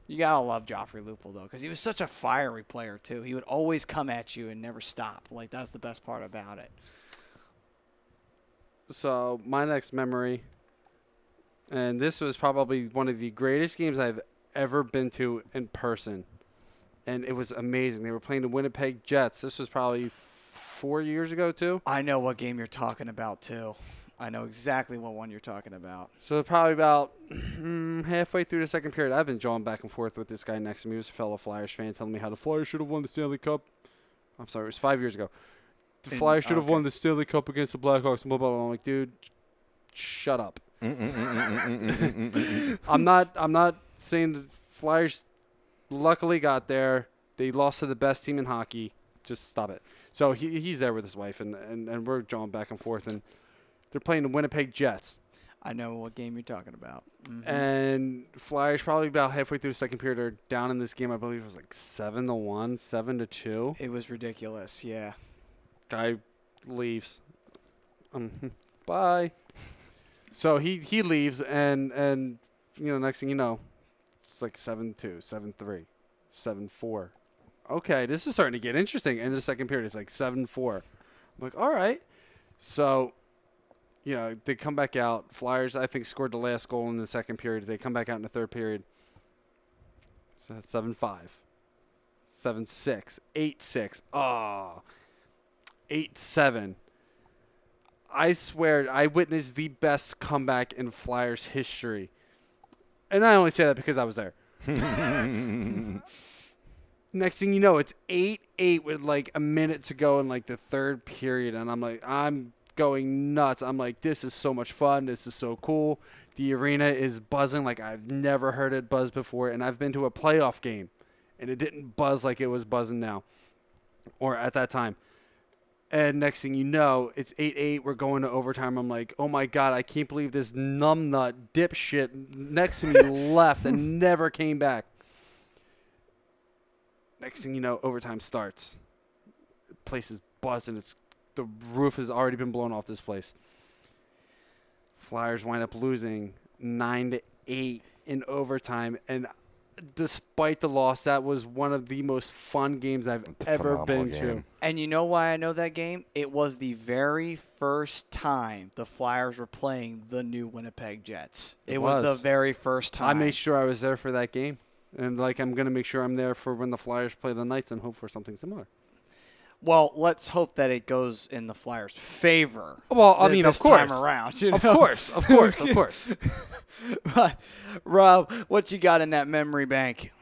You got to love Joffrey Lupul, though, because he was such a fiery player, too. He would always come at you and never stop. That's the best part about it. So my next memory, and this was probably one of the greatest games I've ever been to in person, and it was amazing. They were playing the Winnipeg Jets. This was probably 4 years ago, too. I know what game you're talking about, too. I know exactly what one you're talking about. So probably about halfway through the second period, I've been jawing back and forth with this guy next to me. He was a fellow Flyers fan telling me how the Flyers should have won the Stanley Cup. I'm sorry, it was 5 years ago. The Flyers should have won the Stanley Cup against the Blackhawks and blah, blah, blah. I'm like, dude, shut up. I'm not saying the Flyers luckily got there. They lost to the best team in hockey. Just stop it. So he's there with his wife, and we're jawing back and forth, and they're playing the Winnipeg Jets. I know what game you're talking about. Mm-hmm. And Flyers probably about halfway through the second period are down in this game. I believe it was like 7-1, 7-2. It was ridiculous, yeah. Guy leaves. Bye. So he leaves, and next thing you know, it's like 7-2, 7-3, 7-4. Okay, this is starting to get interesting. In the second period, it's like 7-4. I'm like, all right. So, they come back out. Flyers, I think, scored the last goal in the second period. They come back out in the third period. So 7-5, 7-6, 8-6. Oh. 8-7. I swear I witnessed the best comeback in Flyers history. And I only say that because I was there. Next thing you know, it's 8-8 with like a minute to go in like the third period. And I'm going nuts. I'm like, this is so much fun. This is so cool. The arena is buzzing like I've never heard it buzz before. And I've been to a playoff game, and it didn't buzz like it was buzzing now or at that time. And next thing you know, it's 8-8. We're going to overtime. I'm like, oh, my God, I can't believe this numbnut dipshit next to me left and never came back. Next thing you know, overtime starts. The place is buzzing. The roof has already been blown off this place. Flyers wind up losing 9-8 in overtime. And despite the loss, that was one of the most fun games I've ever been to. And you know why I know that game? It was the very first time the Flyers were playing the new Winnipeg Jets. It was the very first time. I made sure I was there for that game. And, I'm going to make sure I'm there for when the Flyers play the Knights and hope for something similar. Well, let's hope that it goes in the Flyers' favor. Well, I mean, of course. Time around, Of course. Rob, what you got in that memory bank?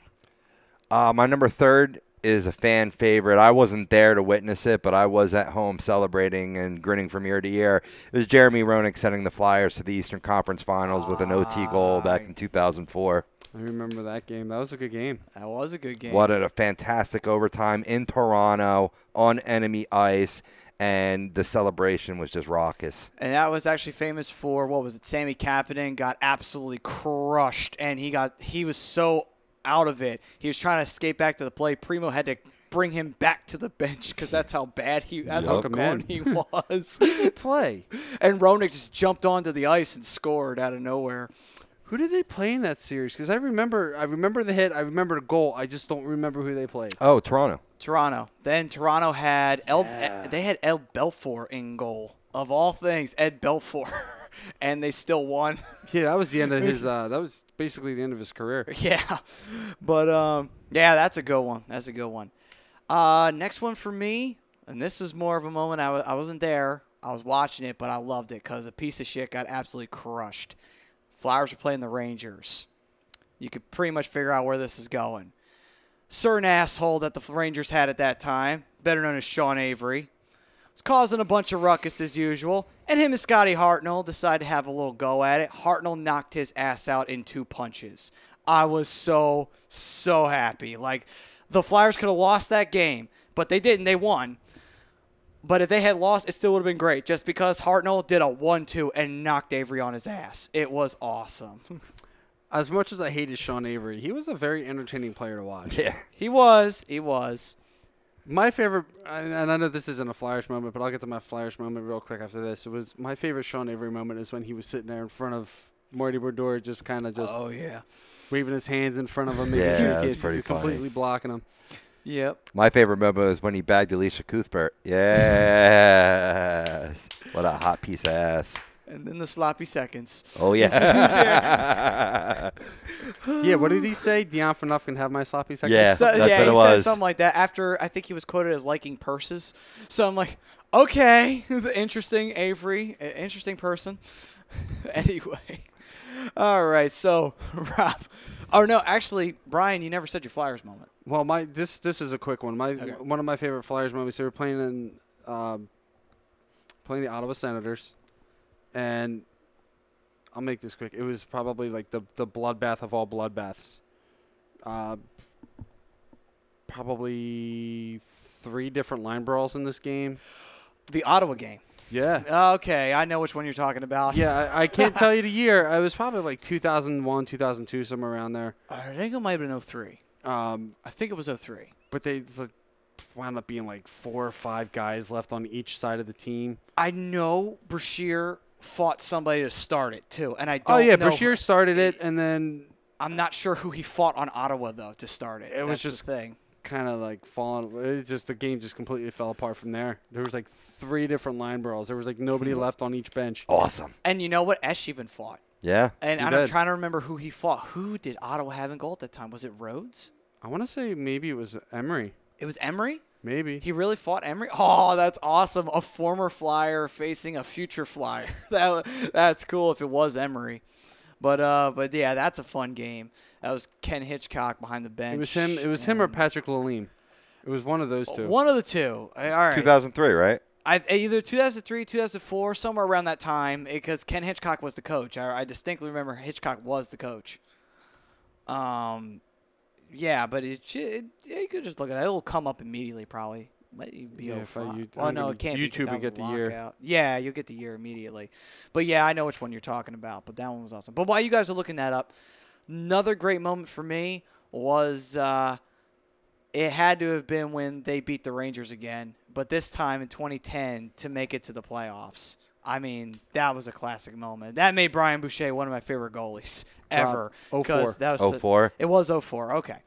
My number third is a fan favorite. I wasn't there to witness it, but I was at home celebrating and grinning from ear to ear. It was Jeremy Roenick sending the Flyers to the Eastern Conference Finals with an OT goal back in 2004. I remember that game. That was a good game. That was a good game. What a fantastic overtime in Toronto on enemy ice, and the celebration was just raucous. And that was actually famous for, what was it, Sammy Kapanen got absolutely crushed, and he was so out of it. He was trying to skate back to the play. Primo had to bring him back to the bench because that's how bad how gone he was. Who did they play? And Roenick just jumped onto the ice and scored out of nowhere. Who did they play in that series? Because I remember the hit. I remember the goal. I just don't remember who they played. Oh, Toronto. Then Toronto had they had Ed Belfour in goal. Of all things, Ed Belfour. And they still won. Yeah, that was the end of his that was basically the end of his career. Yeah. But yeah, that's a good one. Next one for me, and this is more of a moment I wasn't there. I was watching it, but I loved it because a piece of shit got absolutely crushed. Flyers were playing the Rangers. You could pretty much figure out where this is going. Certain asshole that the Rangers had at that time, better known as Sean Avery, was causing a bunch of ruckus as usual, and him and Scotty Hartnell decided to have a little go at it. Hartnell knocked his ass out in 2 punches. I was so happy. Like, the Flyers could have lost that game, but they didn't. They won. But if they had lost, it still would have been great, just because Hartnell did a 1-2 and knocked Avery on his ass. It was awesome. As much as I hated Sean Avery, he was a very entertaining player to watch. Yeah. He was. My favorite, and I know this isn't a Flyers moment, but I'll get to my Flyers moment real quick after this. It was my favorite Sean Avery moment is when he was sitting there in front of Marty Brodeur, just Oh, yeah. waving his hands in front of him, making Yeah, sure that's he's pretty funny. completely blocking him. Yep. My favorite moment was when he bagged Alicia Cuthbert. Yes. What a hot piece of ass. And then the sloppy seconds. Oh, yeah. Yeah, what did he say? Dion Phaneuf can have my sloppy seconds? Yeah. So, That's yeah, what it he was. said something like that after I think he was quoted as liking purses. So I'm like, okay, interesting, Avery, interesting person. Anyway, all right. So Rob, oh no, actually, Brian, you never said your Flyers moment. Well, this is a quick one. One of my favorite Flyers moments. They were playing the Ottawa Senators, and I'll make this quick. It was probably like the bloodbath of all bloodbaths. Probably 3 different line brawls in this game. The Ottawa game. Yeah. Okay, I know which one you're talking about. Yeah, I can't tell you the year. It was probably like 2001, 2002, somewhere around there. I think it might have been 03. I think it was 03. But they wound up being like 4 or 5 guys left on each side of the team. I know Brashear fought somebody to start it too, and I don't. Oh yeah, know Brashear started it, and then I'm not sure who he fought on Ottawa though to start it. It was That's just the thing. Kind of like falling. The game just completely fell apart from there. There was like 3 different line brawls. There was like nobody left on each bench. Awesome. And you know what? Esh even fought. Yeah. And He I'm did. trying to remember who he fought. Who did Ottawa have in goal at that time? Was it Rhodes? I want to say maybe it was Emery. It was Emery? Maybe. He really fought Emery? Oh, that's awesome. A former Flyer facing a future Flyer. That's cool if it was Emery. But yeah, that's a fun game. That was Ken Hitchcock behind the bench. It was him or Patrick Lalime. It was one of those two. One of the two. All right. 2003, right? Either 2003, 2004, somewhere around that time, because Ken Hitchcock was the coach. I distinctly remember Hitchcock was the coach. Yeah, but you could just look at it. It'll come up immediately, probably. Let you be Yeah, oh no, it can't. YouTube be and get the year. lockout. Yeah, you'll get the year immediately. But yeah, I know which one you're talking about. But that one was awesome. But while you guys are looking that up, another great moment for me was it had to have been when they beat the Rangers again. But this time in 2010 to make it to the playoffs. I mean, that was a classic moment. That made Brian Boucher one of my favorite goalies ever. 04. That was 04? It was 04. Okay.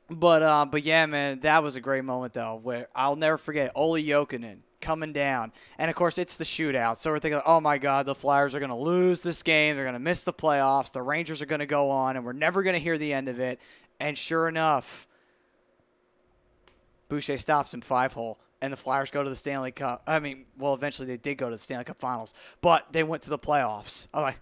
But yeah, man, that was a great moment, though, where I'll never forget Olli Jokinen coming down. And, of course, it's the shootout. So we're thinking, oh, my God, the Flyers are going to lose this game. They're going to miss the playoffs. The Rangers are going to go on, and we're never going to hear the end of it. And sure enough, Boucher stops him 5-hole. And the Flyers go to the Stanley Cup. I mean, well, eventually they did go to the Stanley Cup Finals. But they went to the playoffs. I'm like,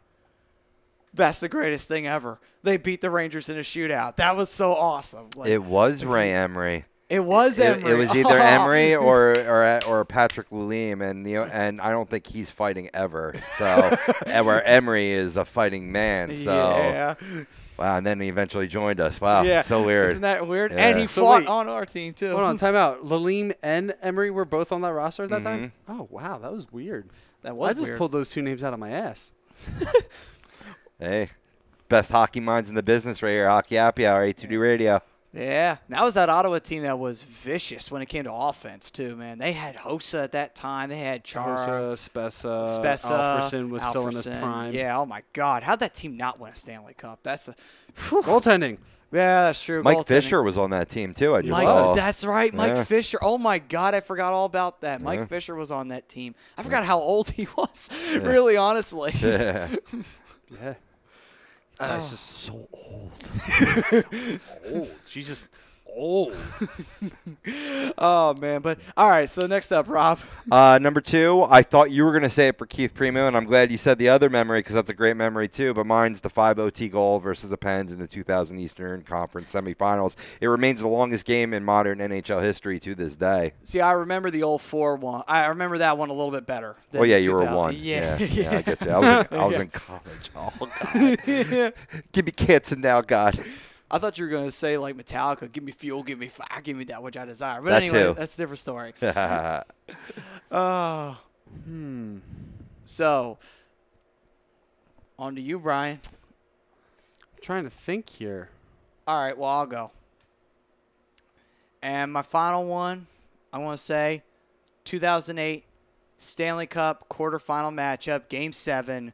That's the greatest thing ever. They beat the Rangers in a shootout. That was so awesome. Like, It was Ray Emery. It was Emery. It was either Emery or Patrick Lulim, and I don't think he's fighting ever. So where Emery is a fighting man. So yeah. wow, and then he eventually joined us. Wow, Yeah. so weird. Isn't that weird? Yeah. And he So fought wait. on our team too. Hold on, time out. Lalim and Emery were both on that roster at that time? Oh, wow, that was weird. That was I just weird. pulled those two names out of my ass. Hey, best hockey minds in the business right here. Hockey Happy Hour, A2D Radio. Yeah, that was that Ottawa team that was vicious when it came to offense too, man. They had Hossa at that time. They had Chara, Spessa, Spessa, Alfredsson was still in his Alfredsson. prime. Yeah, oh my God, how'd that team not win a Stanley Cup? That's a Goaltending. yeah, that's true. Mike Goaltending. Fisher was on that team too. I just Mike, saw. that's right, Mike Yeah. Fisher. Oh my God, I forgot all about that. Mike Yeah. Fisher was on that team. I forgot how old he was. Really, honestly. Yeah. Yeah. It's just so old. old. She's just old. Oh man, but all right. So next up, Rob. Number 2, I thought you were going to say it for Keith Primo, and I'm glad you said the other memory because that's a great memory too. But mine's the 5 OT goal versus the Pens in the 2000 Eastern Conference semifinals. It remains the longest game in modern NHL history to this day. See, I remember the 04 one. I remember that one a little bit better. Oh yeah, than you were 2000. 1. Yeah, yeah, I get you. I was in college. Oh God, give me cancer now, God. I thought you were going to say like Metallica, give me fuel, give me fire, give me that which I desire. But That anyway, too. that's a different story. So, on to you, Brian. I'm trying to think here. All right, well, I'll go. And my final one, I want to say 2008 Stanley Cup quarterfinal matchup, Game 7.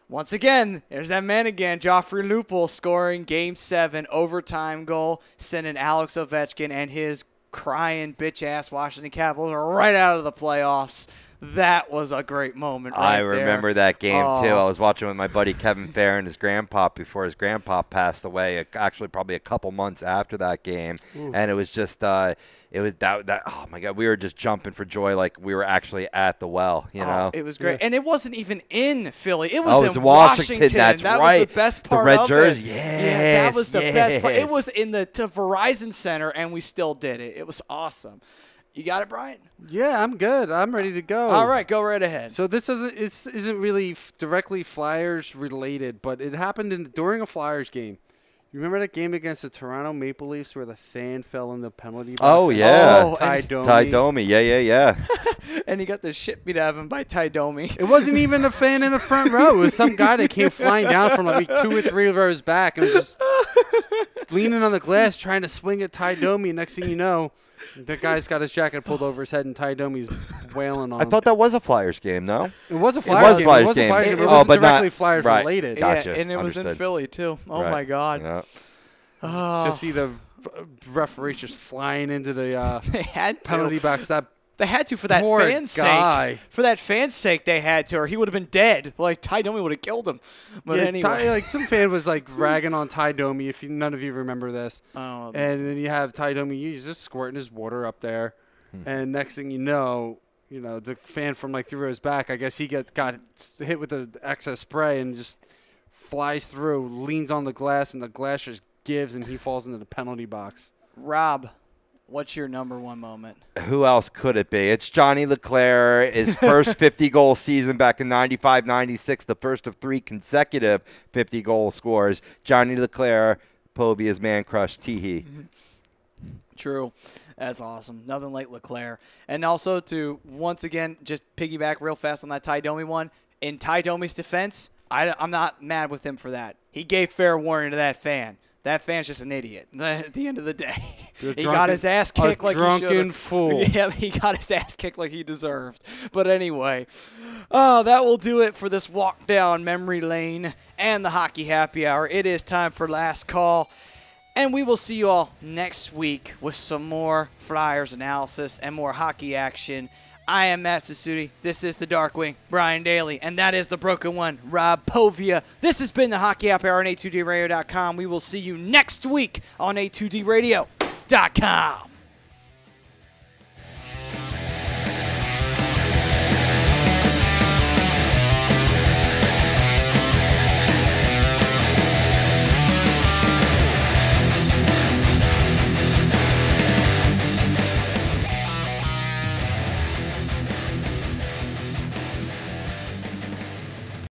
Once again, there's that man again, Joffrey Lupul scoring Game 7 overtime goal, sending Alex Ovechkin and his crying bitch-ass Washington Capitals right out of the playoffs. That was a great moment right I remember that game Oh. too. I was watching with my buddy Kevin Fair and his grandpa before his grandpa passed away. Actually, probably a couple months after that game, and it was just it was that oh my God, we were just jumping for joy like we were actually at the well. You know, It was great. And it wasn't even in Philly. It was in Washington. That's that right. was the best part the red of jersey. it. Yes, that was the best part. It yes. was in the Verizon Center, and we still did it. It was awesome. You got it, Brian? Yeah, I'm good. I'm ready to go. All right, go right ahead. So this isn't really directly Flyers related, but it happened during a Flyers game. You remember that game against the Toronto Maple Leafs where the fan fell in the penalty box? Oh yeah, Oh, Ty and- Domi. Ty Domi. Yeah. And he got the shit beat out of him by Ty Domi. It wasn't even a fan in the front row. It was some guy that came flying down from like 2 or 3 rows back and was just leaning on the glass trying to swing at Ty Domi. Next thing you know, the guy's got his jacket pulled over his head and Ty Domi's wailing on I him. thought that was a Flyers game, no? It was a was Flyers game. Flyers It was a game. Flyers game. It Oh, wasn't but not- directly Flyers right. related. Gotcha. Yeah, and it was in Understood. Philly, too. Oh, Right. my God. Yeah. Just see the referees just flying into the They had to. penalty box. That They had to for that Poor fan's guy. sake. For that fan's sake, they had to, or he would have been dead. Like, Ty Domi would have killed him. But yeah, anyway. like some fan was like ragging on Ty Domi. If none of you remember this, Oh, and then you have Ty Domi, he's just squirting his water up there, and next thing you know, the fan from like 3 rows back, I guess he got hit with the excess spray and just flies through, leans on the glass, and the glass just gives, and he falls into the penalty box. Rob, what's your number one moment? Who else could it be? It's Johnny Leclerc, his first 50-goal season back in 95-96, the first of 3 consecutive 50-goal scores. Johnny Leclerc, Pobia's man crush, Teehee. True. That's awesome. Nothing like Leclerc. And also to, once again, just piggyback real fast on that Ty Domi one. In Ty Domi's defense, I'm not mad with him for that. He gave fair warning to that fan. That fan's just an idiot at the end of the day. He got his ass kicked like he should. drunken fool. Yeah, he got his ass kicked like he deserved. But anyway, that will do it for this walk down memory lane and the Hockey Happy Hour. It is time for last call. And we will see you all next week with some more Flyers analysis and more hockey action. I am Matt Sasuti. This is the Darkwing, Brian Daly. And that is the Broken One, Rob Povia. This has been the Hockey Happy Hour on A2DRadio.com. We will see you next week on A2DRadio.com.